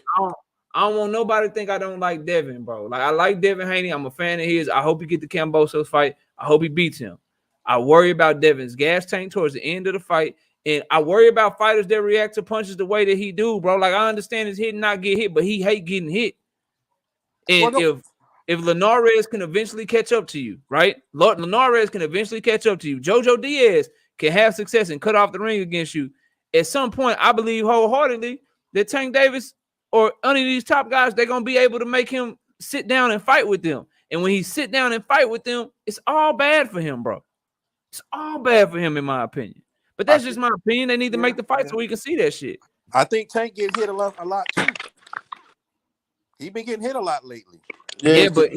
I don't want nobody to think I don't like Devin, bro. Like I like Devin Haney. I'm a fan of his. I hope he get the Kambosos fight. I hope he beats him. I worry about Devin's gas tank towards the end of the fight. And I worry about fighters that react to punches the way that he do, bro. Like I understand his hit and not get hit, but he hate getting hit. And if Linares can eventually catch up to you, right? Linares can eventually catch up to you. Jojo Diaz can have success and cut off the ring against you. At some point, I believe wholeheartedly that Tank Davis or any of these top guys, they're gonna be able to make him sit down and fight with them. And when he sit down and fight with them, it's all bad for him, bro. It's all bad for him, in my opinion. But that's just my opinion. They need to make the fight so we can see that shit. I think Tank getting hit a lot too. He been getting hit a lot lately. Yeah, but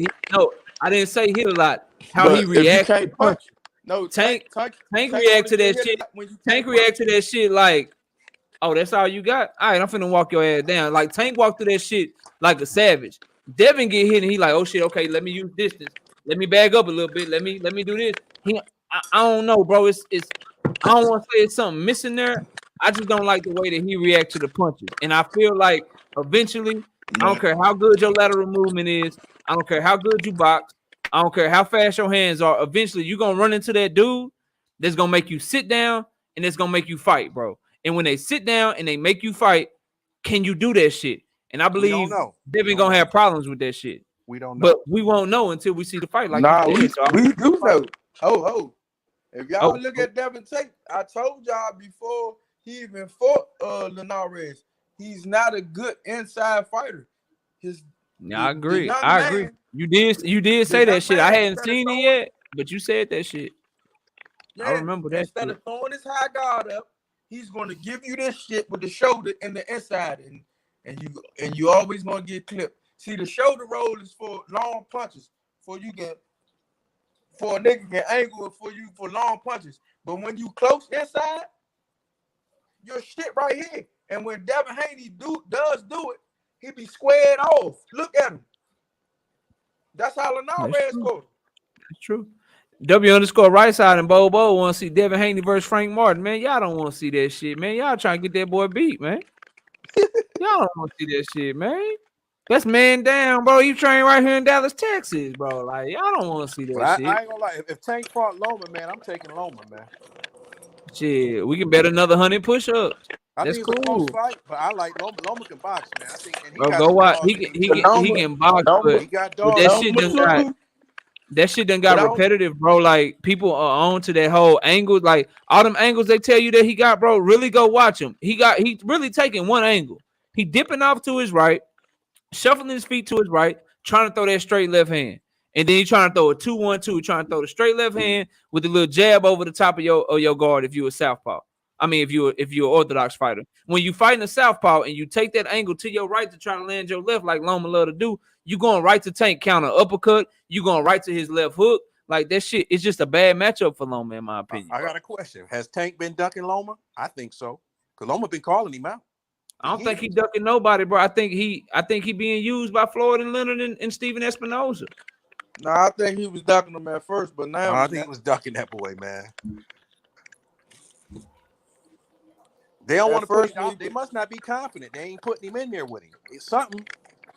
I didn't say hit a lot. How he reacts to punch. No, Tank react to that shit. Tank react to that shit like, oh, that's all you got? All right, I'm finna walk your ass down. Like Tank walked through that shit like a savage. Devin get hit and he like, oh shit, okay, let me use distance. Let me bag up a little bit. Let me do this. I don't know, bro. It's I don't want to say it's something missing there. I just don't like the way that he reacts to the punches. And I feel like eventually, I don't care how good your lateral movement is. I don't care how good you box. I don't care how fast your hands are. Eventually, you're going to run into that dude that's going to make you sit down and it's going to make you fight, bro. And when they sit down and they make you fight, can you do that shit? And I believe Devin going to have problems with that shit. We don't know. But we won't know until we see the fight. Like we do know. If y'all look at Devin tape, I told y'all before he even fought Linares, he's not a good inside fighter. I agree. You did say that shit. I hadn't seen it yet, but you said that shit. Yeah, I remember that. Instead of throwing his high guard up, he's going to give you this shit with the shoulder and the inside, and you always going to get clipped. See, the shoulder roll is for long punches, for a nigga can angle for long punches. But when you close inside, your shit right here. And when Devin Haney does do it, he be squared off. Look at him. That's how Linares scored. That's true. W_ right side and Bobo want to see Devin Haney versus Frank Martin. Man, y'all don't want to see that shit, man. Y'all trying to get that boy beat, man. Y'all don't want to see that shit, man. That's man down, bro. You train right here in Dallas, Texas, bro. Like, y'all don't want to see that shit. I ain't gonna lie. If Tank fought Loma, man, I'm taking Loma, man. Shit, we can bet another 100 push-ups. That's think cool. It's a close fight, but I like Loma. Loma can box, man. I think. And bro, go watch. He can box, but that shit done got repetitive, bro. Like people are on to that whole angle. Like all them angles they tell you that he got, bro. Really go watch him. He really taking one angle. He dipping off to his right, shuffling his feet to his right, trying to throw that straight left hand. And then he's trying to throw a 2-1-2, trying to throw the straight left hand with a little jab over the top of your guard if you a southpaw. I mean, if you're an orthodox fighter. When you fighting a southpaw and you take that angle to your right to try to land your left like Loma love to do, you going right to Tank counter uppercut. You going right to his left hook. Like that shit, it's just a bad matchup for Loma, in my opinion. I got a question. Has Tank been ducking Loma? I think so. Because Loma been calling him out. I don't think he ducking nobody, bro. I think he being used by Floyd and Leonard and Steven Espinoza. No, I think he was ducking him at first, but now I think he was ducking that boy, man. They don't want to put him out. They must not be confident. They ain't putting him in there with him. It's something.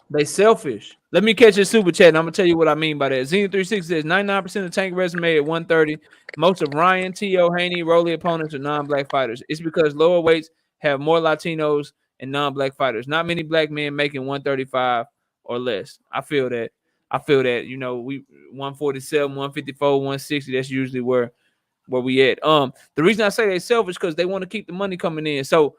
They selfish. Let me catch your super chat, and I'm gonna tell you what I mean by that. Zenith36 says 99% of Tank resume at 130. Most of Ryan, T.O., Haney, Rolly opponents are non-black fighters. It's because lower weights have more Latinos and non-black fighters. Not many black men making 135 or less. I feel that. You know, we 147, 154, 160. That's usually where we at. The reason I say they selfish because they want to keep the money coming in. So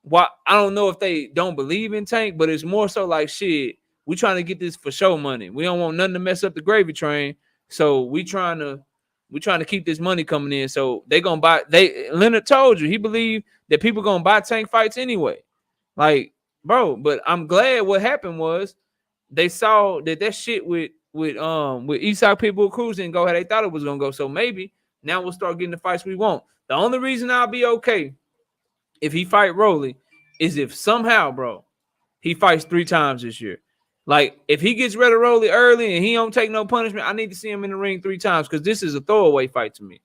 why I don't know if they don't believe in Tank, but it's more so like shit. We trying to get this for show money. We don't want nothing to mess up the gravy train. So we trying to keep this money coming in. So they gonna buy. Leonard told you he believed that people gonna buy Tank fights anyway. Like, bro, but I'm glad what happened was they saw that shit with Isak Pitbull Cruz didn't go how they thought it was gonna go. So maybe now we'll start getting the fights we want. The only reason I'll be okay if he fight Rolly is if somehow, bro, he fights 3 times this year. Like, if he gets rid of Rolly early and he don't take no punishment, I need to see him in the ring 3 times because this is a throwaway fight to me.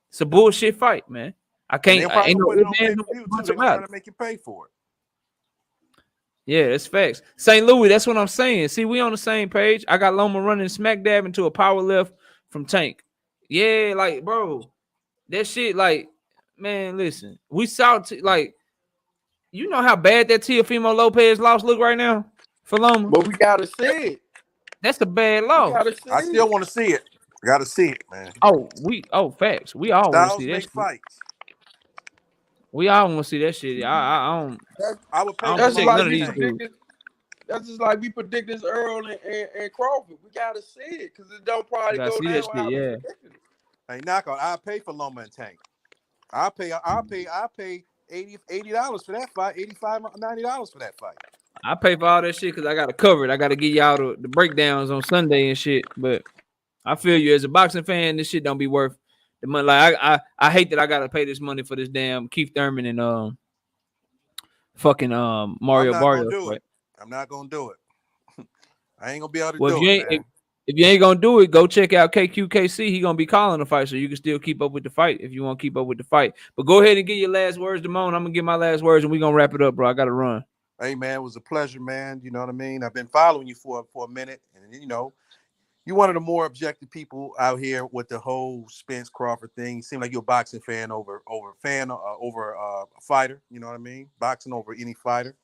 It's a bullshit fight, man. I can't. I ain't no trying to make you pay for it. Yeah, that's facts. St. Louis, that's what I'm saying. See, we on the same page. I got Loma running smack dab into a power left from Tank. Yeah, like, bro, that shit, like, man, listen. We saw, like, you know how bad that Teofimo Lopez loss look right now for Loma? But we got to see it. That's a bad loss. I still want to see it. Got to see it, man. Facts. We all want to see that shit. Fights. We all want to see that shit. I don't. I would pay. That's none of these dudes. That's just like we predict this Earl and Crawford. We gotta see it because it don't probably go down. That shit, yeah. Hey, knockout. I'll pay for Loma and Tank. I'll pay $80 for that fight. $85, $90 for that fight. I pay for all that shit because I got to cover it. I got to give y'all the breakdowns on Sunday and shit. But I feel you as a boxing fan, this shit don't be worth the money. Like I hate that I gotta pay this money for this damn Keith Thurman and fucking Mario Barrio. I'm not gonna do it. I ain't gonna be able to do it. If you ain't gonna do it, go check out KQKC. He gonna be calling the fight, so you can still keep up with the fight if you want to keep up with the fight. But go ahead and get your last words, Damone. I'm gonna get my last words, and we gonna wrap it up, bro. I gotta run. Hey man, it was a pleasure, man. You know what I mean. I've been following you for a minute, and you know, you're one of the more objective people out here with the whole Spence Crawford thing. You seem like you're a boxing fan over a fighter. You know what I mean? Boxing over any fighter.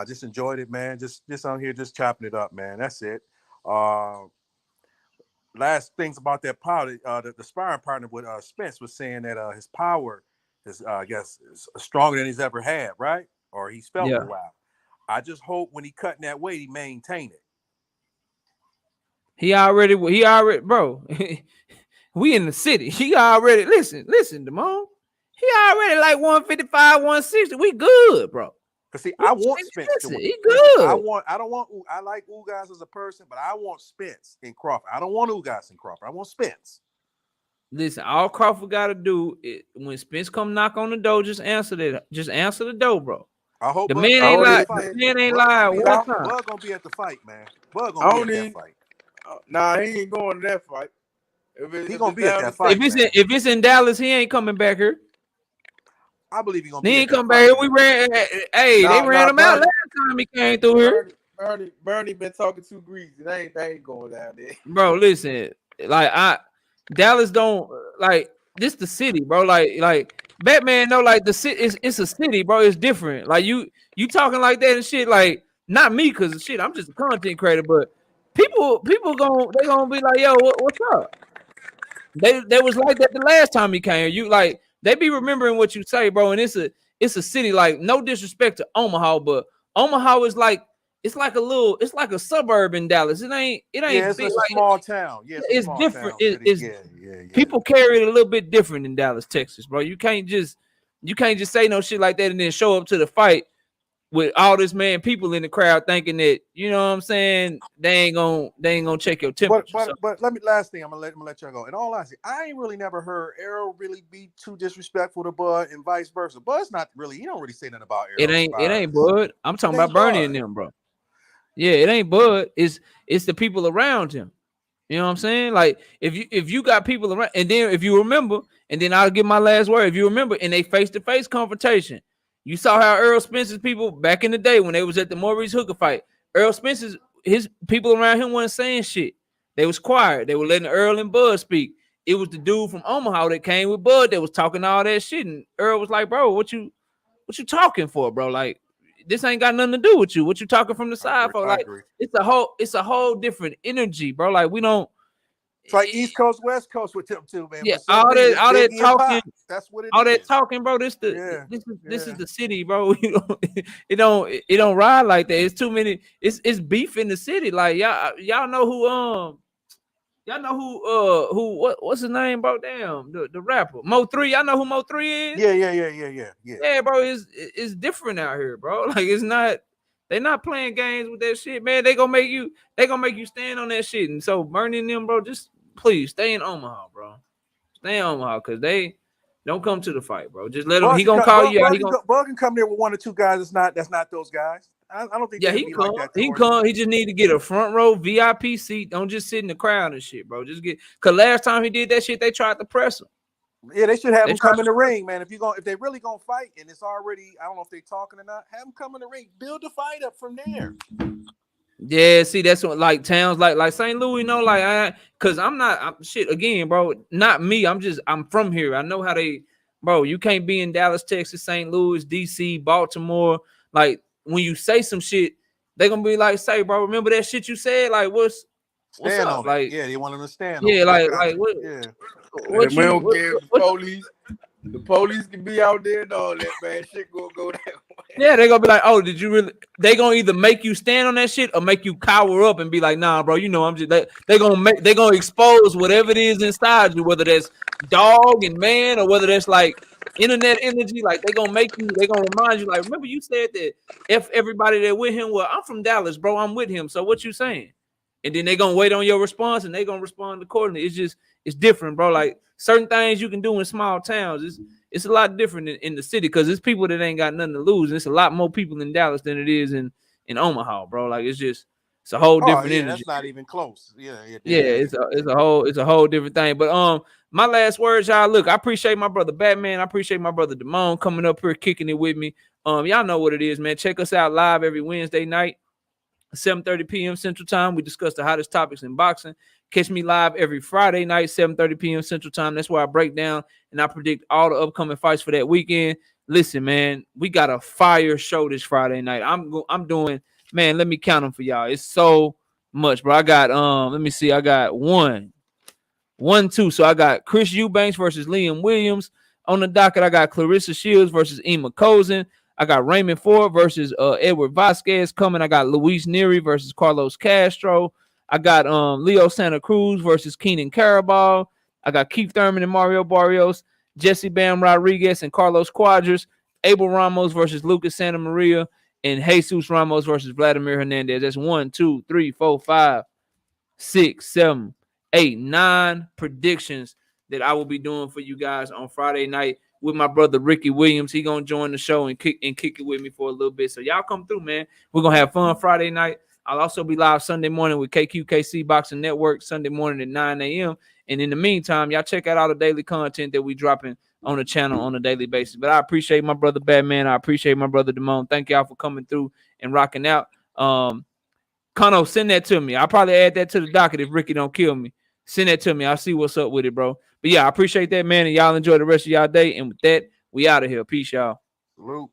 Just enjoyed it, man. Just out here, just chopping it up, man. That's it. Last things about that power. The sparring partner with Spence was saying that his power is, I guess, is stronger than he's ever had, right? Or he's felt in a while. I just hope when he cutting that weight, he maintain it. He already, bro. We in the city. He already, listen, Damone. He already like 155, 160. We good, bro. Cause see, I want Spence to win. He good. I like Ugas as a person, but I want Spence in Crawford. I don't want Ugas in Crawford. I want Spence. Listen, all Crawford got to do is when Spence come knock on the door, just answer the door, bro. I hope the man ain't lying. The man ain't lying one time. Bud gonna be at the fight, man. Bud gonna be at that fight. Nah, he ain't going to that fight. He gonna be at that fight. If it's in Dallas, he ain't coming back here. I believe he gonna. He ain't come back here. We ran. They ran him out last time he came through here. Bernie been talking too greasy. They ain't going down there. Bro, listen. Dallas don't like this. The city, bro. Like Batman. No, like the city. It's a city, bro. It's different. Like you talking like that and shit. Like not me, cause shit. I'm just a content creator, but. People gonna be like, yo, what's up? They was like that the last time he came. You like they be remembering what you say, bro. And it's a city, like no disrespect to Omaha, but Omaha is like it's like a suburb in Dallas. It ain't it's big. a Like, small town. Yeah, it's small different. town city. It's Yeah. people carry it a little bit different in Dallas, Texas, bro. You can't just say no shit like that and then show up to the fight with all this people in the crowd thinking that, you know what I'm saying, they ain't gonna check your temperature. But let me last thing, I'm gonna let y'all go. In all honesty, I ain't really never heard Errol really be too disrespectful to Bud and vice versa. Bud's not really, he don't really say nothing about Errol. It ain't Bud. I'm talking about Bernie and them, bro. Yeah, it ain't Bud. It's the people around him. You know what I'm saying? Like if you got people around, and then if you remember, and then I'll give my last word. If you remember in a face-to-face confrontation, you saw how Earl Spencer's people back in the day when they was at the Maurice Hooker fight, Earl Spencer's his people around him weren't saying shit. They was quiet. They were letting Earl and Bud speak. It was the dude from Omaha that came with Bud that was talking all that shit, and Earl was like, "Bro, what you talking for, bro? Like, this ain't got nothing to do with you. What you talking from the side for? Like, it's a whole different energy, bro. Like, we don't. It's like East Coast, West Coast with them too, man. Yeah, all that talking. That's what it all is. That talking, bro. This is the city, bro. It don't ride like that. It's too many. It's beef in the city. Like y'all know who what's his name, bro? Damn, the rapper Mo3. Y'all know who Mo3 is? Yeah, bro. It's different out here, bro. Like, it's not. They not playing games with that shit, man. They gonna make you stand on that shit. And so Bernie and them, bro, just please stay in Omaha, bro. Stay in Omaha, because they don't come to the fight, bro. Just let him. He gonna call you out. Bug can come there with 1 or 2 guys. That's not those guys. I don't think. Yeah, he come. Like he come. He just need to get a front row VIP seat. Don't just sit in the crowd and shit, bro. Just get. Cause last time he did that shit, they tried to press him. Yeah, they should have him come in the ring, man. If they really gonna fight, and it's already, I don't know if they talking or not, have him come in the ring, build the fight up from there. Yeah, see, that's what like towns like St. Louis, you know, like cause I'm shit again, bro. Not me. I'm from here. I know how they, bro. You can't be in Dallas, Texas, St. Louis, DC, Baltimore. Like, when you say some shit, they gonna be like, say, bro, remember that shit you said? Like, what's up? Like, yeah, they want them to stand. Yeah, like what? Yeah. What we don't care if the police. The police can be out there and all that, man. Shit go that way. Yeah, they gonna be like, oh, did you really? They gonna either make you stand on that shit or make you cower up and be like, nah, bro, you know, I'm just. They gonna expose whatever it is inside you, whether that's dog and man or whether that's like internet energy. Like, they gonna remind you, like, remember you said that if everybody that with him, well, I'm from Dallas, bro, I'm with him. So what you saying? And then they gonna wait on your response and they gonna respond accordingly. It's different, bro. Like, certain things you can do in small towns. It's a lot different in the city because it's people that ain't got nothing to lose. And it's a lot more people in Dallas than it is in Omaha, bro. Like, it's a whole different energy. That's not even close. Yeah. It's a whole different thing. But my last words, y'all. Look, I appreciate my brother Batman. I appreciate my brother Damone coming up here kicking it with me. Y'all know what it is, man. Check us out live every Wednesday night, 7:30 p.m. Central Time. We discuss the hottest topics in boxing. Catch me live every Friday night, 7:30 p.m. Central Time. That's where I break down and I predict all the upcoming fights for that weekend. Listen, man, we got a fire show this Friday night. I'm doing, man, let me count them for y'all. It's so much, bro. I got let me see. I got 1, 2. So I got Chris Eubanks versus Liam Williams on the docket. I got Clarissa Shields versus Emma Cozen. I got Raymond Ford versus Edward Vasquez coming. I got Luis Nery versus Carlos Castro. I got Leo Santa Cruz versus Keenan Carabao. I got Keith Thurman and Mario Barrios, Jesse Bam Rodriguez and Carlos Quadras, Abel Ramos versus Lucas Santa Maria, and Jesus Ramos versus Vladimir Hernandez. That's 1, 2, 3, 4, 5, 6, 7, 8, 9 predictions that I will be doing for you guys on Friday night with my brother Ricky Williams. He gonna join the show and kick it with me for a little bit. So y'all come through, man. We're gonna have fun Friday night. I'll also be live Sunday morning with KQKC Boxing Network, Sunday morning at 9 a.m. And in the meantime, y'all check out all the daily content that we dropping on the channel on a daily basis. But I appreciate my brother Batman. I appreciate my brother Damone. Thank y'all for coming through and rocking out. Kano, send that to me. I'll probably add that to the docket if Ricky don't kill me. Send that to me. I'll see what's up with it, bro. But yeah, I appreciate that, man. And y'all enjoy the rest of y'all day. And with that, we out of here. Peace, y'all. Salute.